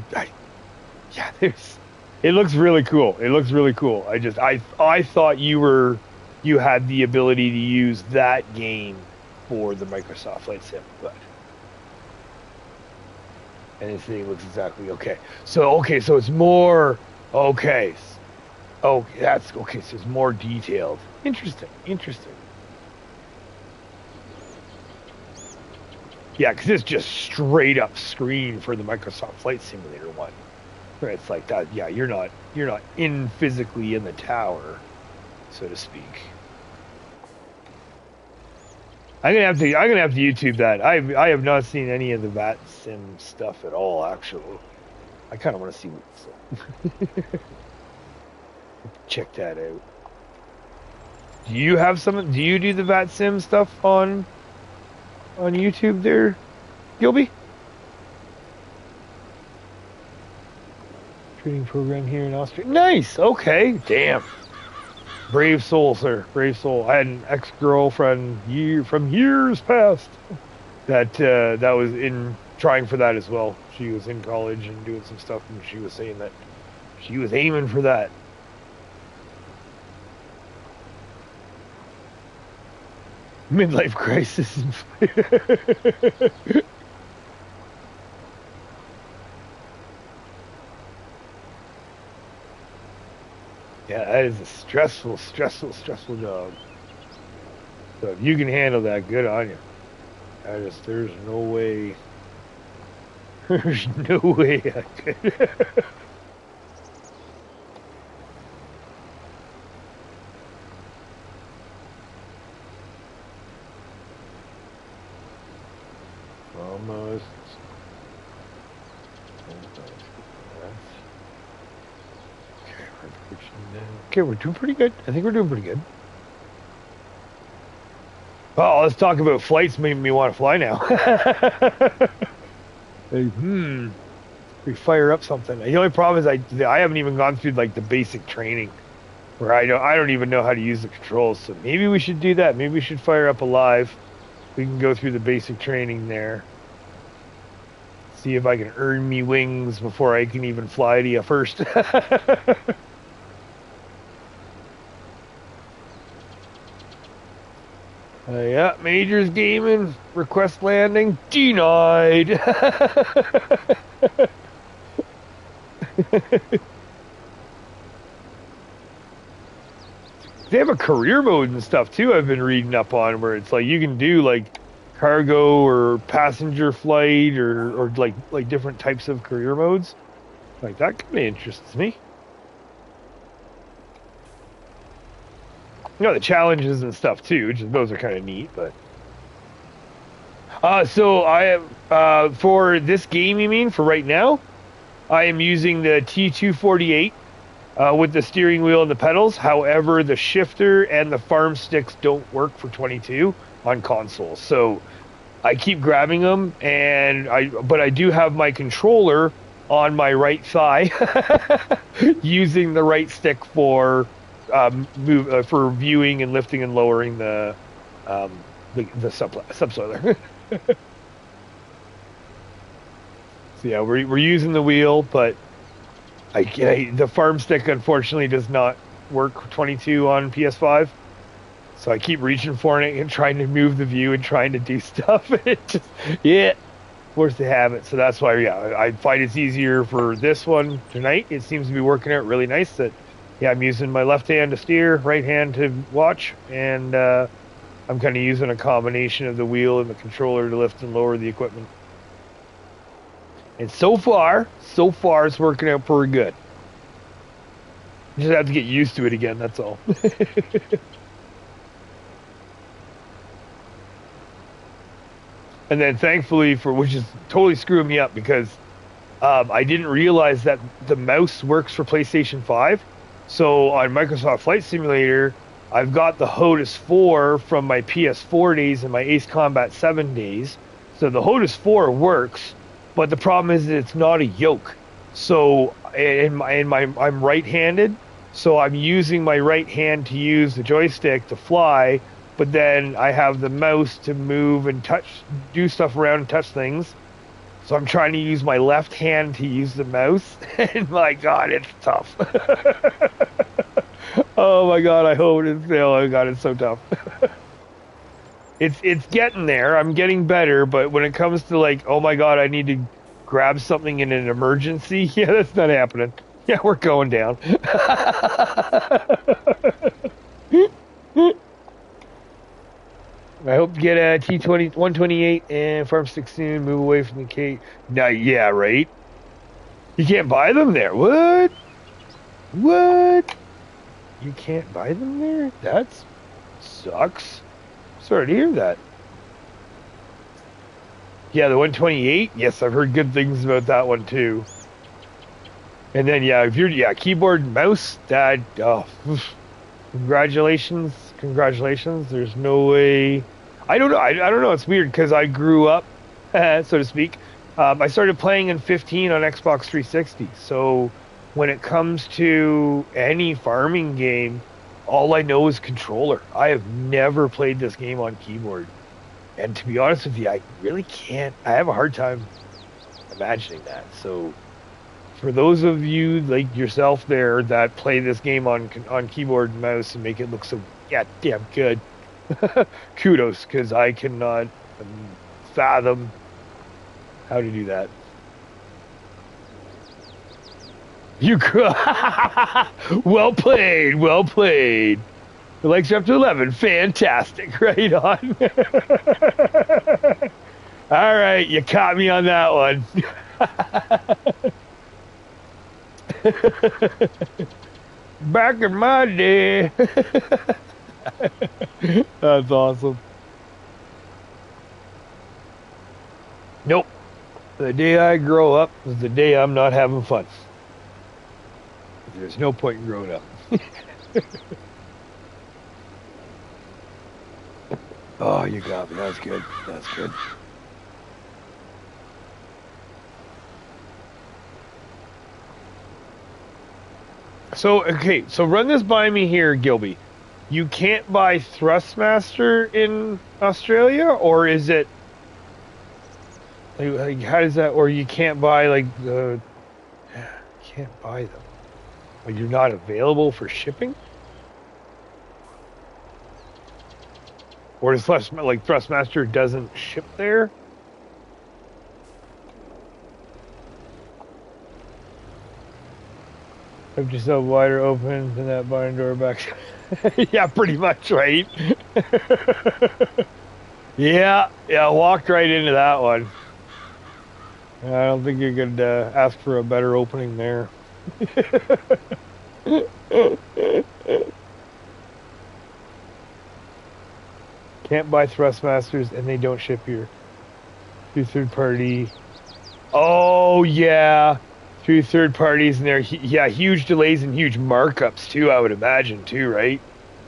there's. It looks really cool. It looks really cool. I thought you had the ability to use that game for the Microsoft Flight Sim, but. And this thing looks exactly okay. So it's more okay. Oh, that's okay. So it's more detailed. Interesting. Yeah, because it's just straight up screen for the Microsoft Flight Simulator one. Where it's like that. Yeah, you're not physically in the tower, so to speak. I'm gonna have to YouTube that. I have not seen any of the VAT Sim stuff at all. Actually, I kind of want to see what's. Check that out. Do you have some? Do you do the VAT Sim stuff on YouTube there, Gilby? Training program here in Austria. Nice. Okay. Damn. Brave soul, sir. Brave soul. I had an ex-girlfriend from years past. that was in trying for that as well. She was in college and doing some stuff, and she was saying that she was aiming for that. Midlife crisis. Yeah, that is a stressful job. So if you can handle that, good on you. There's no way. There's no way I could. Almost. Okay, we're doing pretty good. I think we're doing pretty good. Oh, let's talk about flights. Making me want to fly now. We fire up something. The only problem is I haven't even gone through like the basic training, where I don't even know how to use the controls. So maybe we should do that. Maybe we should fire up a live. We can go through the basic training there. See if I can earn me wings before I can even fly to you first. Yeah, Majors Gaming, request landing, denied. They have a career mode and stuff too, I've been reading up on, where it's like you can do like cargo or passenger flight or like different types of career modes. Like that kind of interests me. You know, the challenges and stuff too, which those are kind of neat, but so I have for this game, you mean, for right now, I am using the T248 with the steering wheel and the pedals. However, the shifter and the farm sticks don't work for 22 on consoles. So I keep grabbing them, but I do have my controller on my right thigh using the right stick for for viewing and lifting and lowering the subsoiler. So yeah, we're using the wheel, but the farm stick unfortunately does not work 22 on PS5. So I keep reaching for it and trying to move the view and trying to do stuff. It just, forced to have it. So that's why, I find it's easier for this one tonight. It seems to be working out really nice. That I'm using my left hand to steer, right hand to watch, and I'm kind of using a combination of the wheel and the controller to lift and lower the equipment. And so far it's working out pretty good. You just have to get used to it again, that's all. And then thankfully, which is totally screwing me up, because I didn't realize that the mouse works for PlayStation 5. So on Microsoft Flight Simulator, I've got the HOTAS 4 from my PS4 days and my Ace Combat 7 days. So the HOTAS 4 works, but the problem is that it's not a yoke. So I'm right-handed, so I'm using my right hand to use the joystick to fly, but then I have the mouse to move and do stuff around and touch things. So I'm trying to use my left hand to use the mouse, and my God, it's tough. Oh my God, I hope it doesn't fail. Oh God, it's so tough. It's getting there. I'm getting better, but when it comes to like, oh my God, I need to grab something in an emergency, that's not happening. Yeah, we're going down. I hope to get a T128 and farm stick soon. Move away from the K. Now, yeah, right. You can't buy them there. What? You can't buy them there? That sucks. Sorry to hear that. Yeah, the 128. Yes, I've heard good things about that one too. And then if you're keyboard and mouse, that congratulations. There's no way. I don't know. It's weird because I grew up, so to speak. I started playing in 15 on Xbox 360. So when it comes to any farming game, all I know is controller. I have never played this game on keyboard. And to be honest with you, I really can't. I have a hard time imagining that. So, for those of you like yourself there that play this game on keyboard and mouse and make it look so goddamn good, kudos, because I cannot fathom how to do that. You could. Well played, well played. The likes are up to 11. Fantastic. Right on. All right, you caught me on that one. Back in my day. That's awesome. Nope. The day I grow up is the day I'm not having fun. There's no point in growing up. Oh, you got me. That's good. That's good. So, okay. So run this by me here, Gilby. You can't buy Thrustmaster in Australia? Or is it... Like, how does that... Or you can't buy, like, the... You can't buy them. Or you're not available for shipping? Or does Thrustmaster doesn't ship there? Have yourself wider open than that barn door back. Yeah, pretty much, right? Yeah, walked right into that one. I don't think you could ask for a better opening there. Can't buy Thrustmasters and they don't ship here. Through third party. Oh yeah, through third parties and there. Yeah, huge delays and huge markups too. I would imagine too, right?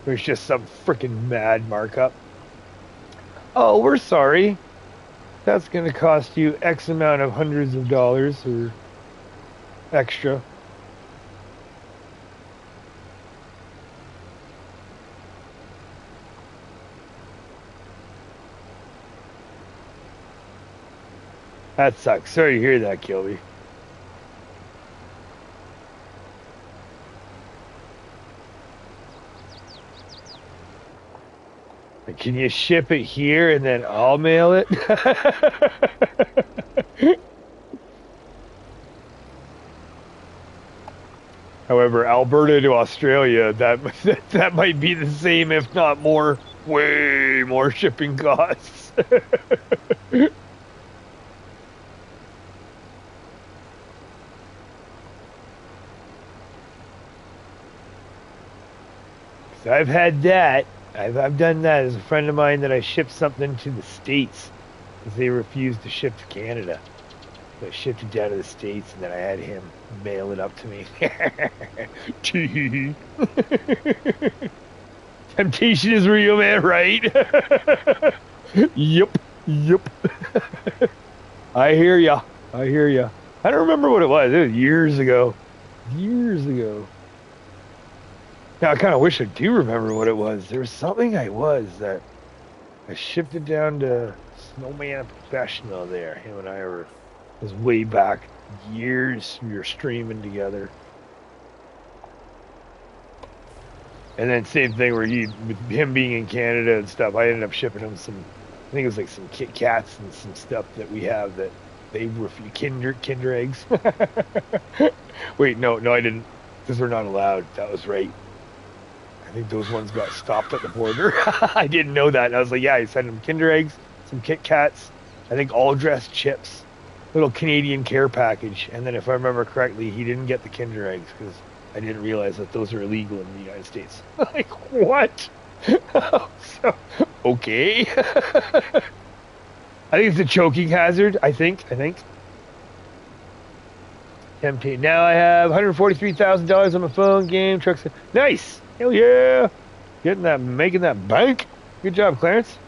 There's just some freaking mad markup. Oh, we're sorry. That's going to cost you X amount of hundreds of dollars or extra. That sucks. Sorry to hear that, Kilby. Can you ship it here and then I'll mail it? However, Alberta to Australia, that might be the same, if not more, way more shipping costs. So I've had that. I've done that as a friend of mine that I shipped something to the States because they refused to ship to Canada. So I shipped it down to the States and then I had him mail it up to me. Temptation is real, man, right? Yep. I hear ya. I don't remember what it was. It was years ago. Now, I kind of wish I do remember what it was. There was something that I shipped it down to Snowman Professional there. Him and I was way back years. We were streaming together. And then same thing where with him being in Canada and stuff, I ended up shipping him some, I think it was like some Kit Kats and some stuff that we have that they were Kinder eggs. Wait, no, I didn't, because they're not allowed. That was right. I think those ones got stopped at the border. I didn't know that. And I was like, yeah, I sent him Kinder eggs, some Kit Kats, I think all dressed chips, little Canadian care package. And then if I remember correctly, he didn't get the Kinder eggs because I didn't realize that those are illegal in the United States. Like, what? So, okay. I think it's a choking hazard, I think. Tempting. Now I have $143,000 on my phone, game, trucks. Nice. Hell yeah. Making that bank. Good job, Clarence.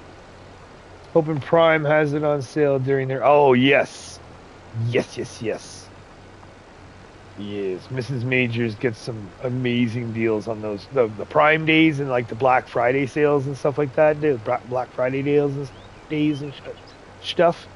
Hoping Prime has it on sale during their... Oh, yes. Yes. Yes, Mrs. Majors gets some amazing deals on those, the Prime days and like the Black Friday sales and stuff like that. Black Friday deals. days and stuff.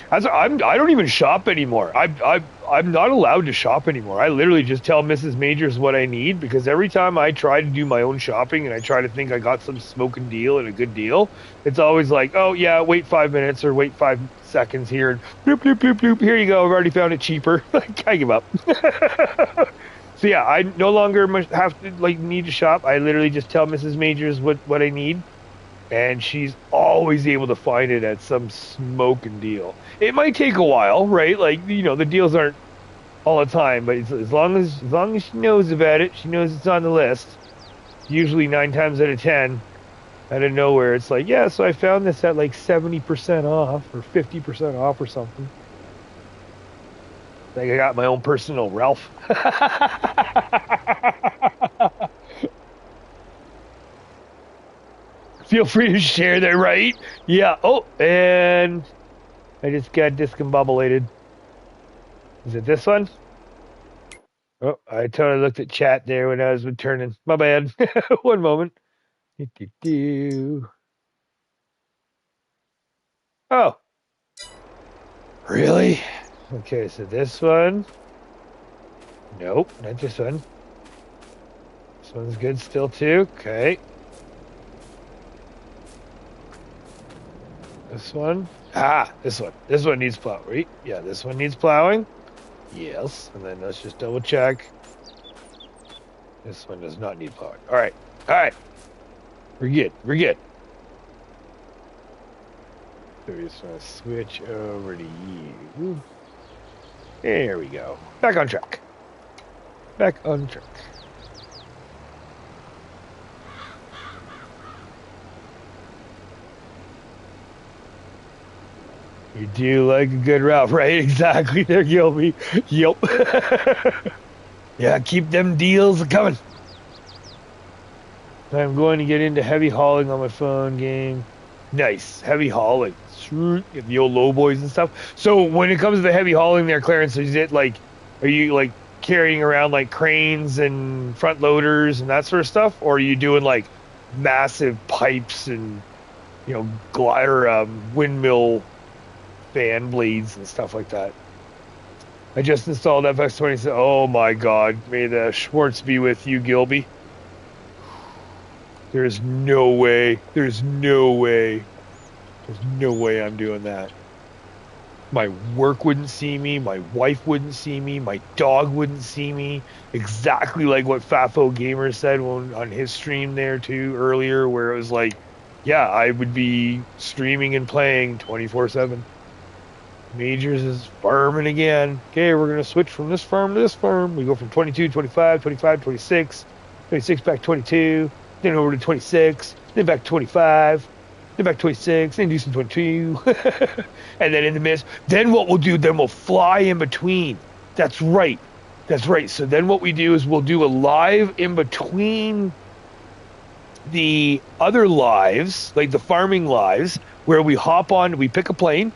I don't even shop anymore. I'm not allowed to shop anymore. I literally just tell Mrs. Majors what I need, because every time I try to do my own shopping and I try to think I got some smoking deal and a good deal, it's always like, oh yeah, wait 5 minutes or wait 5 seconds here, and bloop bloop bloop bloop. Here you go. I've already found it cheaper. Like, I give up. So yeah, I no longer have to need to shop. I literally just tell Mrs. Majors what I need, and she's always able to find it at some smoking deal. It might take a while, right? Like, the deals aren't all the time, but as long as she knows about it, she knows it's on the list. Usually 9 times out of 10, out of nowhere, it's like, yeah, so I found this at like 70% off or 50% off or something. Like, I got my own personal Ralph. Feel free to share that, right? Yeah. Oh, and I just got discombobulated. Is it this one? Oh, I totally looked at chat there when I was returning. My bad. One moment. Oh. Really? Okay, so this one. Nope, not this one. This one's good still too. Okay. This one. Ah, this one. This one needs plowing, right? Yeah, this one needs plowing. Yes. And then let's just double check. This one does not need plowing. All right. All right. We're good. We're good. So we just want to switch over to you. There we go. Back on track. Back on track. You do like a good route, right? Exactly. There, Gilby. Yep. Yeah, keep them deals coming. I'm going to get into heavy hauling on my phone game. Nice. Heavy hauling. The old low boys and stuff. So when it comes to the heavy hauling there, Clarence, is it like, are you like carrying around like cranes and front loaders and that sort of stuff? Or are you doing like massive pipes and, glider, windmill fan blades and stuff like that? I just installed FS22. Oh my God. May the Schwartz be with you, Gilby. There's no way. There's no way. There's no way I'm doing that. My work wouldn't see me. My wife wouldn't see me. My dog wouldn't see me. Exactly like what Fafo Gamer said on his stream there too earlier, where it was like, yeah, I would be streaming and playing 24/7. Majors is farming again. Okay, we're going to switch from this farm to this farm. We go from 22, 25, 25, 26, 26 back 22, then over to 26, then back 25. Then back 26, then do some 22, and then in the midst. Then what we'll do, then we'll fly in between. That's right. That's right. So then what we do is we'll do a live in between the other lives, like the farming lives, where we hop on, we pick a plane,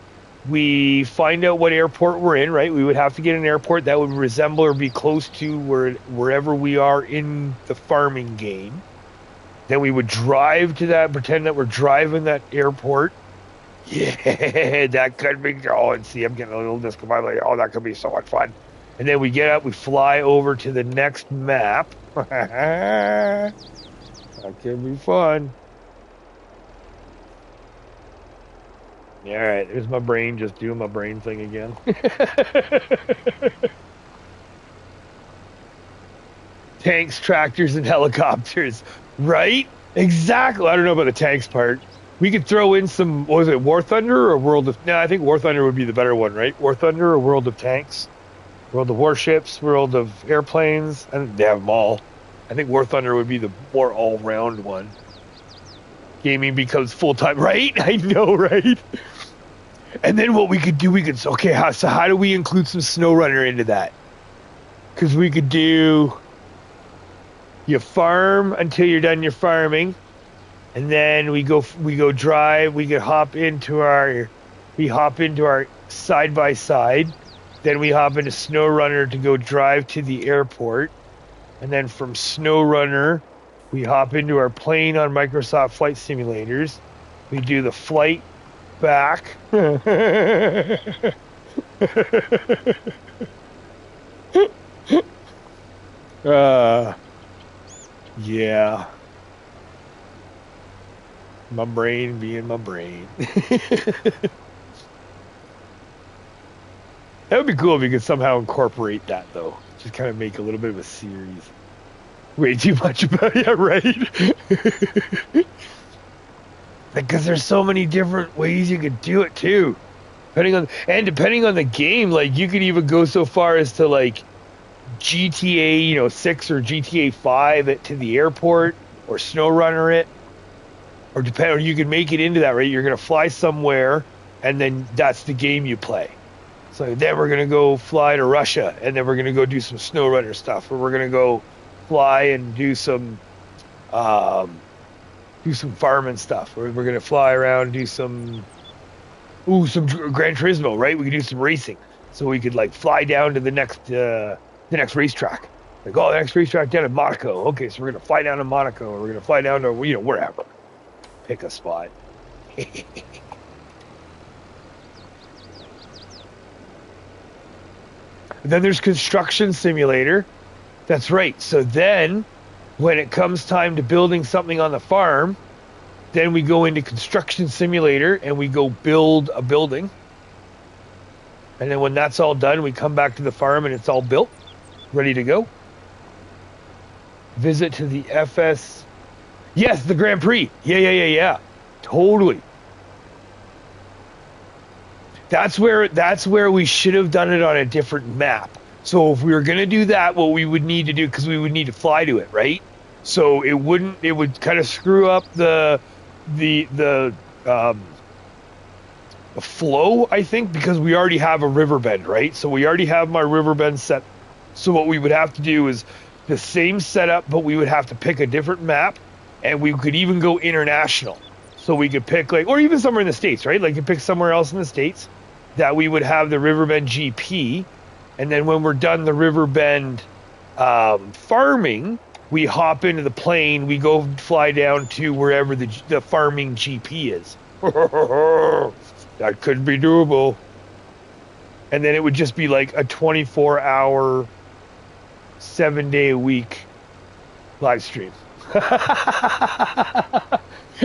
we find out what airport we're in, right? We would have to get an airport that would resemble or be close to wherever we are in the farming game. Then we would drive to that, pretend that we're driving that airport. Yeah, that could be, and see, I'm getting a little discombobulated. Oh, that could be so much fun. And then we get up, we fly over to the next map. That could be fun. Yeah, all right, there's my brain just doing my brain thing again. Tanks, tractors, and helicopters. Right? Exactly. I don't know about the tanks part. We could throw in some, what was it, War Thunder or World of... No, I think War Thunder would be the better one, right? War Thunder or World of Tanks? World of Warships, World of Airplanes. I think they have them all. I think War Thunder would be the more all-round one. Gaming becomes full-time. Right? I know, right? And then what we could do, okay, so how do we include some SnowRunner into that? Because we could do... You farm until you're done your farming, and then we go drive. We could hop into our side by side. Then we hop into SnowRunner to go drive to the airport, and then from SnowRunner we hop into our plane on Microsoft Flight Simulators, We do the flight back. Yeah. My brain being my brain. That would be cool if you could somehow incorporate that, though. Just kind of make a little bit of a series. Way too much about it, right? Because there's so many different ways you could do it, too. Depending on the game, like, you could even go so far as to, like, GTA, 6 or GTA 5 it to the airport, or SnowRunner it. Or you can make it into that, right? You're going to fly somewhere, and then that's the game you play. So then we're going to go fly to Russia, and then we're going to go do some SnowRunner stuff, or we're going to go fly and do some farming stuff, or we're going to fly around, do some Gran Turismo, right? We could do some racing. So we could, like, fly down to the next racetrack. Like, the next racetrack down in Monaco. Okay, so we're going to fly down to Monaco, or we're going to fly down to, wherever. Pick a spot. Then there's Construction Simulator. That's right. So then, when it comes time to building something on the farm, then we go into Construction Simulator and we go build a building. And then when that's all done, we come back to the farm and it's all built, ready to go. Visit to the FS... Yes, the Grand Prix. Yeah. Totally. That's where we should have done it on a different map. So if we were going to do that, what we would need to do, because we would need to fly to it, right? So it would kind of screw up the flow, I think, because we already have a riverbend, right? So we already have my riverbend set. So what we would have to do is the same setup, but we would have to pick a different map, and we could even go international. So we could pick, like, or even somewhere in the States, right? Like, you pick somewhere else in the States that we would have the Riverbend GP. And then when we're done the Riverbend farming, we hop into the plane, we go fly down to wherever the farming GP is. That could be doable. And then it would just be like a 24-hour, 7-day-a-week live stream.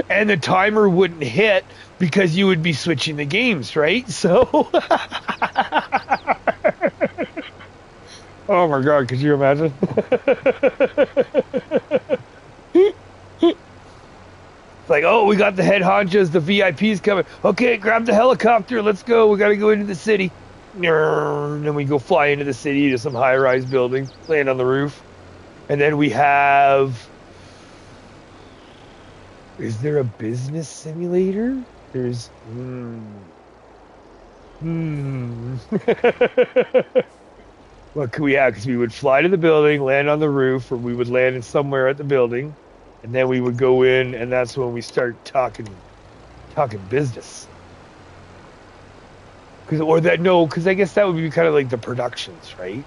And the timer wouldn't hit because you would be switching the games, right? So, oh my God, could you imagine? It's like, oh, we got the head honchos, the VIPs coming. Okay, grab the helicopter, let's go. We got to go into the city. And then we go fly into the city to some high-rise building, land on the roof. And then we have... Is there a business simulator? There's... What could we have? Because we would fly to the building, land on the roof, or we would land in somewhere at the building, and then we would go in, and that's when we start talking business. Because I guess that would be kind of like the productions, right?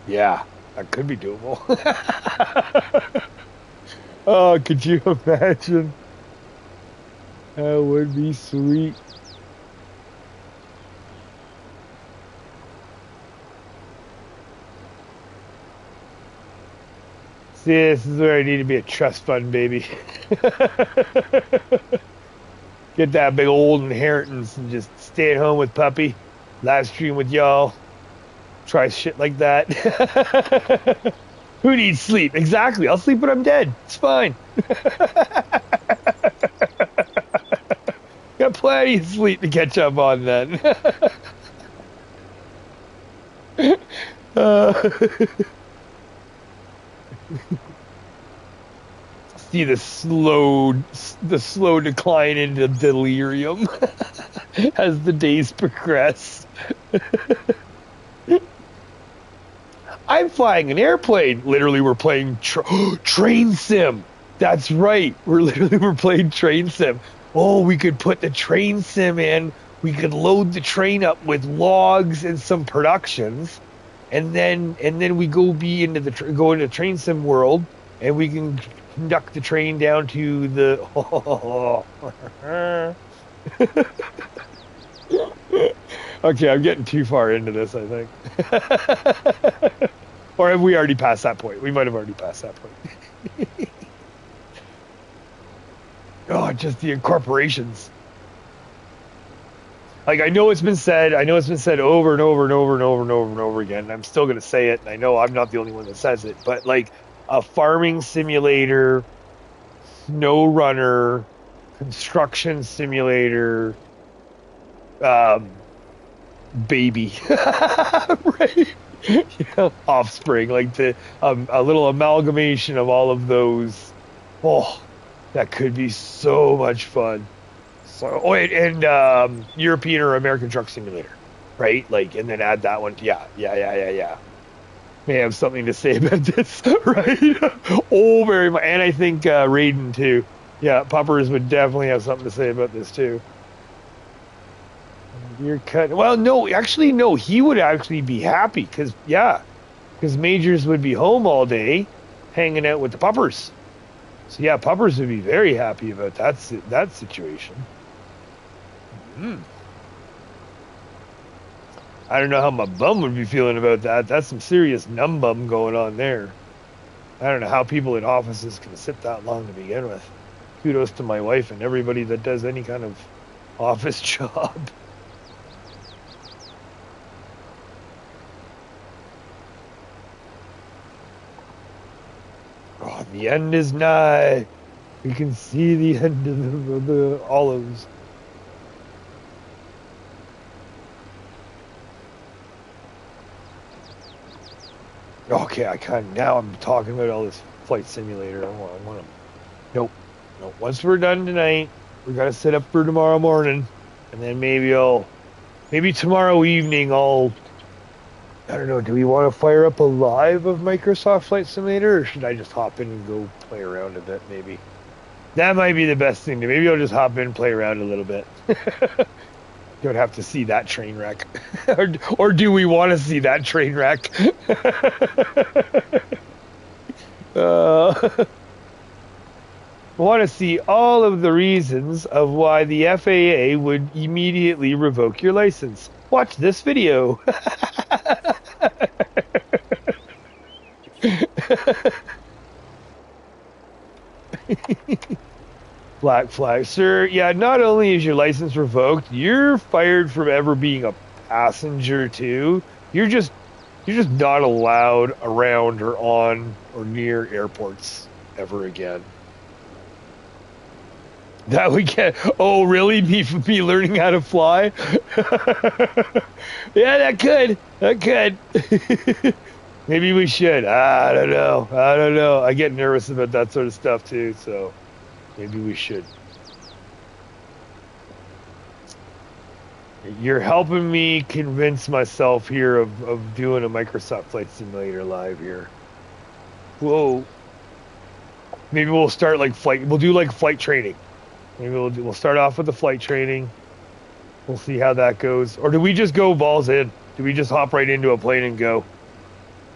Yeah. That could be doable. Oh, could you imagine? That would be sweet. See, this is where I need to be a trust fund, baby. Get that big old inheritance and just stay at home with puppy. Live stream with y'all. Try shit like that. Who needs sleep? Exactly. I'll sleep when I'm dead. It's fine. Got plenty of sleep to catch up on then. See the slow decline into delirium as the days progress. I'm flying an airplane. Literally, we're playing train sim. That's right. We're playing train sim. Oh, we could put the train sim in. We could load the train up with logs and some productions, and then we go into train sim world, and we can snuck the train down to the. Okay, I'm getting too far into this, I think. Or have we already passed that point? We might have already passed that point. Oh, just the incorporations. Like, I know it's been said over and over and over and over and over and over again, and I'm still going to say it, and I know I'm not the only one that says it, but like a farming simulator, snow runner, construction simulator, baby, right? You know, offspring, like the a little amalgamation of all of those. Oh, that could be so much fun. So, and European or American Truck Simulator, right? Like, and then add that one. Yeah. May have something to say about this, right? Oh, very much. And I think Raiden too. Yeah, Puppers would definitely have something to say about this too. You're cut. Well, no, actually, no. He would actually be happy because Majors would be home all day, hanging out with the Puppers. So yeah, Puppers would be very happy about that situation. I don't know how my bum would be feeling about that. That's some serious numb bum going on there. I don't know how people in offices can sit that long to begin with. Kudos to my wife and everybody that does any kind of office job. Oh, the end is nigh. We can see the end of the olives. Okay, now I'm talking about all this flight simulator. I want to. Nope. Once we're done tonight, we got to set up for tomorrow morning, and then maybe tomorrow evening I don't know, do we want to fire up a live of Microsoft Flight Simulator, or should I just hop in and go play around a bit, maybe? That might be the best thing. Maybe I'll just hop in and play around a little bit. Don't have to see that train wreck. or do we want to see that train wreck? I want to see all of the reasons of why the FAA would immediately revoke your license. Watch this video. Black flag. Sir, yeah, not only is your license revoked, you're fired from ever being a passenger too. You're just not allowed around or on or near airports ever again. That we get. Oh, really? Me learning how to fly? Yeah, that could. Maybe we should. I don't know. I get nervous about that sort of stuff too, so maybe we should. You're helping me convince myself here of doing a Microsoft Flight Simulator live here. Whoa. Maybe we'll start we'll do flight training. Maybe we'll start off with the flight training. We'll see how that goes. Or do we just go balls in? Do we just hop right into a plane and go?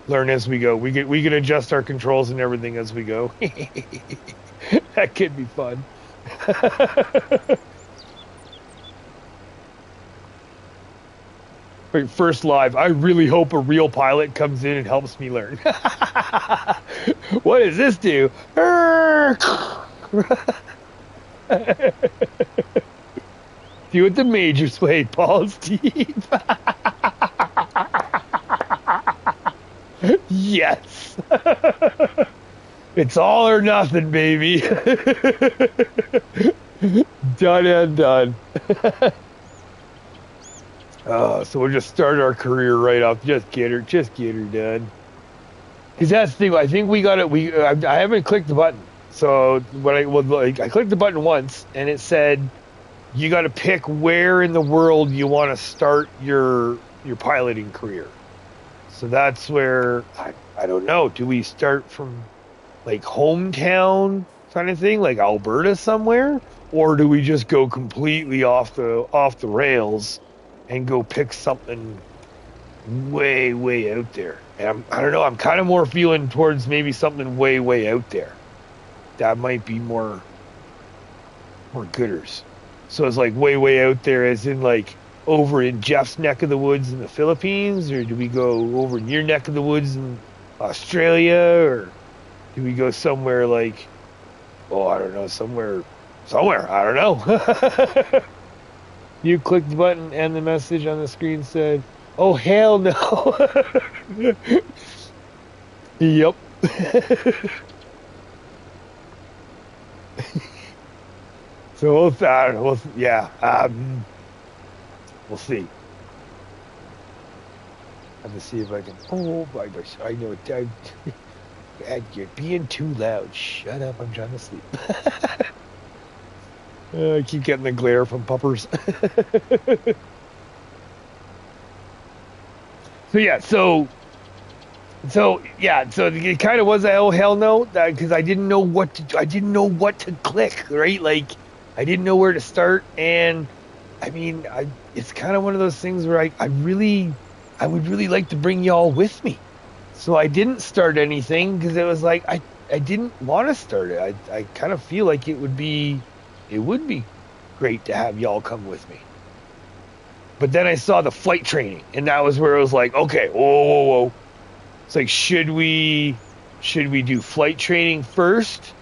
Learn as we go. We can adjust our controls and everything as we go. That could be fun. Wait, first live. I really hope a real pilot comes in and helps me learn. What does this do? Do it the Majors way, Paul Steve. Yes. It's all or nothing, baby. Done and done. So we'll just start our career right off. Just get her done. Because that's the thing. I think we got it. I haven't clicked the button. So when I clicked the button once, and it said you got to pick where in the world you want to start your piloting career. So that's where I don't know. Do we start from hometown kind of thing, like Alberta somewhere, or do we just go completely off the rails and go pick something way out there? And I don't know. I'm kind of more feeling towards maybe something way out there. that might be more gooders. So it's like way out there, as in like over in Jeff's neck of the woods in the Philippines, or do we go over in your neck of the woods in Australia, or do we go somewhere like, oh, I don't know, somewhere, I don't know. You clicked the button and the message on the screen said, oh, hell no. Yep. So I don't know. Yeah, we'll see. I have to see if I can. Oh my gosh! I know it. Dad, you're being too loud. Shut up! I'm trying to sleep. I keep getting the glare from puppers. So yeah, so it kind of was a oh hell no, because I didn't know what to do. I didn't know what to click, right? Like I didn't know where to start, and I mean, it's kind of one of those things where I would really like to bring y'all with me. So I didn't start anything because it was like I didn't want to start it. I kind of feel like it would be great to have y'all come with me. But then I saw the flight training, and that was where it was like, okay, whoa. It's like, should we do flight training first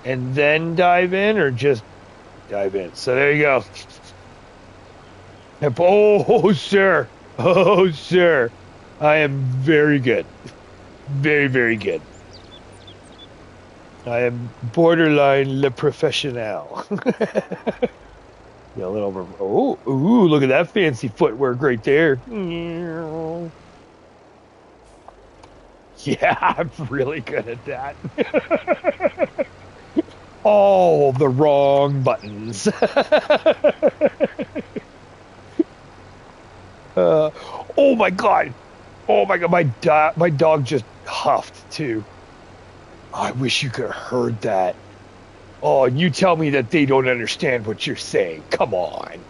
and then dive in, or just dive in? So there you go. Oh, sure. I am very good. Very, very good. I am borderline le professionnel. Yeah, a little over. Oh, ooh, look at that fancy footwork right there. Yeah, I'm really good at that. All the wrong buttons. Oh my god, my dog just huffed too. I wish you could have heard that. Oh, and you tell me that they don't understand what you're saying. Come on.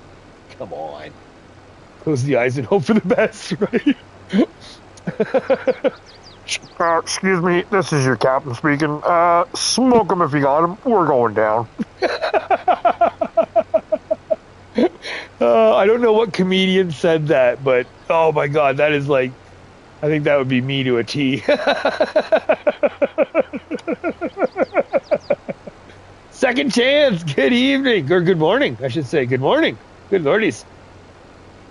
Close the eyes and hope for the best, right? Excuse me, this is your captain speaking. Smoke them if you got them. We're going down. I don't know what comedian said that, but oh my god, that is like, I think that would be me to a T. Second chance, good evening, or good morning, I should say. Good morning, good lordies.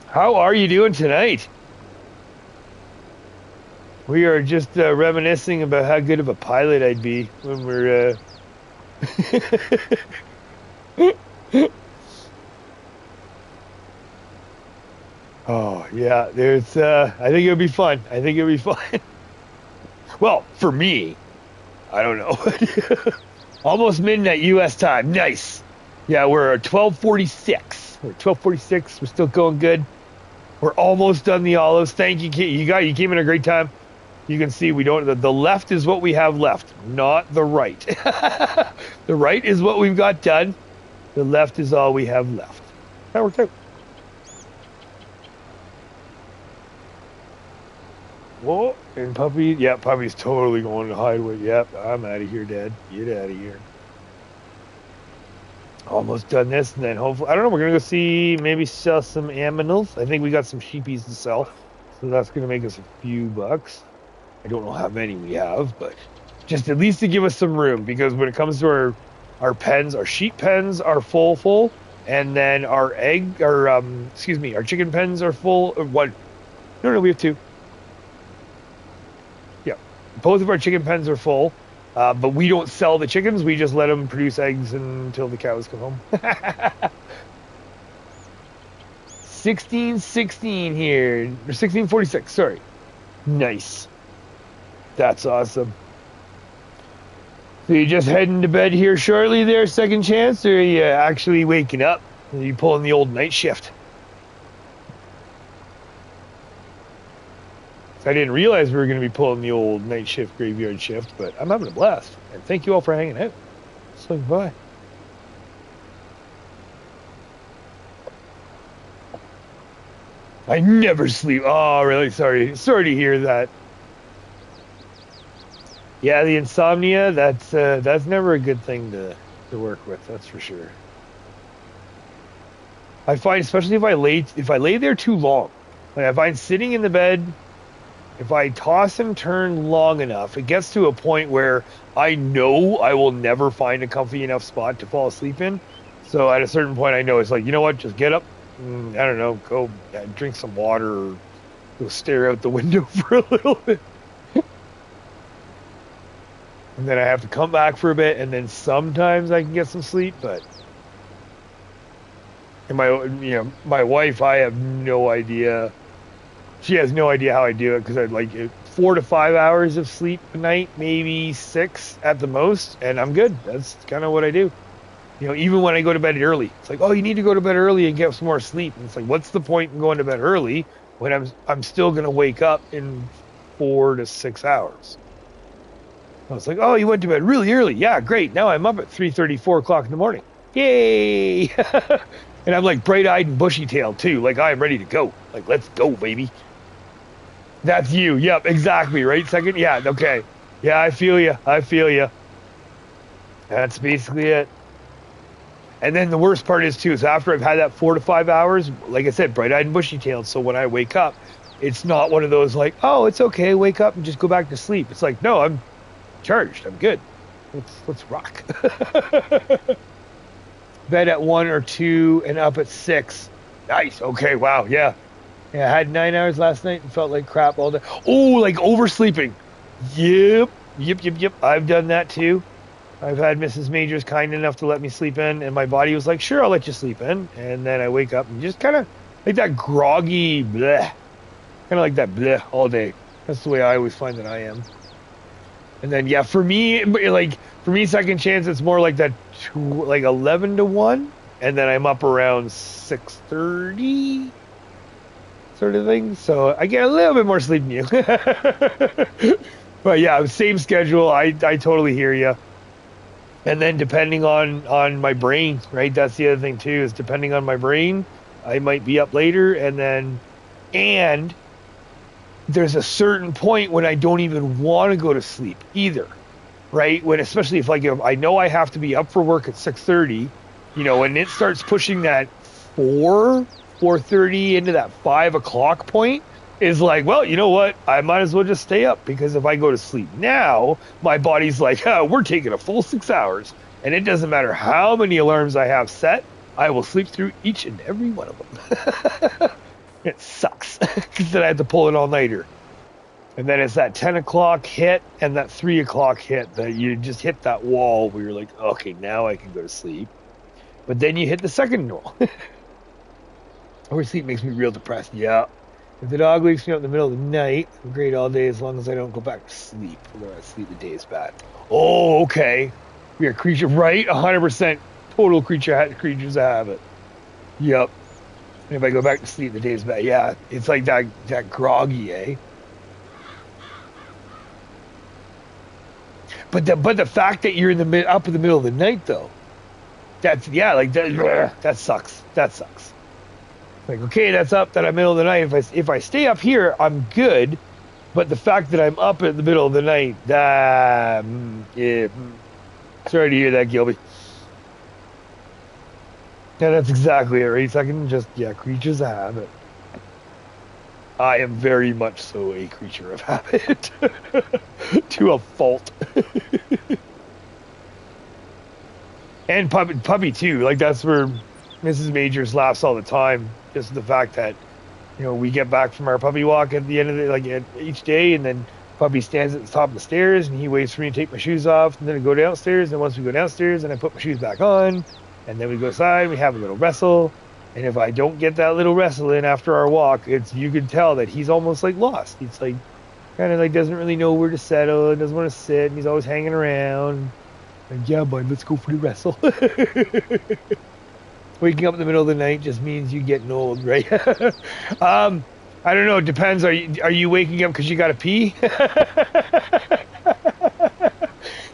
How are you doing tonight? We are just reminiscing about how good of a pilot I'd be when we're... Oh, yeah, there's... I think it'll be fun. Well, for me, I don't know. Almost midnight U.S. time. Nice. Yeah, we're at 12:46. We're 12:46. We're still going good. We're almost done the olives. Thank you. You came in a great time. You can see we don't. The left is what we have left, not the right. The right is what we've got done. The left is all we have left. That worked out. Whoa, and Puppy, yeah, Puppy's totally going to hideaway. Yep, I'm out of here, Dad. Get out of here. Almost done this, and then hopefully, I don't know, we're going to go see, maybe sell some aminals. I think we got some sheepies to sell, so that's going to make us a few bucks. I don't know how many we have, but just at least to give us some room, because when it comes to our pens, our sheep pens are full, and then our our chicken pens are full. One, no, we have two. Yeah, both of our chicken pens are full, but we don't sell the chickens. We just let them produce eggs until the cows come home. 1616 here, or 1646. Sorry. Nice. That's awesome. So you just heading to bed here shortly there, second chance, or are you actually waking up? Are you pulling the old night shift? I didn't realize we were going to be pulling the old night shift, graveyard shift, but I'm having a blast. And thank you all for hanging out. So bye. I never sleep. Oh, really? Sorry to hear that. Yeah, the insomnia, that's never a good thing to work with, that's for sure. I find, especially if I lay there too long, like I find sitting in the bed, if I toss and turn long enough, it gets to a point where I know I will never find a comfy enough spot to fall asleep in. So at a certain point, I know it's like, you know what, just get up, I don't know, go drink some water or go stare out the window for a little bit. And then I have to come back for a bit, and then sometimes I can get some sleep, but and my wife, I have no idea. She has no idea how I do it because I like 4 to 5 hours of sleep a night, maybe 6 at the most, and I'm good. That's kind of what I do. Even when I go to bed early, it's like, oh, you need to go to bed early and get some more sleep. And it's like, what's the point in going to bed early when I'm still gonna wake up in 4 to 6 hours? I was like, oh, you went to bed really early. Yeah, great. Now I'm up at 3:30, 4 o'clock in the morning. Yay! And I'm like bright-eyed and bushy-tailed too. Like I'm ready to go. Like, let's go, baby. That's you. Yep, exactly. Right? Second. Yeah. Okay. Yeah, I feel you. I feel you. That's basically it. And then the worst part is too, is after I've had that 4 to 5 hours, like I said, bright-eyed and bushy-tailed. So when I wake up, it's not one of those like, oh, it's okay, wake up and just go back to sleep. It's like, no, I'm charged. I'm good. Let's rock. Bed at 1 or 2 and up at 6. Nice. Okay. Wow. Yeah. Yeah. I had 9 hours last night and felt like crap all day. Oh, like oversleeping. Yep. I've done that too. I've had Mrs. Majors kind enough to let me sleep in, and my body was like, sure, I'll let you sleep in. And then I wake up and just kind of like that groggy bleh. Kind of like that bleh all day. That's the way I always find that I am. And then, yeah, for me, second chance, it's more like that, like 11 to 1. And then I'm up around 6:30 sort of thing. So I get a little bit more sleep than you. But yeah, same schedule. I totally hear you. And then depending on my brain, right? That's the other thing too, is depending on my brain, I might be up later. And there's a certain point when I don't even want to go to sleep either, right? Especially if I know I have to be up for work at 6:30, and it starts pushing that 4:30 into that 5 o'clock point, is like, well, you know what? I might as well just stay up, because if I go to sleep now, my body's like, oh, we're taking a full 6 hours, and it doesn't matter how many alarms I have set, I will sleep through each and every one of them. It sucks, because then I have to pull an all-nighter. And then it's that 10 o'clock hit and that 3 o'clock hit that you just hit that wall where you're like, okay, now I can go to sleep. But then you hit the second wall. Oversleep makes me real depressed. Yeah. If the dog wakes me up in the middle of the night, I'm great all day as long as I don't go back to sleep. Although I sleep, the day is bad. Oh, okay. We are creature, right? 100% total creatures of habit. Yep. And if I go back to sleep, the day is bad. Yeah, it's like that groggy, eh? But the fact that you're up in the middle of the night, though, that sucks. That sucks. Like, okay, that's up, that I'm middle of the night. If I stay up here, I'm good. But the fact that I'm up in the middle of the night, sorry to hear that, Gilby. Yeah, that's exactly it, right? So I can just, creatures of habit. I am very much so a creature of habit. To a fault. And puppy too. Like, that's where Mrs. Majors laughs all the time. Just the fact that, we get back from our puppy walk at the end of each day, and then puppy stands at the top of the stairs, and he waits for me to take my shoes off, and then I go downstairs, and once we go downstairs, then I put my shoes back on, and then we go outside, we have a little wrestle, and if I don't get that little wrestle in after our walk, you can tell that he's almost like lost. He's like, kind of like doesn't really know where to settle, and doesn't want to sit, and he's always hanging around. Like, yeah, bud, let's go for the wrestle. Waking up in the middle of the night just means you getting old, right? I don't know. It depends. Are you waking up because you got to pee?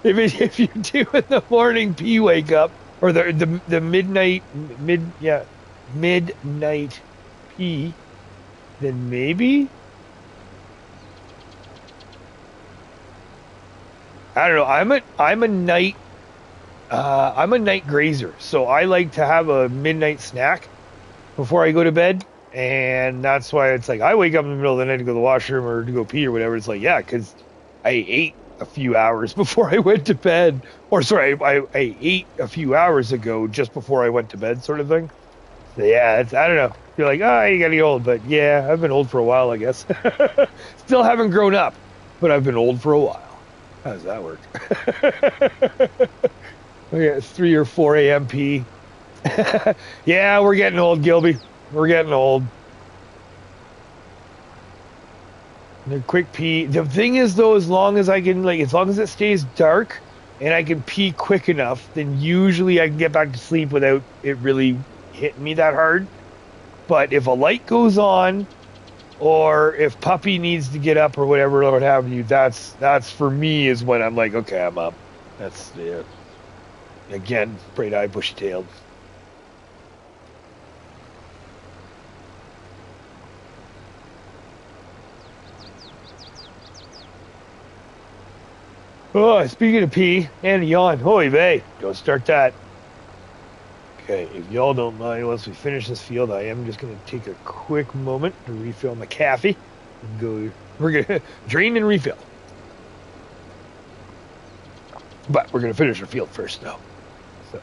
If you do in the morning pee wake up, or the midnight pee, then maybe. I don't know. I'm a night grazer, so I like to have a midnight snack before I go to bed, and that's why it's like I wake up in the middle of the night to go to the washroom or to go pee or whatever. It's like, yeah, because I ate a few hours before I went to bed, or sorry, I ate a few hours ago just before I went to bed, sort of thing. So yeah, it's, I don't know. You're like, oh, you gotta get old, but yeah, I've been old for a while, I guess. Still haven't grown up, but I've been old for a while. How does that work? Yeah, it's 3 or 4 a.m. pee. Yeah, we're getting old, Gilby. We're getting old. The quick pee. The thing is, though, as long as I can, like, as long as it stays dark and I can pee quick enough, then usually I can get back to sleep without it really hitting me that hard. But if a light goes on, or if puppy needs to get up or whatever, or what have you, that's for me is when I'm like, okay, I'm up. That's yeah. Again, bright-eyed, bushy-tailed. Oh, speaking of pee and yawn, holy vey, don't start that. Okay, if y'all don't mind, once we finish this field, I am just going to take a quick moment to refill my coffee. We're going to drain and refill. But we're going to finish our field first, though. So,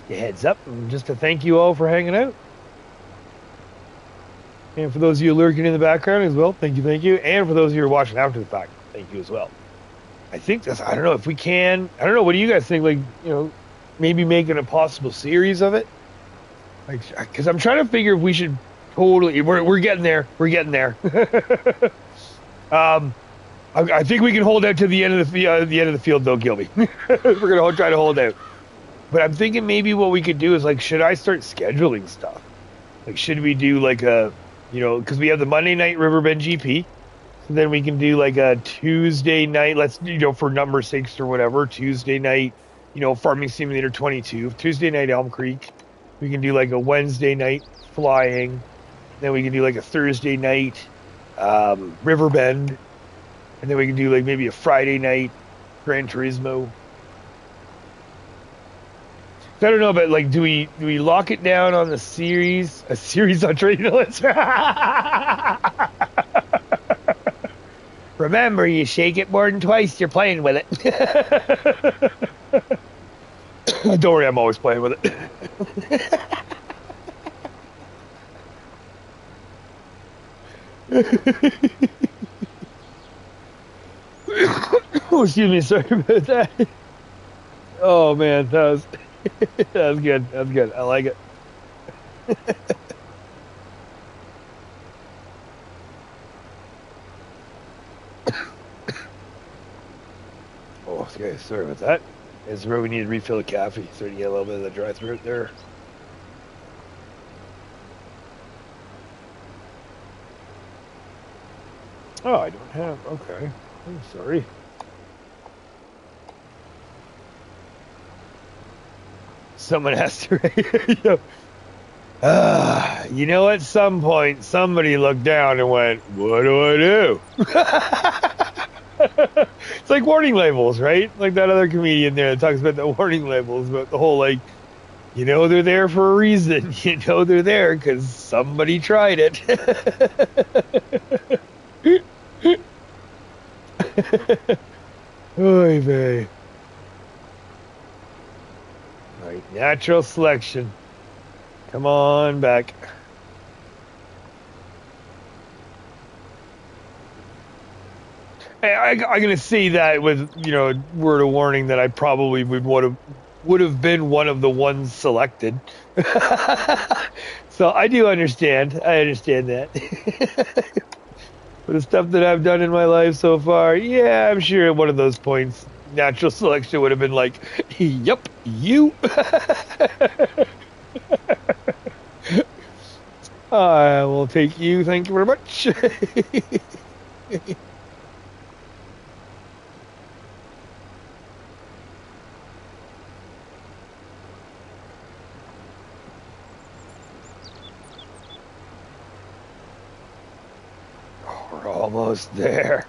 a heads up, and just to thank you all for hanging out. And for those of you lurking in the background as well, thank you. And for those of you who are watching after the fact, thank you as well. I think that's, I don't know if we can, I don't know, what do you guys think? Like, you know, maybe making a possible series of it? Like, because I'm trying to figure if we should totally, we're getting there. I think we can hold out to the end of the field, though, Gilby. We're gonna try to hold out. But I'm thinking maybe what we could do is, like, should I start scheduling stuff? Like, should we do like a, you know, because we have the Monday night Riverbend GP. So then we can do like a Tuesday night, let's, you know, for number 6 or whatever, Tuesday night, you know, Farming Simulator 22, Tuesday night Elmcreek. We can do like a Wednesday night flying. Then we can do like a Thursday night Riverbend. And then we can do like maybe a Friday night Gran Turismo. I don't know, but like, do we lock it down on the series? A series on trading lists? Remember, you shake it more than twice, you're playing with it. Don't worry, I'm always playing with it. Oh, excuse me, sorry about that. Oh man, that was good. That was good. I like it. Oh, okay, sorry about that. It's where we need to refill the coffee. So you get a little bit of the dry throat there. Oh, I don't have. Okay, I'm sorry. Someone has to. You know, at some point, somebody looked down and went, "What do I do?" It's like warning labels, right? Like that other comedian there that talks about the warning labels, about the whole, like, you know, they're there for a reason. You know, they're there because somebody tried it. Oy vey. Right, natural selection. Come on back. I'm gonna say that with, you know, word of warning that I probably would have been one of the ones selected. So I do understand. I understand that. For the stuff that I've done in my life so far, yeah, I'm sure at one of those points, natural selection would have been like, "Yep, you." I will take you. Thank you very much. We're almost there.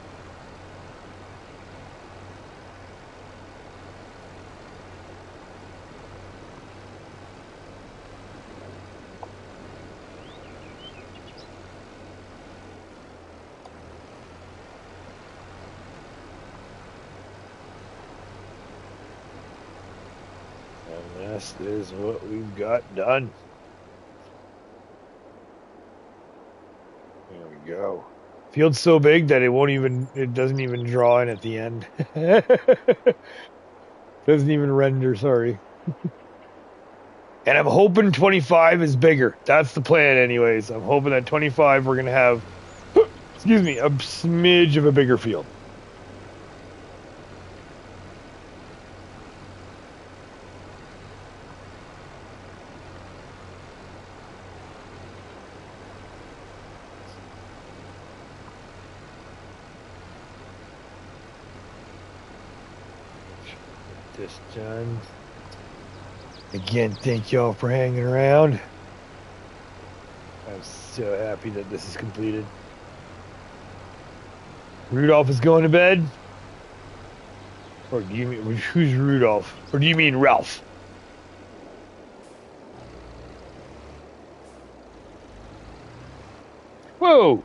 this is what we've got done. There we go. Field's so big that it doesn't even draw in at the end. Doesn't even render, sorry. And I'm hoping 25 is bigger. That's the plan anyways. I'm hoping that 25 we're going to have, excuse me, a smidge of a bigger field. This done. Again, thank y'all for hanging around. I'm so happy that this is completed. Rudolph is going to bed? Or do you mean, who's Rudolph? Or do you mean Ralph? Whoa!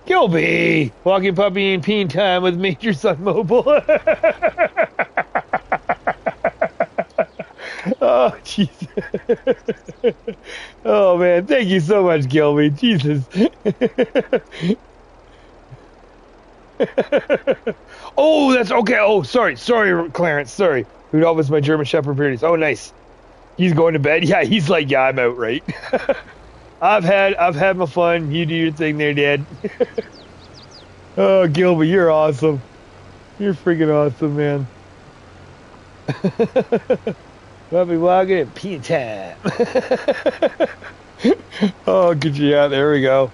Gilby! Walking puppy and peeing time with Major Sun Mobile. Oh, Jesus. Oh, man. Thank you so much, Gilby. Jesus. Oh, that's okay. Oh, sorry, Clarence. Sorry. Rudolph is my German Shepherd Pyrenees. Oh, nice. He's going to bed. Yeah, he's like, yeah, I'm out, right? I've had my fun. You do your thing there, Dad. Oh, Gilby, you're awesome. You're freaking awesome, man. I'll be walking at pee time. Oh, good job. There we go.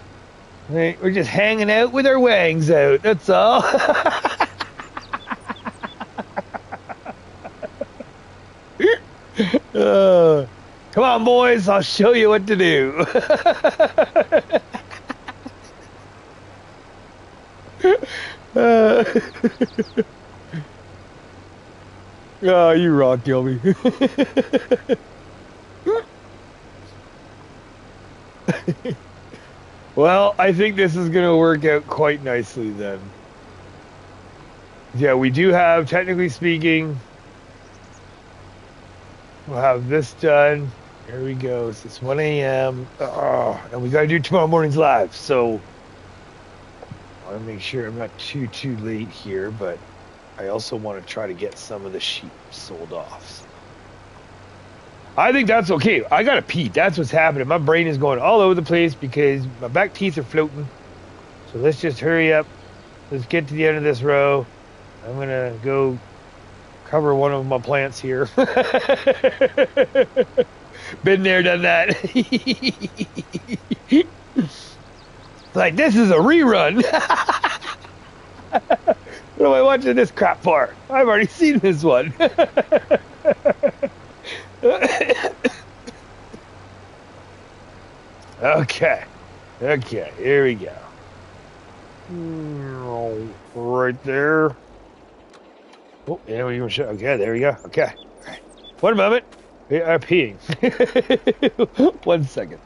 Right, we're just hanging out with our wangs out. That's all. Come on, boys. I'll show you what to do. Oh, you rock, Gilby. Well, I think this is going to work out quite nicely then. Yeah, we do have, technically speaking, we'll have this done. There we go. It's 1 a.m. Oh, and we got to do tomorrow morning's live. So I want to make sure I'm not too late here, but I also want to try to get some of the sheep sold off. So I think that's okay. I got to pee. That's what's happening. My brain is going all over the place because my back teeth are floating. So let's just hurry up. Let's get to the end of this row. I'm going to go cover one of my plants here. Been there, done that. Like, this is a rerun. What am I watching this crap for? I've already seen this one. Okay, here we go. Right there. Oh, yeah, we even show. Okay, there we go. Okay. One moment. We are peeing. 1 second.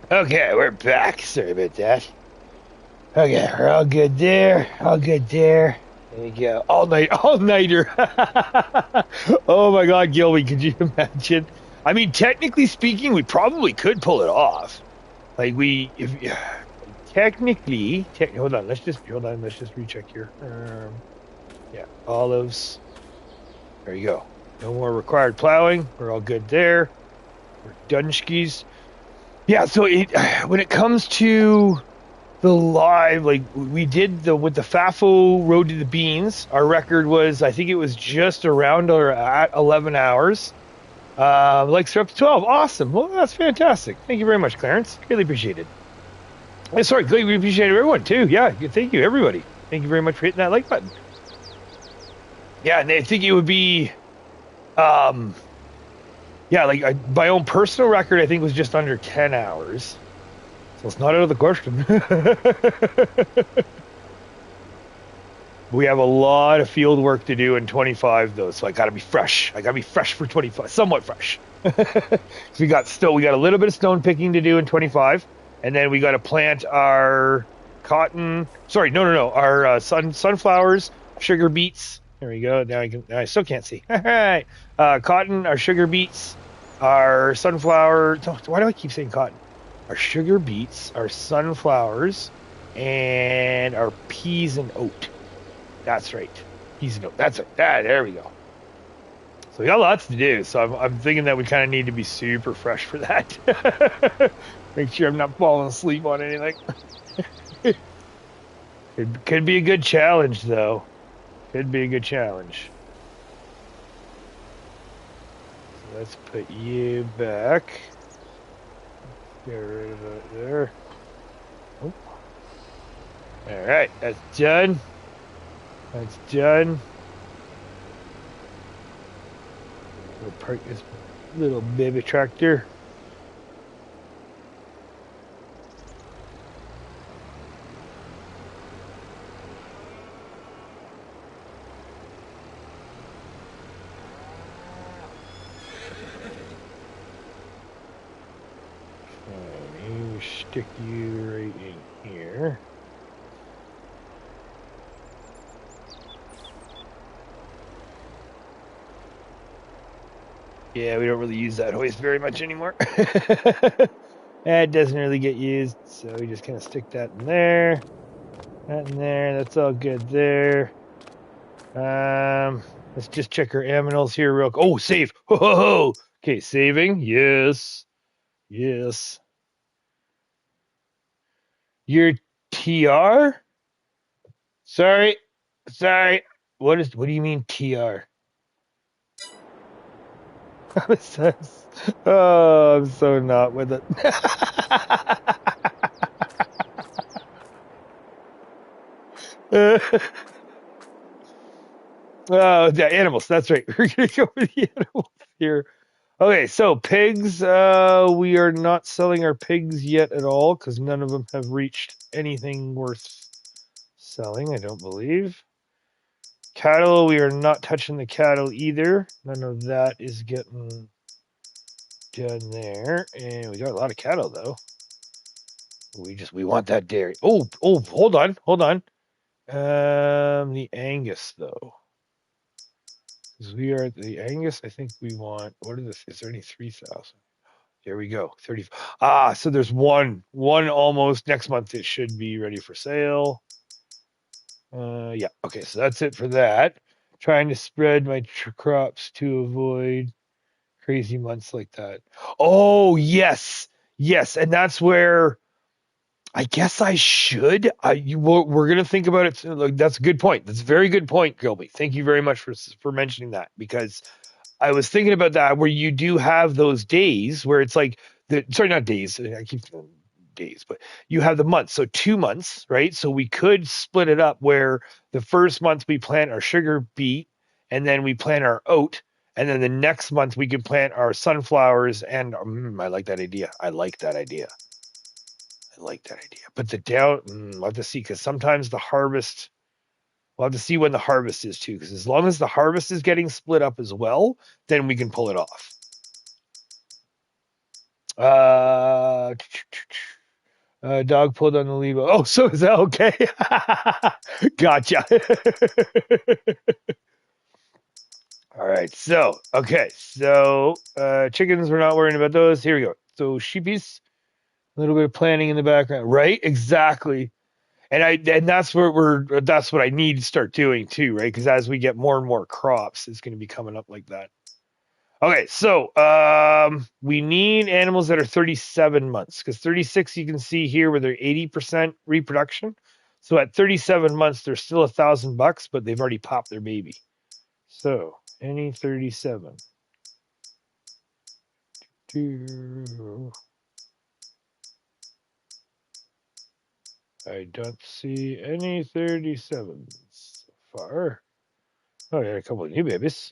Okay, we're back. Sorry about that. Okay, we're all good there. All good there. There you go. All nighter. Oh my God, Gilby, could you imagine? I mean, technically speaking, we probably could pull it off. Like if hold on. Let's just recheck here. Yeah, olives. There you go. No more required plowing. We're all good there. We're dunchkis. Yeah. So when it comes to the live, like we did with the FAFO Road to the Beans, our record was, I think it was just around or at 11 hours. Likes are up to 12. Awesome. Well, that's fantastic. Thank you very much, Clarence. Really appreciate it. Sorry, we appreciate everyone too. Yeah, thank you, everybody. Thank you very much for hitting that like button. Yeah, and I think it would be, yeah, like my own personal record, I think was just under 10 hours. So it's not out of the question. We have a lot of field work to do in 25 though, so I gotta be fresh. I gotta be fresh for 25, somewhat fresh. We got a little bit of stone picking to do in 25, and then we got to plant our cotton. Sorry, no, our sunflowers, sugar beets. There we go. Now I still can't see. All right, cotton, our sugar beets, our sunflower. Why do I keep saying cotton? Our sugar beets, our sunflowers, and our peas and oat. That's right. Peas and oat. That's it. There we go. So we got lots to do. So I'm thinking that we kind of need to be super fresh for that. Make sure I'm not falling asleep on anything. It could be a good challenge, though. Could be a good challenge. So let's put you back. Get rid of it there. Oh. All right, that's done. That's done. We'll park this little baby tractor. And stick you right in here. Yeah, we don't really use that hoist very much anymore. It doesn't really get used, so we just kind of stick that in there. That in there, that's all good there. Let's just check our aminals here real quick. Oh, save. Ho, ho, ho. Okay, saving. Yes. Yes. Your TR? Sorry. What do you mean TR? Oh, I'm so not with it. Oh, yeah, animals. That's right. We're gonna go with the animals here. Okay, so pigs. We are not selling our pigs yet at all because none of them have reached anything worth selling, I don't believe. Cattle, we are not touching the cattle either. None of that is getting done there. And we got a lot of cattle though. We want that dairy. Oh, hold on. The Angus though. Because we are at the Angus, I think we want, what is this? Is there any 3,000? There we go. 30. So there's one almost next month. It should be ready for sale. Yeah. Okay. So that's it for that. Trying to spread my crops to avoid crazy months like that. Oh, yes. And that's where I guess I should. We're going to think about it. Like, that's a good point. That's a very good point, Gilby. Thank you very much for mentioning that, because I was thinking about that, where you do have those days where it's like sorry, not days. I keep days, but you have the months. So 2 months, right? So we could split it up where the first month we plant our sugar beet, and then we plant our oat, and then the next month we can plant our sunflowers. And I like that idea. But we'll have to see, because sometimes the harvest. We'll have to see when the harvest is too, because as long as the harvest is getting split up as well, then we can pull it off. Uh, dog pulled on the lead. Oh, so is that okay? Gotcha. All right. So, okay. So, chickens, we're not worrying about those. Here we go. So, sheepies, a little bit of planning in the background, right? Exactly. And that's that's what I need to start doing too, right? Because as we get more and more crops, it's going to be coming up like that. Okay, so we need animals that are 37 months because 36 you can see here where they're 80% reproduction. So at 37 months, they're still $1,000, but they've already popped their baby. So any 37. I don't see any 37s so far. Oh, yeah, a couple of new babies.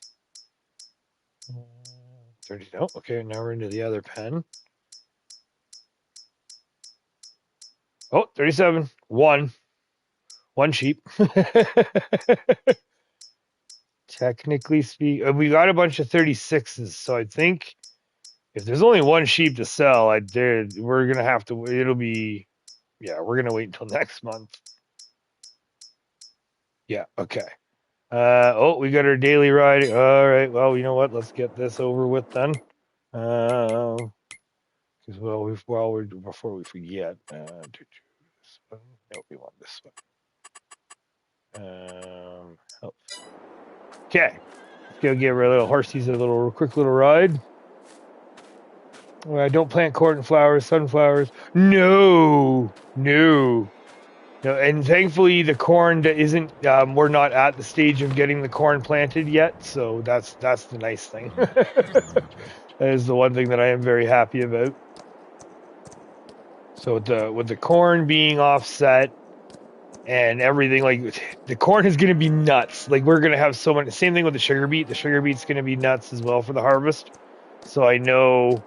30, no, okay, now we're into the other pen. Oh, 37, one sheep. Technically speaking, we got a bunch of 36s, so I think if there's only one sheep to sell, we're gonna have to. It'll be, yeah, we're gonna wait until next month. Yeah, okay. Oh, we got our daily ride. All right, well, you know what? Let's get this over with then. Because before we forget, this one. No, we want this one. Help. Okay, let's go give our little horsies a quick little ride. Well, I don't plant corn and flowers, sunflowers. No. And thankfully, the corn isn't. We're not at the stage of getting the corn planted yet, so that's the nice thing. That is the one thing that I am very happy about. So with the corn being offset and everything, like the corn is going to be nuts. Like we're going to have so much. Same thing with the sugar beet. The sugar beet's going to be nuts as well for the harvest. So I know.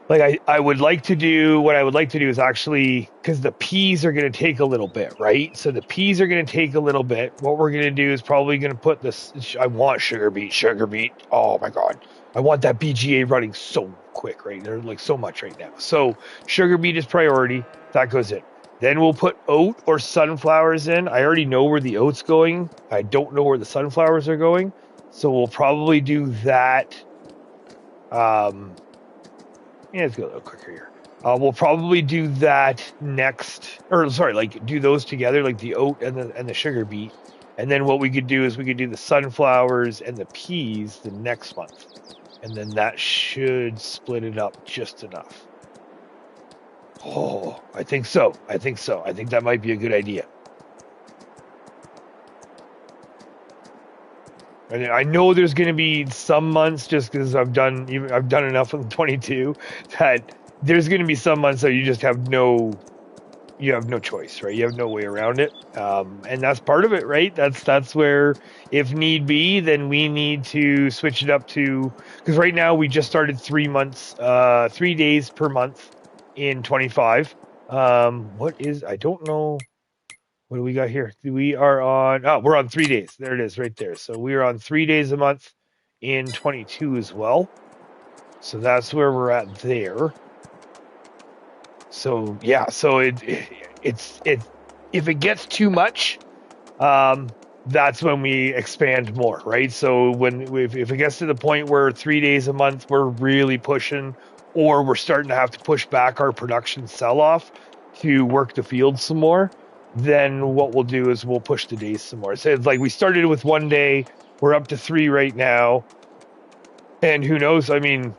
Like I would like to do what I would like to do is actually because the peas are going to take a little bit, right? So the peas are going to take a little bit. What we're going to do is probably going to put this. I want sugar beet. Oh my god, I want that BGA running so quick, right? They're like so much right now. So sugar beet is priority. That goes in. Then we'll put oat or sunflowers in. I already know where the oat's going. I don't know where the sunflowers are going. So we'll probably do that. Yeah, let's go a little quicker here. We'll probably do that next, or sorry, like do those together, like the oat and the sugar beet, and then what we could do is we could do the sunflowers and the peas the next month, and then that should split it up just enough. Oh, I think so. I think that might be a good idea. I know there's going to be some months just because I've done enough with 22 that there's going to be some months that you just have no choice, right? You have no way around it, and that's part of it, right? That's where, if need be, then we need to switch it up to, because right now we just started 3 months, 3 days per month in 25. I don't know. What do we got here? We're on 3 days. There it is right there. So we're on 3 days a month in 22 as well. So that's where we're at there. So yeah, so it's if it gets too much, that's when we expand more, right? So if it gets to the point where 3 days a month we're really pushing, or we're starting to have to push back our production sell-off to work the field some more, then what we'll do is we'll push the days some more. So it's like we started with 1 day, we're up to 3 right now, and who knows? I mean,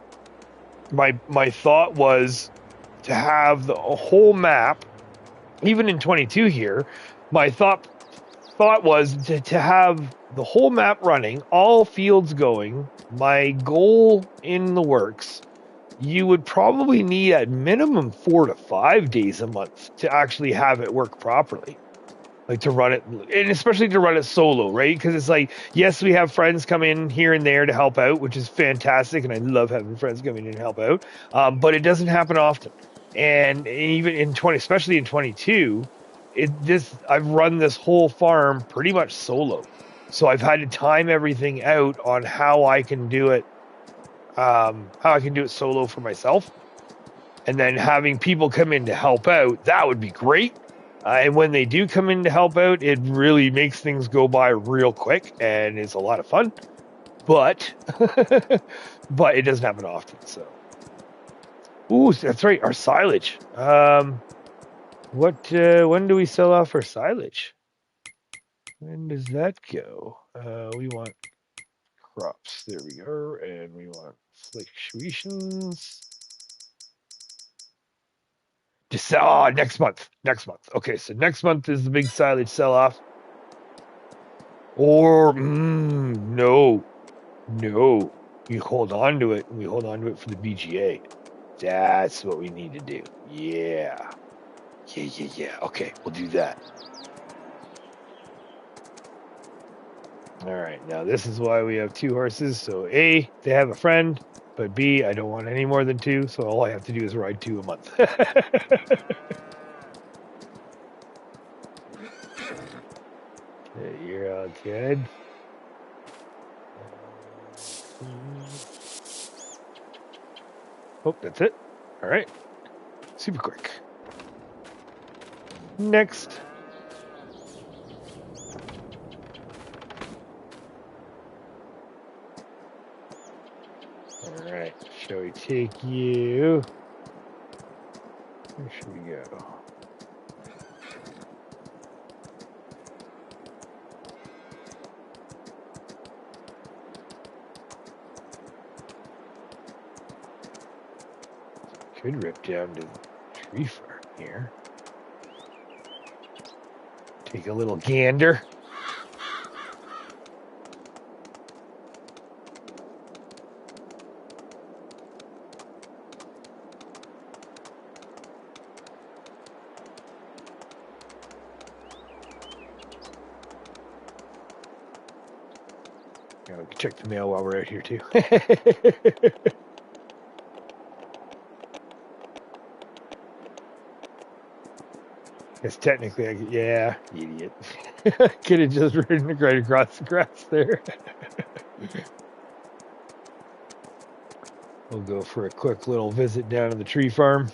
my thought was to have the whole map, even in 22 here. My thought was to have the whole map running, all fields going. My goal in the works, you would probably need at minimum 4 to 5 days a month to actually have it work properly. Like to run it, and especially to run it solo, right? Because it's like, yes, we have friends come in here and there to help out, which is fantastic, and I love having friends come in and help out. But it doesn't happen often, and even in 20, especially in 22, I've run this whole farm pretty much solo, so I've had to time everything out on how I can do it how I can do it solo for myself. And then having people come in to help out, that would be great. And when they do come in to help out, it really makes things go by real quick and it's a lot of fun. But but it doesn't happen often. So, ooh, that's right, our silage. When do we sell off our silage? When does that go? We want crops. There we go, and we want fluctuations. Next month. Next month. Okay, so next month is the big silage sell-off. Or no. We hold on to it. We hold on to it for the BGA. That's what we need to do. Yeah. Okay, we'll do that. All right, now this is why we have 2 horses. So A, they have a friend, but B, I don't want any more than 2, so all I have to do is ride 2 a month. You're all good. Oh, that's it. All right. Super quick. Next. All right. Shall we take you? Where should we go? Could rip down to the tree farm here. Take a little gander. Yeah, we can check the mail while we're out here too. It's technically, yeah, idiot. Could have just ridden right across the grass there. We'll go for a quick little visit down to the tree farm.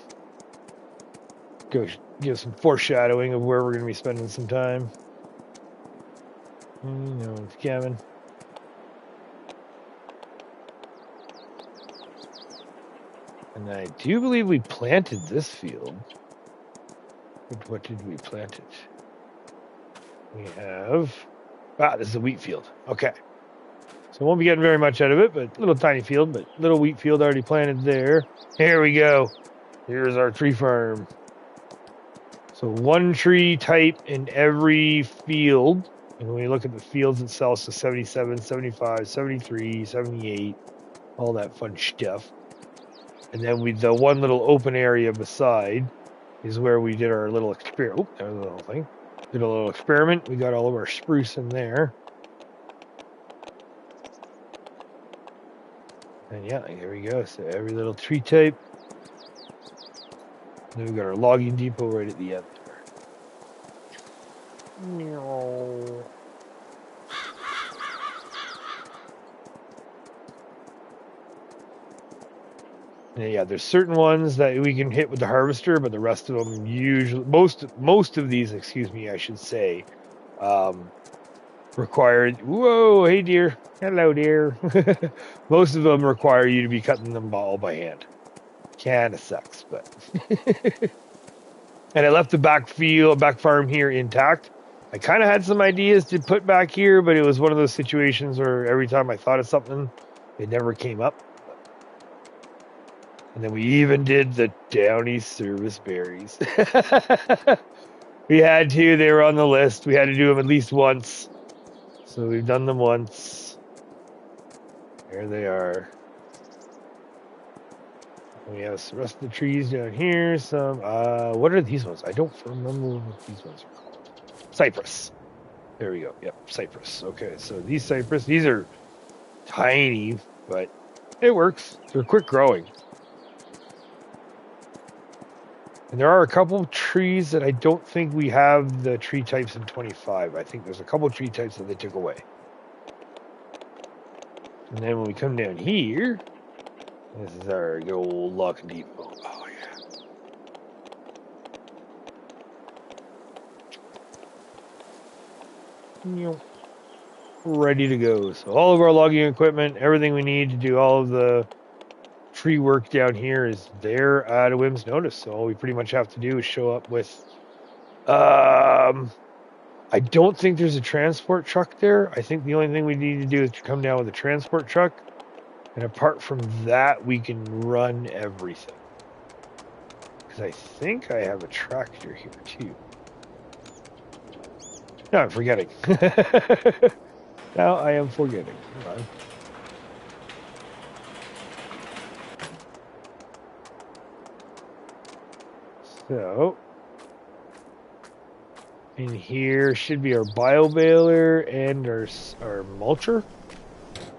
Go give some foreshadowing of where we're going to be spending some time. No, it's Kevin. And I do believe we planted this field. What did we plant it? We have... this is a wheat field. Okay. So won't be getting very much out of it, but little tiny field, but little wheat field already planted there. Here we go. Here's our tree farm. So 1 tree type in every field. And when we look at the fields itself, so 77, 75, 73, 78, all that fun stuff. And then the one little open area beside is where we did our little experiment. Oh, there's a little thing. Did a little experiment. We got all of our spruce in there. And yeah, here we go. So every little tree type. Then we got our logging depot right at the end there. Yeah, there's certain ones that we can hit with the harvester, but the rest of them usually, most of these, excuse me, I should say, require. Whoa, hey dear, hello dear. Most of them require you to be cutting them all by hand. Kind of sucks, but. And I left the back farm here intact. I kind of had some ideas to put back here, but it was one of those situations where every time I thought of something, it never came up. And then we even did the downy service berries. We had to. They were on the list. We had to do them at least once. So we've done them once. There they are. We have the rest of the trees down here. Some, what are these ones? I don't remember what these ones are called. Cypress. There we go. Yep, cypress. Okay, so these cypress, these are tiny, but it works. They're quick growing. And there are a couple of trees that I don't think we have the tree types in 25. I think there's a couple of tree types that they took away. And then when we come down here, This is our good old lock depot. Oh yeah. Ready to go. So all of our logging equipment, everything we need to do all of the tree work down here is there at a whim's notice. So all we pretty much have to do is show up with I don't think there's a transport truck there. I think the only thing we need to do is to come down with a transport truck. And apart from that, we can run everything. Because I think I have a tractor here too. No, I'm forgetting. Now I am forgetting. Hold on. So, in here should be our bio baler and our mulcher.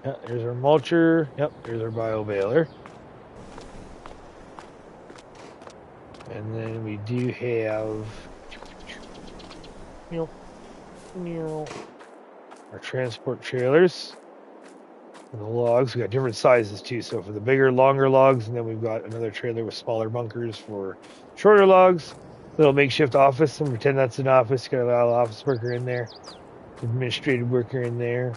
Yeah, there's our mulcher. Yep, there's our bio baler. And then we do have our transport trailers and the logs. We got different sizes too. So for the bigger, longer logs, and then we've got another trailer with smaller bunkers for shorter logs. Little makeshift office, and pretend that's an office. Got a little office worker in there, administrative worker in there.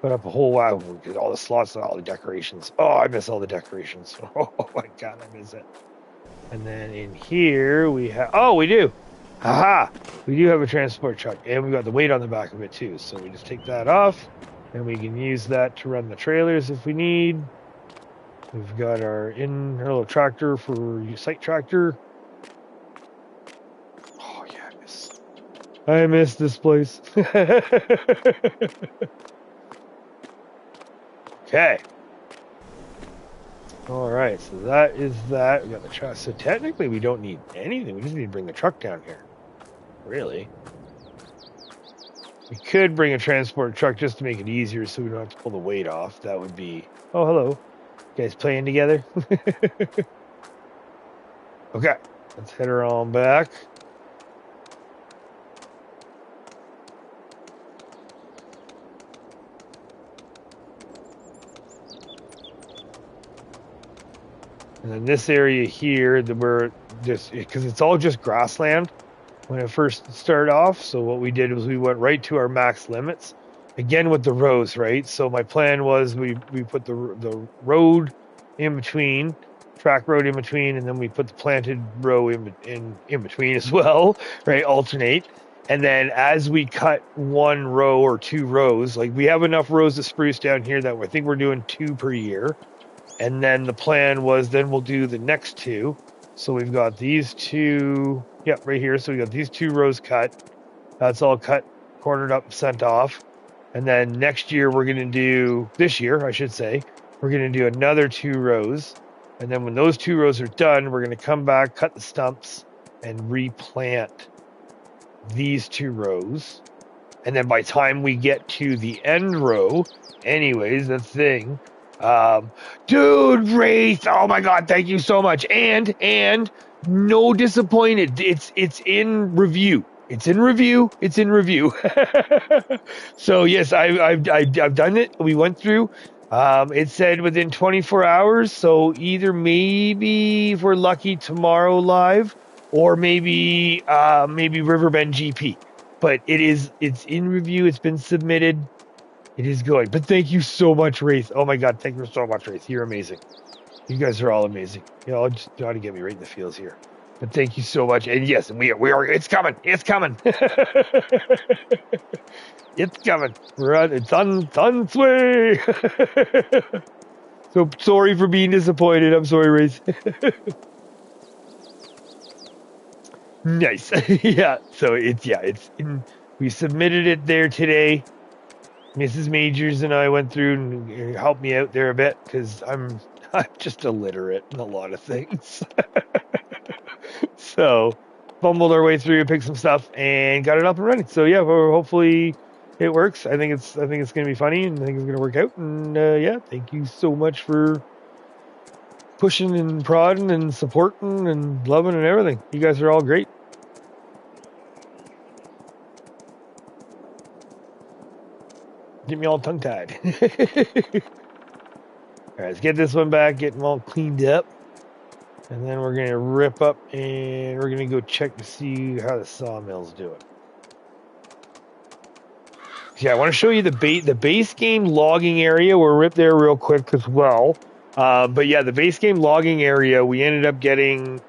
Put up a whole wow, all the slots and all the decorations. Oh, I miss all the decorations. Oh my god, I miss it. And then in here we have, oh, we do. Haha, we do have a transport truck, and we've got the weight on the back of it too. So we just take that off, and we can use that to run the trailers if we need. We've got our little tractor for site tractor. Oh yeah, I miss this place. Okay. All right, so that is that. We got the truck. So technically, we don't need anything. We just need to bring the truck down here. Really? We could bring a transport truck just to make it easier, so we don't have to pull the weight off. That would be. Oh, hello. You guys playing together? Okay, let's head her on back. And then this area here, that we're just because it's all just grassland when it first started off. So what we did was we went right to our max limits, again with the rows, right? So my plan was we put the road in between, track road in between, and then we put the planted row in between as well, right? Alternate. And then as we cut one row or two rows, like we have enough rows of spruce down here that I think we're doing 2 per year. And then the plan was then we'll do the next 2. So we've got these 2, yep, right here. So we got these 2 rows cut. That's all cut, cornered up, sent off. And then next year we're going to do, this year I should say, we're going to do another 2 rows. And then when those 2 rows are done, we're going to come back, cut the stumps, and replant these 2 rows. And then by the time we get to the end row, anyways, the thing, dude, Wraith, oh my god, thank you so much. And no disappointed. It's in review. It's in review. So yes, I've done it. We went through. It said within 24 hours. So either maybe if we're lucky tomorrow live, or maybe Riverbend GP. But it's in review. It's been submitted. It is going. But thank you so much, Wraith. Oh my god, thank you so much, Wraith. You're amazing. You guys are all amazing. You know, just try to get me right in the feels here. But thank you so much. And yes, we are. It's coming. It's coming. It's coming. It's on its way. So sorry for being disappointed. I'm sorry, Wraith. Nice. Yeah. So it's in. We submitted it there today. Mrs. Majors and I went through and helped me out there a bit because I'm just illiterate in a lot of things. So fumbled our way through, picked some stuff, and got it up and running. So yeah, hopefully it works. I think it's going to be funny, and I think it's going to work out. And yeah, thank you so much for pushing and prodding and supporting and loving and everything. You guys are all great. Get me all tongue-tied. All right, let's get this one back, get them all cleaned up. And then we're going to rip up and we're going to go check to see how the sawmill's doing. Yeah, I want to show you the base game logging area. We'll rip there real quick as well. But yeah, the base game logging area, we ended up getting,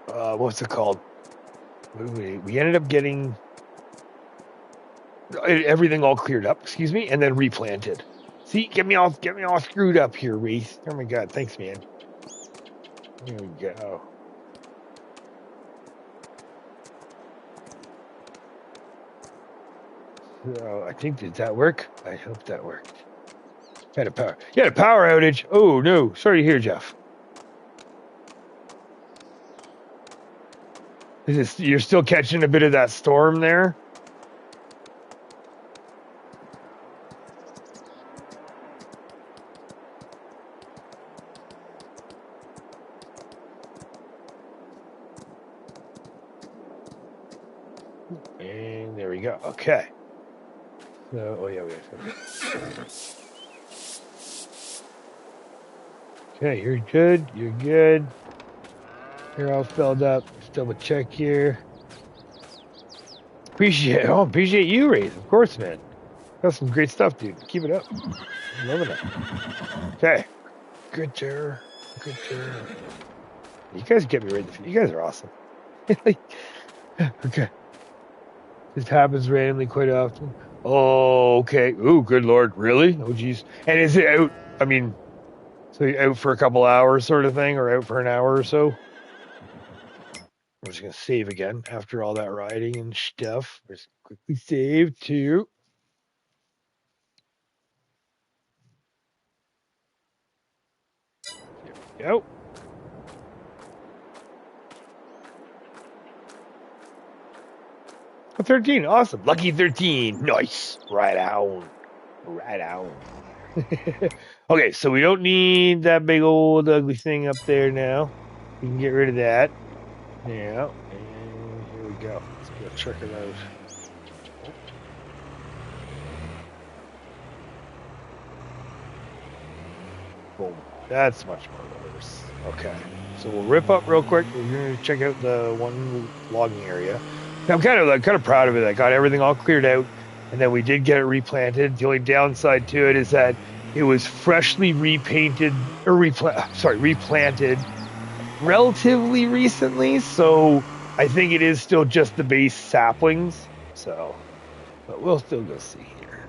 what's it called? We ended up getting everything all cleared up, excuse me, and then replanted. See, get me all screwed up here, Reese. Oh my God, thanks, man. Here we go. So I think, did that work? I hope that worked. Had a power outage. Oh no, sorry to hear, Jeff. You're still catching a bit of that storm there? And there we go. Okay. So, oh yeah, we have. Okay, you're good. You're good. You're all filled up. Just double check here. Appreciate you, Raze. Of course, man. That's some great stuff, dude. Keep it up. I'm loving it. Okay. Good terror. Good terror. You guys get me right. You guys are awesome. Okay. This happens randomly quite often. Oh, okay. Ooh, good Lord. Really? Oh, geez. And is it out? I mean, so you're out for a couple hours sort of thing, or out for an hour or so? I'm just going to save again after all that riding and stuff. Just quickly save to. There we go. Oh, 13, awesome. Lucky 13. Nice. Right on. Right on. Okay, so we don't need that big old ugly thing up there now. We can get rid of that. Yeah, and here we go. Let's go check it out. Boom. That's much more worse. Okay, so we'll rip up real quick. We're going to check out the one logging area. Now, I'm kind of proud of it. I got everything all cleared out, and then we did get it replanted. The only downside to it is that it was freshly replanted relatively recently, so I think it is still just the base saplings. So, but we'll still go see here.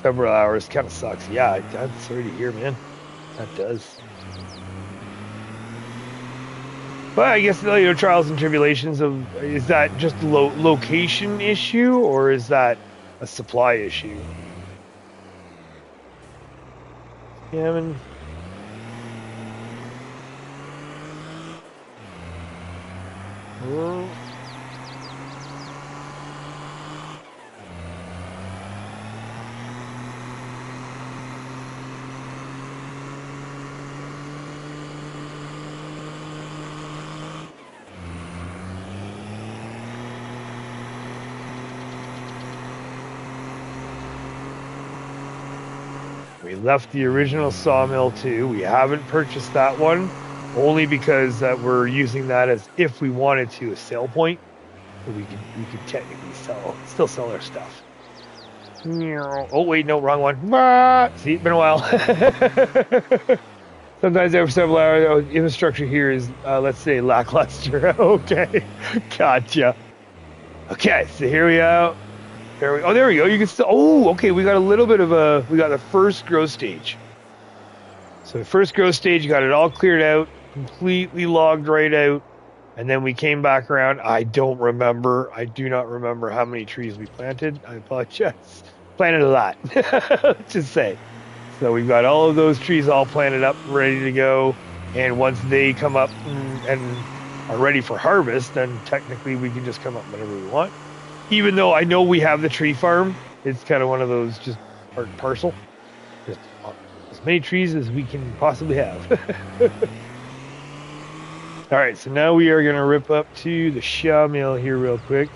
Several hours kind of sucks. Yeah, I'm sorry to hear, man. That does. But I guess, trials and tribulations of, is that just a location issue, or is that a supply issue? Yeah, I mean, well, we left the original sawmill too. We haven't purchased that one, only because we're using that as, if we wanted to, a sale point. So we could technically still sell our stuff. Oh wait, no, wrong one. See, it's been a while. Sometimes over several hours, infrastructure here is, let's say, lackluster. Okay, gotcha. Okay, so here we go. Oh, there we go. You can still. Oh, okay. We got a little bit of we got the first grow stage. So the first grow stage, got it all cleared out, completely logged right out, and then we came back around. I do not remember how many trees we planted. I apologize. Planted a lot. Let's just say. So we've got all of those trees all planted up, ready to go. And once they come up and are ready for harvest, then technically we can just come up whenever we want. Even though I know we have the tree farm, it's kind of one of those just part and parcel. Just as many trees as we can possibly have. All right, so now we are going to rip up to the sawmill here real quick.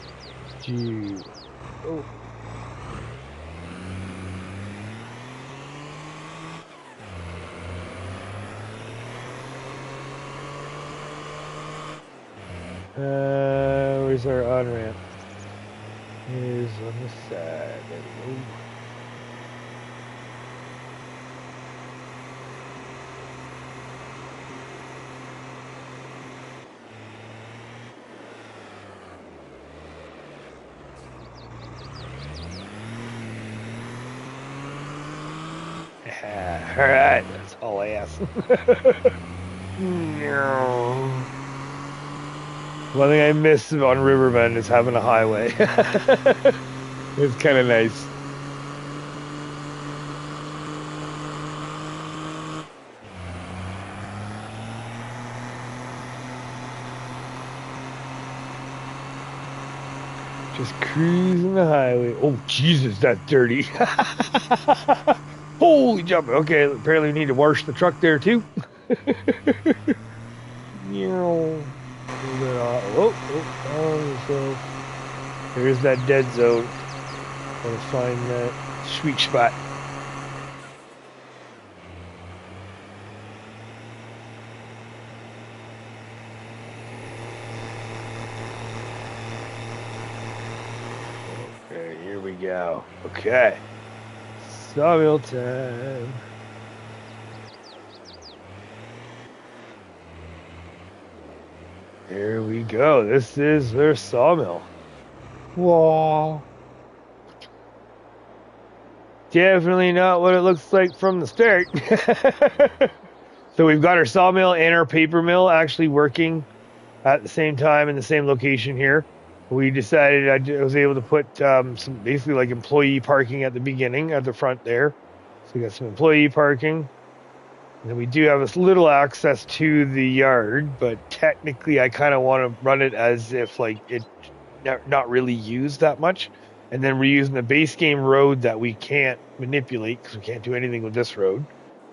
Where's our on-ramp? Here's on the side. There we go. Alright, that's all I ask. No. One thing I miss on Riverbend is having a highway. It's kind of nice. Just cruising the highway. Oh, Jesus, that's dirty. Holy jump. Okay, apparently we need to wash the truck there too. So there's that dead zone. Gotta find that sweet spot. Okay, here we go. Okay. Sawmill time. Here we go. This is their sawmill. Whoa. Definitely not what it looks like from the start. So we've got our sawmill and our paper mill actually working at the same time in the same location here. We decided I was able to put some basically like employee parking at the beginning at the front there. So we got some employee parking. And then we do have this little access to the yard, but technically I kind of want to run it as if like it not really used that much. And then we're using the base game road that we can't manipulate because we can't do anything with this road.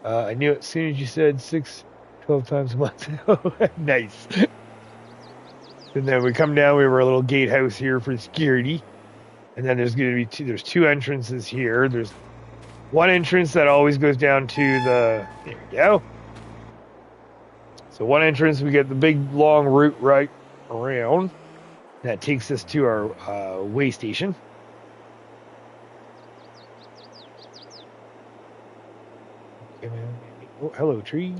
I knew it as soon as you said 12 times a month. Nice. And then we come down, we have our little gatehouse here for security. And then there's going to be there's two entrances here. There's one entrance that always goes down to the, there we go. So one entrance, we get the big long route right around. That takes us to our way station. Oh, hello, tree.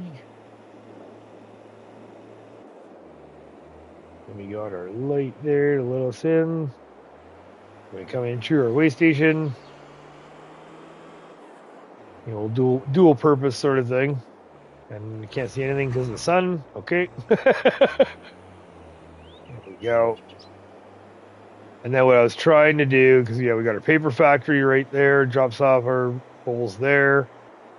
And we got our light there to let us in. We come in through our way station. You know, dual purpose sort of thing. And you can't see anything because of the sun. Okay. There we go. And then what I was trying to do, because yeah, we got our paper factory right there, drops off our poles there,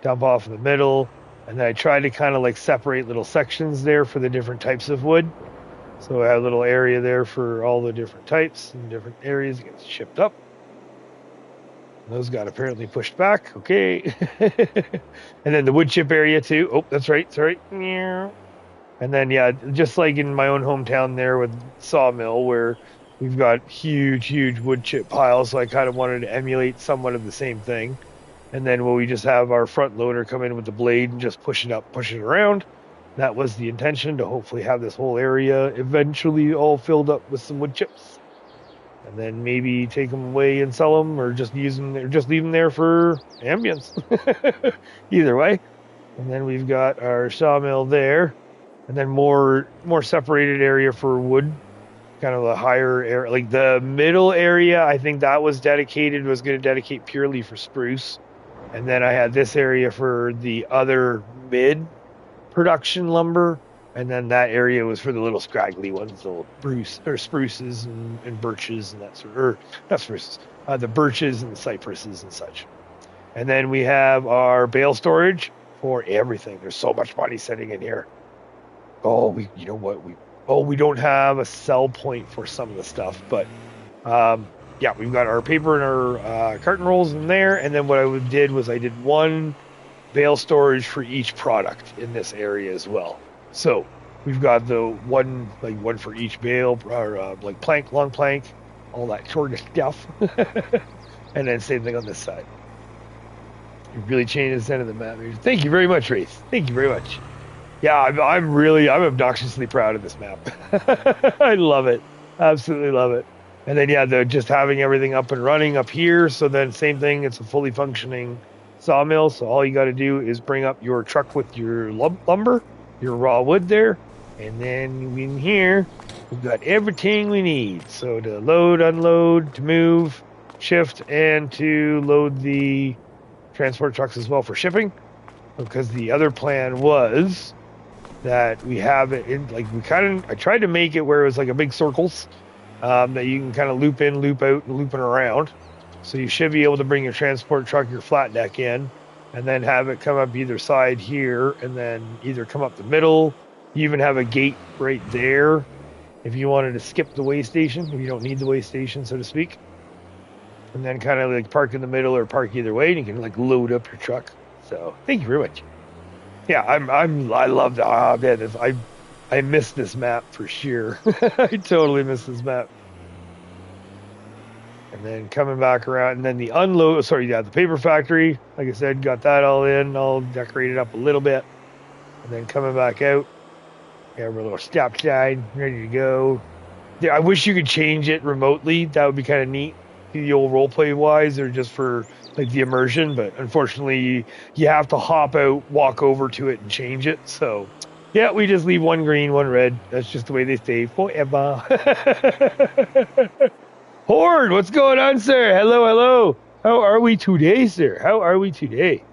dump off in the middle. And then I tried to kind of like separate little sections there for the different types of wood. So I have a little area there for all the different types and different areas get shipped up. Those got apparently pushed back. Okay. And then the wood chip area too. Oh, that's right. Sorry. And then, yeah, just like in my own hometown there with Sawmill, where we've got huge wood chip piles. So I kind of wanted to emulate somewhat of the same thing. And then we just have our front loader come in with the blade and just push it around. That was the intention, to hopefully have this whole area eventually all filled up with some wood chips. And then maybe take them away and sell them, or just use them, or just leave them there for ambience. Either way. And then we've got our sawmill there, and then more separated area for wood, kind of a higher area, like the middle area. I think that was going to dedicate purely for spruce, and then I had this area for the other mid production lumber. And then that area was for the little scraggly ones, the spruces and birches and that sort of, or not spruces, the birches and the cypresses and such. And then we have our bale storage for everything. There's so much money sitting in here. Oh, you know what? We don't have a sell point for some of the stuff, but yeah, we've got our paper and our carton rolls in there. And then what I did was I did one bale storage for each product in this area as well. So we've got the one for each bale, or like plank, long plank, all that sort of stuff. And then same thing on this side. You really changed the center of the map. Thank you very much, Wraith. Thank you very much. Yeah, I'm obnoxiously proud of this map. I love it. Absolutely love it. And then, yeah, they're just having everything up and running up here. So then same thing. It's a fully functioning sawmill. So all you got to do is bring up your truck with your lumber, your raw wood there. And then in here, we've got everything we need. So to load, unload, to move, shift, and to load the transport trucks as well for shipping. Because the other plan was that we have it in, like, I tried to make it where it was like a big circles that you can kind of loop in, loop out, and looping around. So you should be able to bring your transport truck, your flat deck in, and then have it come up either side here, and then either come up the middle. You even have a gate right there if you wanted to skip the way station, if you don't need the way station, so to speak. And then kind of like park in the middle or park either way, and you can like load up your truck. So thank you very much. Yeah, I love that. Oh, man, I miss this map for sure. I totally miss this map. And then coming back around, and then the the paper factory. Like I said, got that all in, all decorated up a little bit. And then coming back out, have a little stop sign, ready to go. Yeah, I wish you could change it remotely. That would be kind of neat, the old roleplay wise, or just for like the immersion. But unfortunately, you have to hop out, walk over to it, and change it. So yeah, we just leave one green, one red. That's just the way they stay forever. Horde, what's going on, sir? Hello, hello. How are we today, sir? How are we today?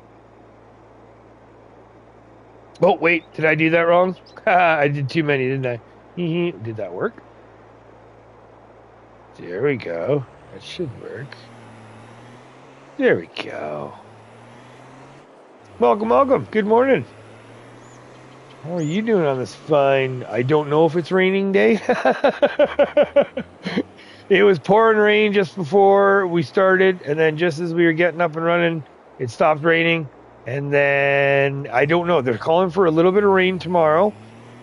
Oh, wait, did I do that wrong? I did too many, didn't I? Did that work? There we go. That should work. There we go. Welcome, welcome. Good morning. How are you doing on this fine, I don't know if it's raining day? It was pouring rain just before we started, and then just as we were getting up and running, it stopped raining. And then, I don't know, they're calling for a little bit of rain tomorrow,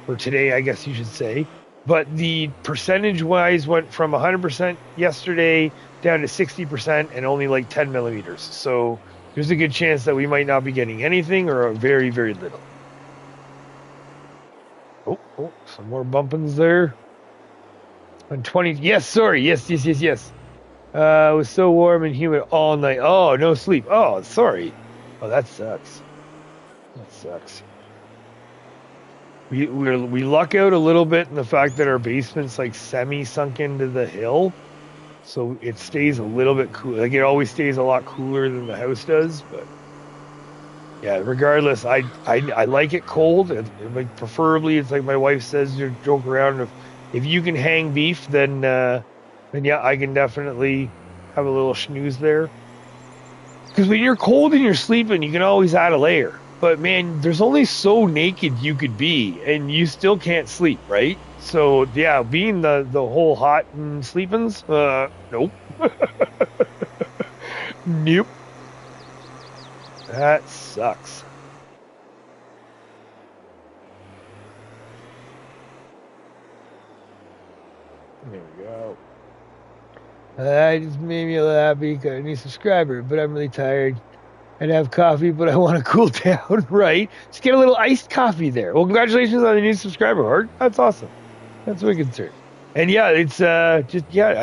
or today, I guess you should say. But the percentage-wise went from 100% yesterday down to 60% and only like 10 millimeters. So there's a good chance that we might not be getting anything or very, very little. Oh, some more bumpings there. On 20, yes, sorry, yes. It was so warm and humid all night. Oh, no sleep. Oh, sorry. Oh, that sucks. We luck out a little bit in the fact that our basement's like semi-sunk into the hill, so it stays a little bit cool. Like, it always stays a lot cooler than the house does, but yeah, regardless, I like it cold. Like, preferably, it's like my wife says, you joke around, if you can hang beef, then yeah, I can definitely have a little snooze there. Because when you're cold and you're sleeping, you can always add a layer. But man, there's only so naked you could be, and you still can't sleep, right? So yeah, being the whole hot and sleepings, nope. Nope. That sucks. There we go. I just made me a little happy, got a new subscriber, but I'm really tired. I'd have coffee, but I want to cool down, right? Just get a little iced coffee there. Well, congratulations on the new subscriber, Hart. That's awesome. That's wicked, sir. And yeah, it's I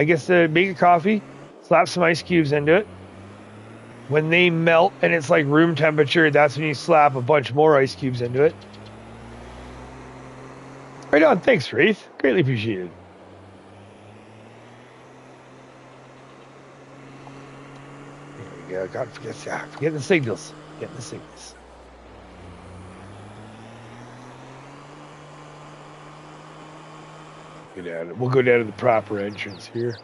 guess make a coffee, slap some ice cubes into it. When they melt and it's like room temperature, that's when you slap a bunch more ice cubes into it. Right on. Thanks, Wraith. Greatly appreciated. There we go. God, forget the signals. Get the signals. We'll go down to the proper entrance here.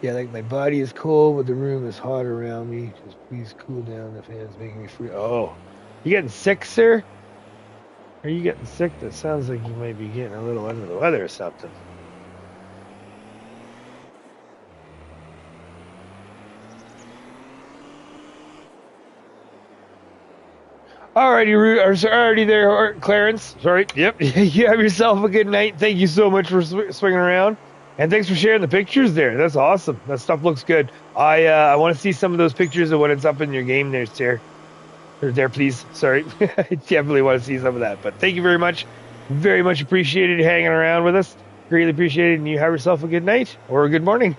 Yeah, like my body is cold, but the room is hot around me. Just please cool down. The fan's making me free. Oh, you getting sick, sir? Are you getting sick? That sounds like you might be getting a little under the weather or something. Alrighty there, Clarence. Sorry. Yep. You have yourself a good night. Thank you so much for swinging around. And thanks for sharing the pictures there. That's awesome. That stuff looks good. I want to see some of those pictures of when it's up in your game there, sir. Or there, please. Sorry. I definitely want to see some of that. But thank you very much. Very much appreciated hanging around with us. Greatly appreciated. And you have yourself a good night or a good morning.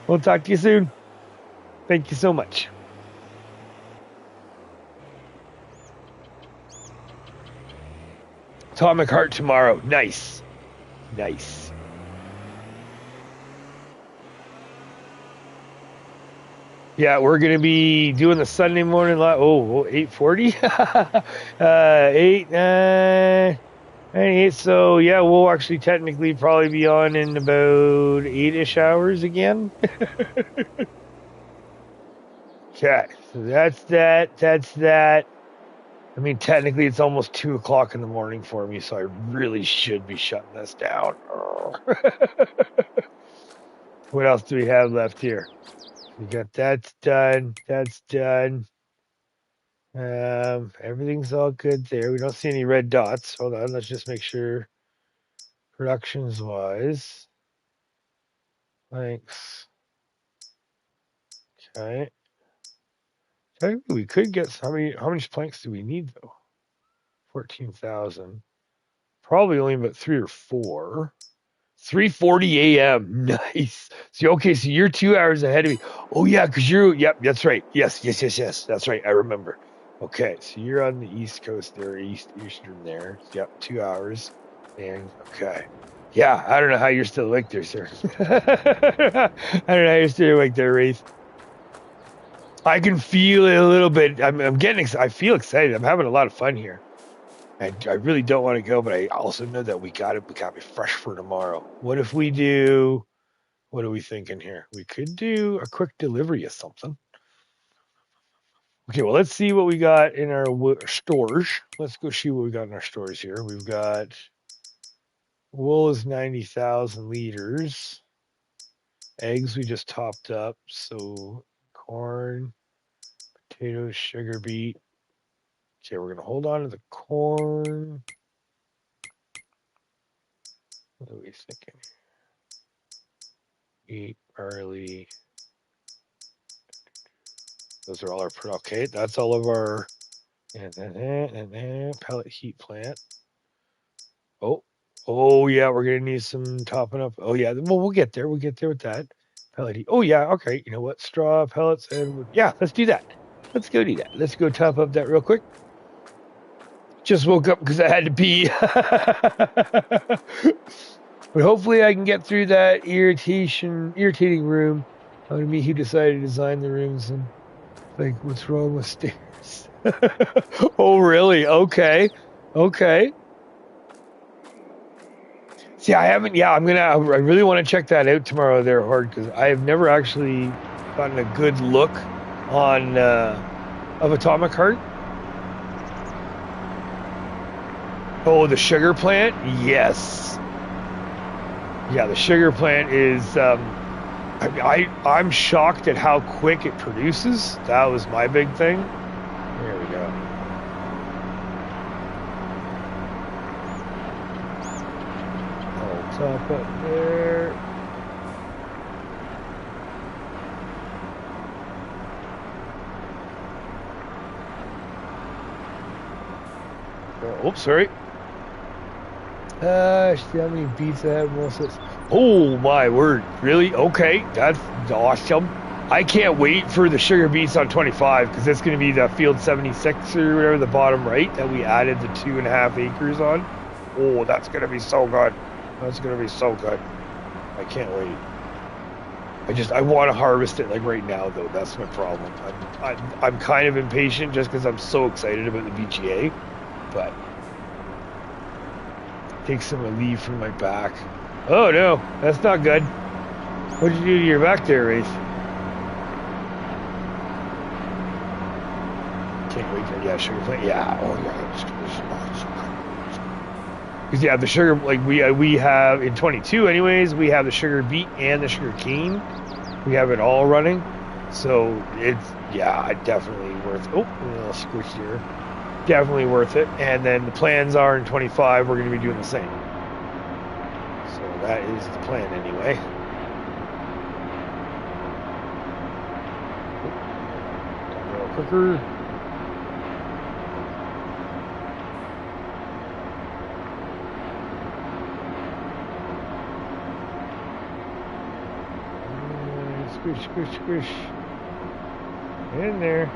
We'll talk to you soon. Thank you so much. Atomic Heart tomorrow. Nice. Nice. Yeah, we're going to be doing the Sunday morning live. 8:40? 8, so yeah, we'll actually technically probably be on in about 8-ish hours again. Okay, so that's that. I mean, technically it's almost 2 o'clock in the morning for me, so I really should be shutting this down. What else do we have left here? We got that's done. That's done. Everything's all good there. We don't see any red dots. Hold on, let's just make sure. Productions wise. Thanks. Okay. Technically, we could get how many planks do we need though? 14,000. Probably only about 3 or 4. 3:40 a.m. Nice. So okay, so you're 2 hours ahead of me. Oh yeah, because yep, that's right. Yes. That's right. I remember. Okay, so you're on the East Coast there, Eastern there. Yep, 2 hours. And okay. Yeah, I don't know how you're still awake there, sir. I don't know how you're still awake there, Wraith. I can feel it a little bit. I'm getting I feel excited. I'm having a lot of fun here. I really don't want to go, but I also know that we got to be fresh for tomorrow. What if we do, what are we thinking here? We could do a quick delivery of something. Okay, well, let's see what we got in our stores. Let's go see what we got in our stores here. We've got wool is 90,000 liters. Eggs we just topped up. So corn, potatoes, sugar beet. Okay, we're going to hold on to the corn. What are we thinking? Wheat, barley. Those are all our, okay, that's all of our, and pellet heat plant. Oh yeah, we're going to need some topping up. Oh yeah, well, we'll get there. We'll get there with that. Pellet heat. Oh yeah, okay. You know what? Straw, pellets, and yeah, let's do that. Let's go do that. Let's go top up that real quick. Just woke up because I had to pee. But hopefully I can get through that irritating room. I'm going to meet who decided to design the rooms and like, what's wrong with stairs? Oh, really? Okay. See, I haven't. Yeah, I really want to check that out tomorrow there, Horde, because I have never actually gotten a good look on of Atomic Heart. Oh, the sugar plant? Yes. Yeah, the sugar plant is. I'm shocked at how quick it produces. That was my big thing. There we go. Top up there. Oh, sorry. See how many beats I have. Most of oh my word! Really? Okay, that's awesome. I can't wait for the sugar beets on 25 because it's going to be the field 76 or whatever, the bottom right that we added the 2.5 acres on. Oh, that's going to be so good. That's going to be so good. I can't wait. I want to harvest it like right now, though. That's my problem. I'm kind of impatient just because I'm so excited about the BGA, but take some relief from my back. Oh no, that's not good. What did you do to your back there, Wraith? Can't wait for sugar plant. Yeah, oh yeah. Because yeah, the sugar, like we have in 22 anyways, we have the sugar beet and the sugar cane. We have it all running, so it's definitely worth. Oh, a little squish here. Definitely worth it. And then the plans are in 25 we're going to be doing the same. So that is the plan anyway. A little quicker. Squish, squish, squish. In there.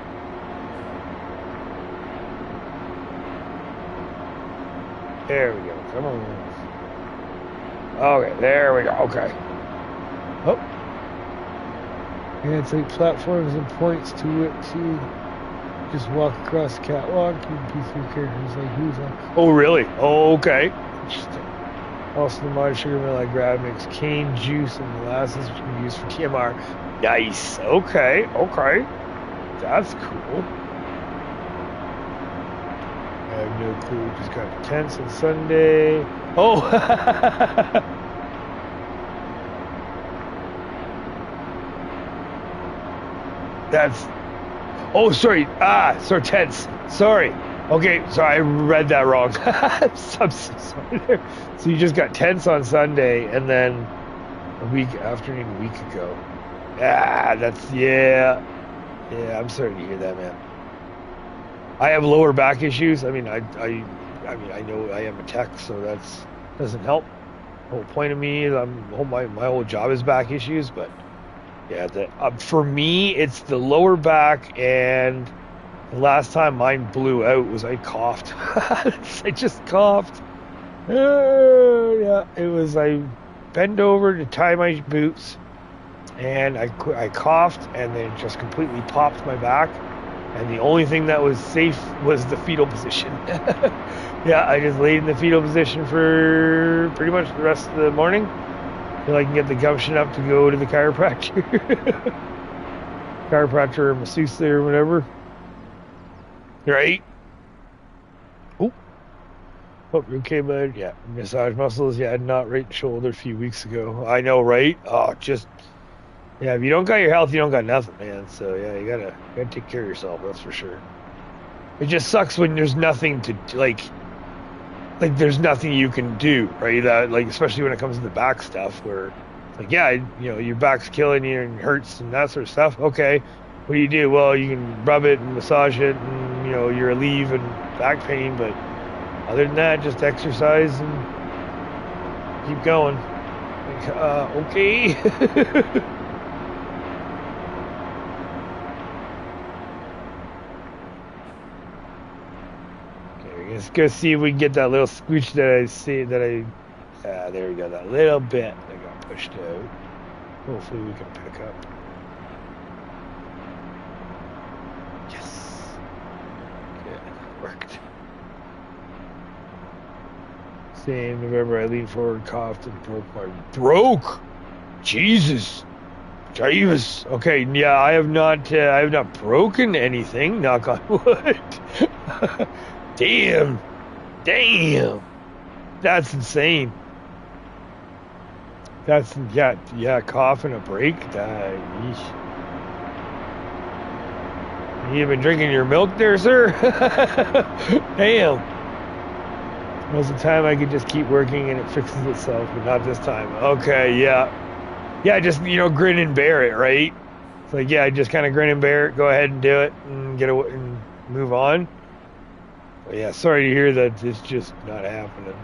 There we go. Come on. Okay, there we go. Okay. Oh. Yeah, it's like platforms and points to it too. Just walk across the catwalk. You can piece your characters like who's on. Oh, really? Oh, okay. Interesting. Also, the mod sugar mill I grabbed makes cane juice and molasses, which can be used for TMR. Nice. Okay. Okay. That's cool. I have no clue. Just got the tents on Sunday. Oh! That's... Oh, sorry. Sorry, tents. Sorry. Okay, sorry, I read that wrong. I'm so sorry there. So you just got tents on Sunday, and then a week ago. Yeah, I'm sorry to hear that, man. I have lower back issues. I mean, I know I am a tech, so that's doesn't help. The whole point of me is my whole job is back issues, but yeah, for me it's the lower back, and the last time mine blew out was I coughed. I just coughed. Yeah, it was I bent over to tie my boots, and I coughed, and then it just completely popped my back. And the only thing that was safe was the fetal position. Yeah, I just laid in the fetal position for pretty much the rest of the morning till I can get the gumption up to go to the chiropractor. Chiropractor or masseuse there or whatever. Right? Oh, you okay, bud? Yeah, massage muscles. Yeah, not right shoulder a few weeks ago. I know, right? Oh, just... Yeah, if you don't got your health, you don't got nothing, man. So yeah, you gotta take care of yourself. That's for sure. It just sucks when there's nothing to like there's nothing you can do, right? Like especially when it comes to the back stuff, where like your back's killing you and hurts and that sort of stuff. Okay, what do? Well, you can rub it and massage it, and you're relieved and back pain. But other than that, just exercise and keep going. Like, okay. Let's go see if we can get that little squish that I see there we go, that little bit that got pushed out. Hopefully we can pick up. Yes. Okay, that worked. Same November, I leaned forward, coughed, and broke? Jesus. Jeeves. Okay, yeah, I have not broken anything, knock on wood. Damn, that's insane. That's cough and a break. You been drinking your milk there, sir? Damn. Most of the time I could just keep working and it fixes itself, but not this time. Okay, yeah, just grin and bear it, right? It's like just kind of grin and bear it. Go ahead and do it and get away and move on. But yeah, sorry to hear that it's just not happening.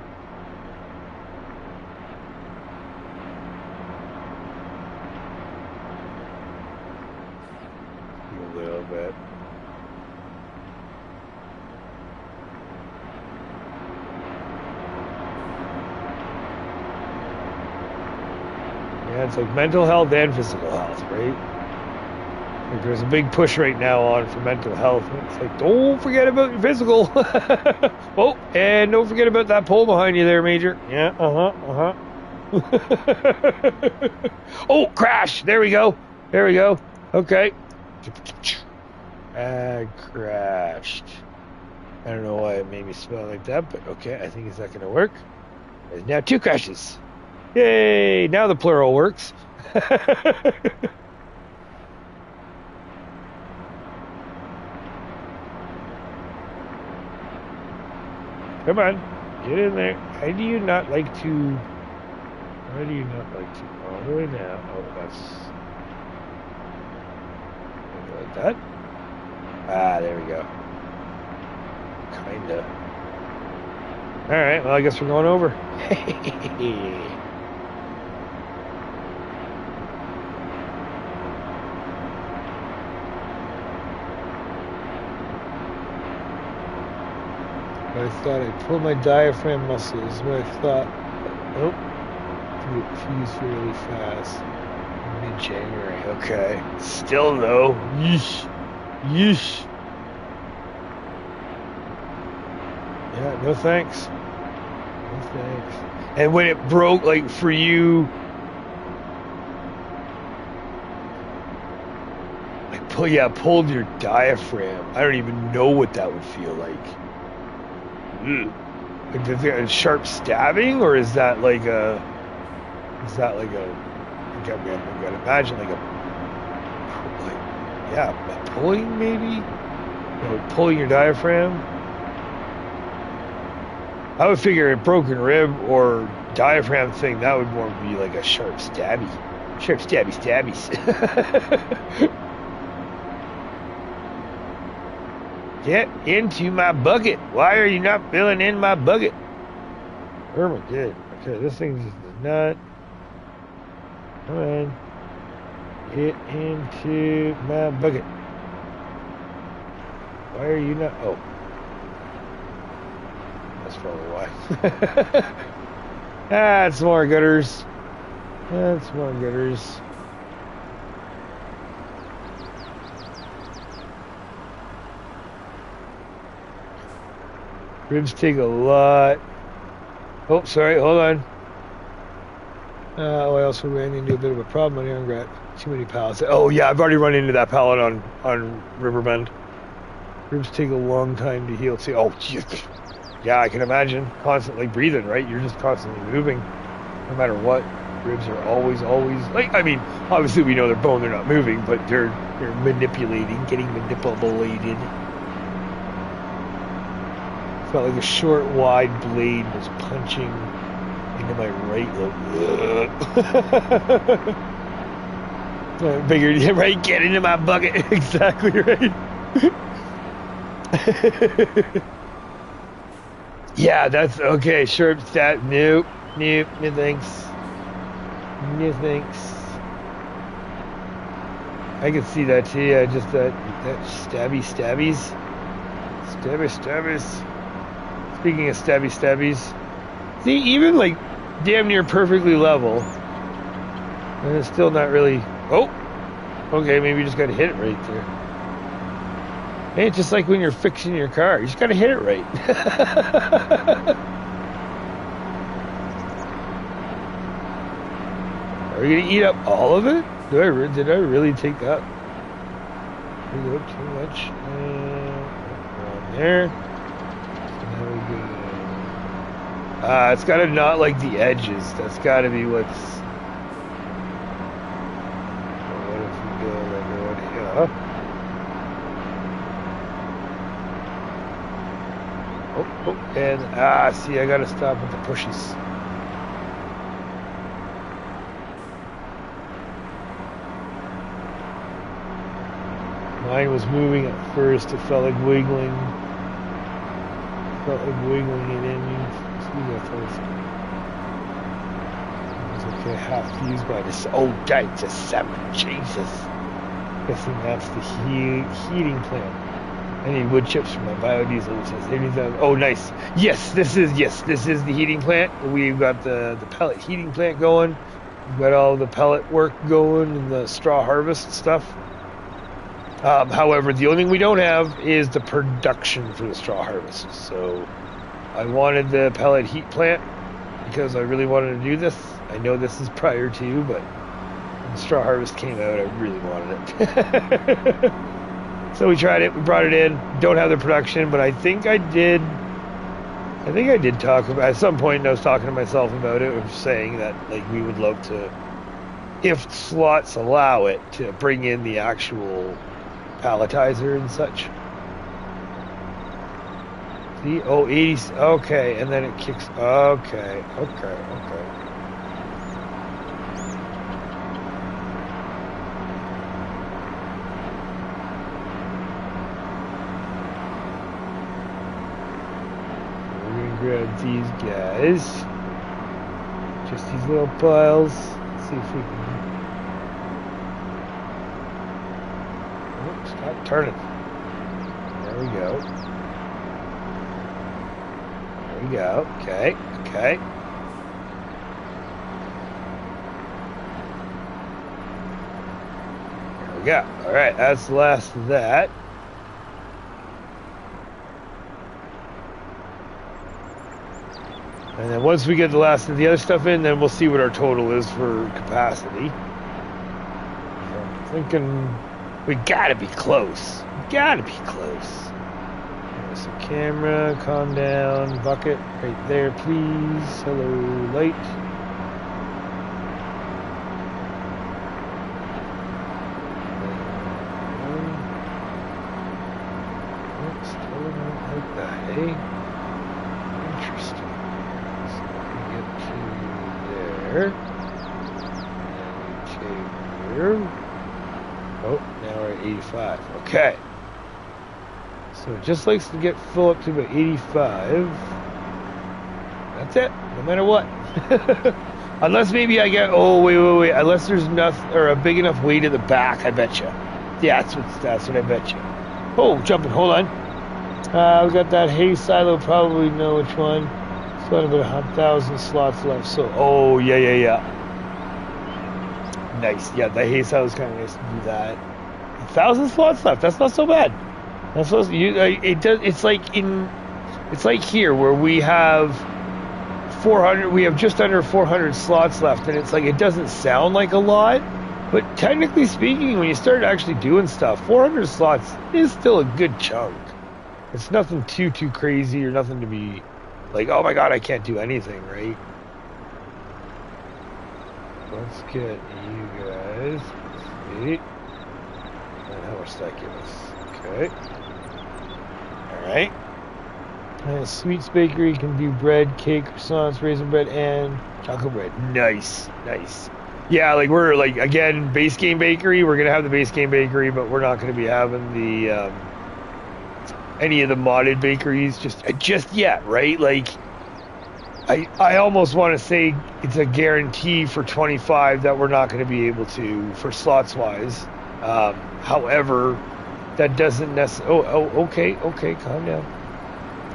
A little bit. Yeah, it's like mental health and physical health, right? Like there's a big push right now on for mental health. It's like, don't forget about your physical. Oh, and don't forget about that pole behind you there, Major. Yeah, Oh, crash! There we go. Okay. I crashed. I don't know why it made me smell like that, but okay, I think it's not going to work. There's now 2 crashes. Yay! Now the plural works. Come on, get in there. How do you not like to... Why do you not like to? All the way now. Oh, that's like that. Ah, there we go. Kinda. All right. Well, I guess we're going over. I thought I'd pull my diaphragm muscles, but I thought, nope, it fused really fast. Mid-January, okay. Still though, yeesh, yeesh. Yeah, no thanks. No thanks. And when it broke, like for you, like pulled your diaphragm. I don't even know what that would feel like. Like, is it a sharp stabbing, or is that like a? I gotta imagine like a pulling maybe. You know, pulling your diaphragm. I would figure a broken rib or diaphragm thing that would more be like a sharp stabbies. Get into my bucket. Why are you not filling in my bucket? Oh my god. Okay, this thing's just a nut. Come on. Get into my bucket. Why are you not? Oh. That's probably why. That's more gutters. That's more gutters. Ribs take a lot. Oh, sorry, hold on. I also ran into a bit of a problem on here. I've got too many pallets. Oh yeah, I've already run into that pallet on Riverbend. Ribs take a long time to heal. See, oh, yeah, I can imagine. Constantly breathing, right? You're just constantly moving, no matter what. Ribs are always like. I mean, obviously we know they're bone; they're not moving, but they're manipulating, getting manipulated. Felt like a short, wide blade was punching into my right lobe. Figured, yeah, right, get into my bucket. Exactly right. Yeah, that's okay. Sure, that nope, no thanks. No thanks. I can see that too. Yeah, just that stabbies. Speaking of stabbies, see, even like damn near perfectly level, and it's still not really. Oh, okay, maybe you just got to hit it right there. Hey, it's just like when you're fixing your car, you just got to hit it right. Are we gonna eat up all of it? Did I really take that? Did I go too much? Around there. It's got to not like the edges. That's got to be what's. What if we go like here? Oh, and see, I got to stop with the pushes. Mine was moving at first. It felt like wiggling. Felt like wiggling it in. It's okay, half fused by this. Oh, that's a 7. Jesus. Guessing that's the heating plant. I need wood chips for my biodiesel, which is 80,000. Oh, nice. Yes, this is the heating plant. We've got the pellet heating plant going. We've got all the pellet work going and the straw harvest stuff. However, the only thing we don't have is the production for the straw harvest. So I wanted the pellet heat plant because I really wanted to do this. I know this is prior to, but when the straw harvest came out, I really wanted it. So we tried it. We brought it in. Don't have the production, but I think I did talk about at some point. I was talking to myself about it, of saying that like we would love to, if slots allow it, to bring in the actual palletizer and such. See, oh, 80, okay, and then it kicks, okay. grab these guys. Just these little piles. Let's see if we can. Oh, stop turning. There we go. There we go. Okay. Okay. There we go. All right. That's the last of that. And then once we get the last of the other stuff in, then we'll see what our total is for capacity. So I'm thinking we gotta be close. We gotta be close. There's a camera, calm down, bucket right there, please. Hello, light. Still not like that, eh? Oh, now we're at 85. Okay. So it just likes to get full up to about 85. That's it. No matter what. Unless maybe I get, oh, wait. Unless there's enough, or a big enough weight at the back, I bet you. Yeah, that's what I bet you. Oh, jumping. Hold on. We got that hay silo. Probably know which one. It's got about 1,000 slots left. So, oh, yeah. Nice. Yeah, the hay silo is kind of nice to do that. 1,000 slots left. That's not so bad. That's so, it does. It's like here where we have 400. We have just under 400 slots left, and it's like it doesn't sound like a lot, but technically speaking, when you start actually doing stuff, 400 slots is still a good chunk. It's nothing too crazy or nothing to be like, oh my god, I can't do anything, right? Let's get you guys. Sweet. And how much that give us? Okay. Alright. Sweets Bakery can do bread, cake, croissants, raisin bread, and chocolate bread. Nice. Yeah, like we're like, again, base game bakery. We're going to have the base game bakery, but we're not going to be having the any of the modded bakeries just yet, right? Like, I almost want to say it's a guarantee for 25 that we're not going to be able to, for slots wise. However, that doesn't necessarily. Okay, calm down.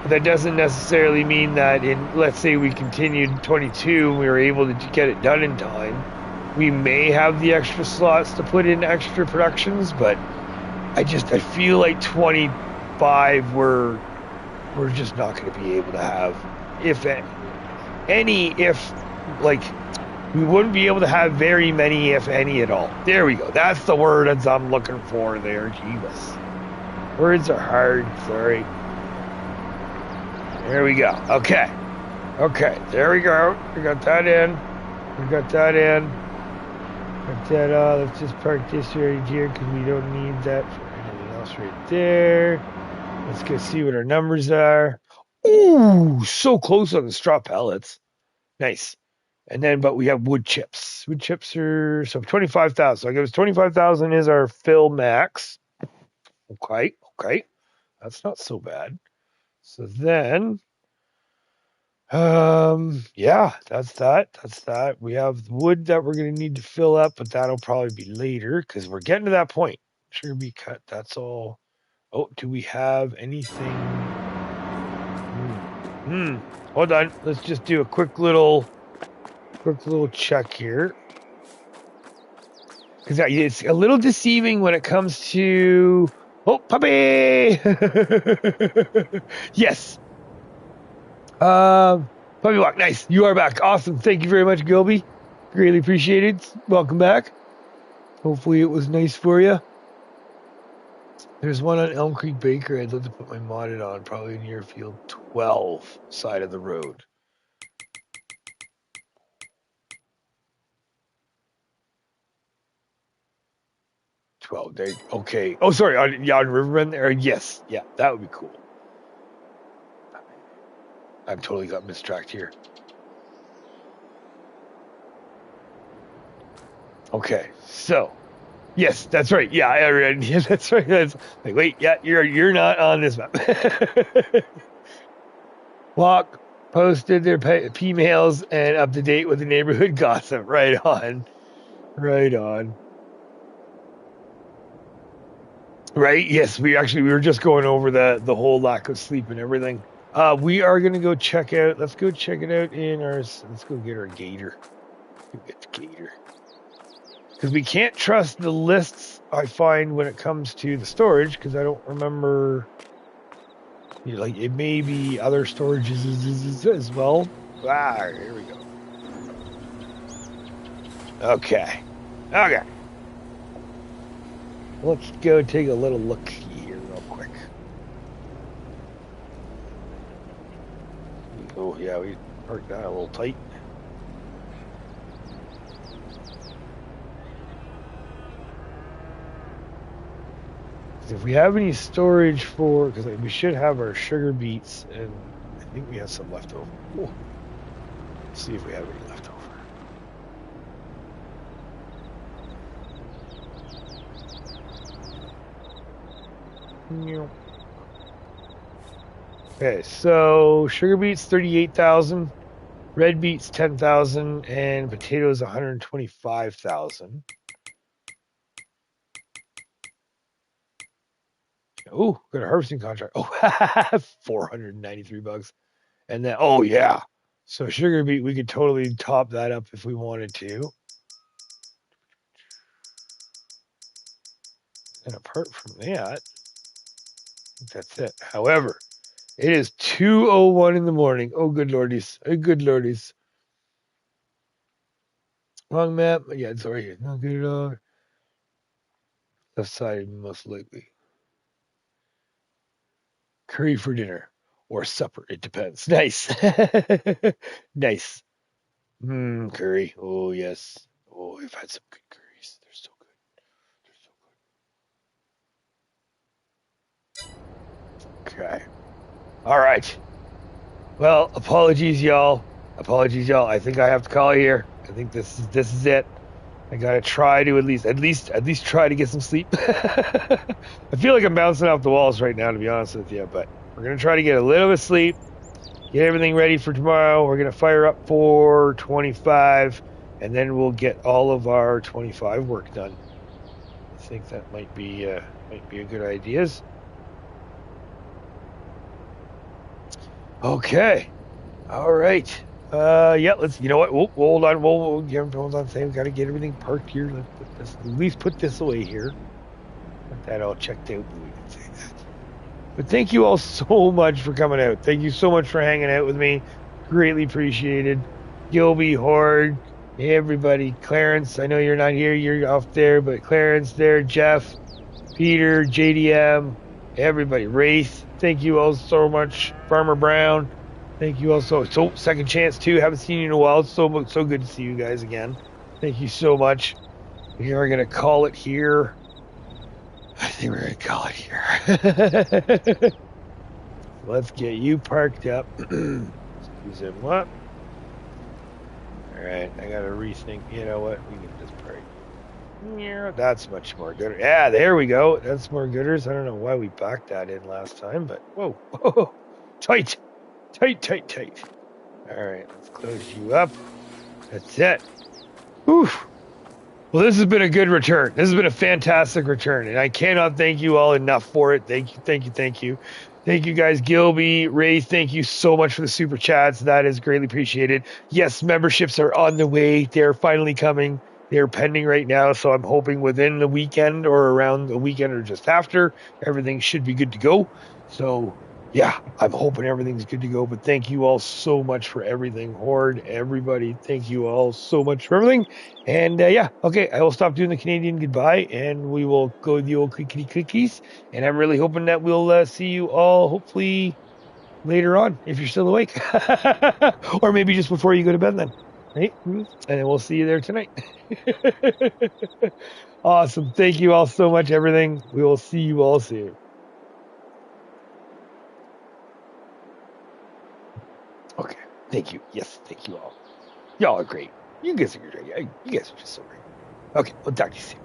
That doesn't necessarily mean that let's say we continued 22 and we were able to get it done in time, we may have the extra slots to put in extra productions, but I feel like 25 we're just not going to be able to have, if we wouldn't be able to have very many, if any at all. There we go. That's the word that I'm looking for there. Jeebus. Words are hard. Sorry. There we go. Okay. There we go. We got that in. Got that, let's just park this right here because we don't need that for anything else right there. Let's go see what our numbers are. Ooh, so close on the straw pellets. Nice. And then, but we have wood chips. Wood chips are, so 25,000. So I guess 25,000 is our fill max. Okay. That's not so bad. So then, yeah, that's that. We have wood that we're going to need to fill up, but that'll probably be later because we're getting to that point. Sugar beet cut, that's all. Oh, do we have anything? Hold on. Let's just do a quick little check here. Because it's a little deceiving when it comes to... Oh, puppy! Yes. Puppy walk. Nice. You are back. Awesome. Thank you very much, Gilby. Greatly appreciated. Welcome back. Hopefully it was nice for you. There's one on Elmcreek Baker I'd love to put my modded on, probably near field 12 side of the road. Okay. Oh, sorry. On Riverbend there? Yes. Yeah, that would be cool. I've totally got mistracked here. Okay, so yes, that's right. Yeah, that's right. That's wait. Yeah, you're not on this map. Walk Posted their P-mails and up to date with the neighborhood gossip. Right on. Right on. Right? Yes, we were just going over the whole lack of sleep and everything. We are gonna go check out. Let's go check it out in our. Let's go get our gator. Go get the gator. Because we can't trust the lists I find when it comes to the storage, because I don't remember. You know, like it may be other storages as well. Here we go. Okay. Let's go take a little look here real quick. Oh yeah, we parked that a little tight. If we have any storage for, because we should have our sugar beets, and I think we have some left over. Oh. Let's see if we have any left over. Okay, so sugar beets 38,000, red beets 10,000, and potatoes 125,000. Oh, got a harvesting contract. Oh, $493. And then, oh yeah. So sugar beet, we could totally top that up if we wanted to. And apart from that, that's it. However, it is 2:01 in the morning. Oh, good lordies. Oh, good lordies. Wrong map. Yeah, it's right here. Not good at all. Left side, most likely. Curry for dinner or supper. It depends. Nice. Nice. Curry. Oh, yes. Oh, I've had some good curries. They're so good. They're so good. Okay. All right. Well, apologies, y'all. I think I have to call here. I think this is it. I gotta try to at least try to get some sleep. I feel like I'm bouncing off the walls right now, to be honest with you. But we're gonna try to get a little bit of sleep, get everything ready for tomorrow. We're gonna fire up for 25, and then we'll get all of our 25 work done. I think that might be a good idea. Okay. All right. Yeah, let's, you know what? We'll hold on. Hold on. Say we got to get everything parked here. Let's at least put this away here. Get that all checked out. We can say that. But thank you all so much for coming out. Thank you so much for hanging out with me. Greatly appreciated. Gilby, Horde, everybody. Clarence, I know you're not here. You're off there. But Clarence there, Jeff, Peter, JDM, everybody. Wraith, thank you all so much. Farmer Brown. Thank you also. So second chance too. Haven't seen you in a while. It's so good to see you guys again. Thank you so much. We are gonna call it here. I think we're gonna call it here. Let's get you parked up. Excuse him. What? All right. I gotta rethink. You know what? We can just park. Yeah, that's much more good. Yeah, there we go. That's more gooders. I don't know why we backed that in last time, but whoa, tight. Tight. All right, let's close you up. That's it. Oof. Well, this has been a good return. This has been a fantastic return, and I cannot thank you all enough for it. Thank you. Thank you guys. Gilby, Ray, thank you so much for the super chats. That is greatly appreciated. Yes, memberships are on the way. They're finally coming. They're pending right now, so I'm hoping within the weekend or around the weekend or just after, everything should be good to go. So yeah, I'm hoping everything's good to go, but thank you all so much for everything. Horde, everybody, thank you all so much for everything. And yeah, okay, I will stop doing the Canadian goodbye, and we will go with the old clickety clickies. And I'm really hoping that we'll see you all hopefully later on, if you're still awake. Or maybe just before you go to bed then. Right? And then we'll see you there tonight. Awesome. Thank you all so much, everything. We will see you all soon. Okay. Thank you. Yes, thank you all. Y'all are great. You guys are great. You guys are just so great. Okay, we'll talk to you soon.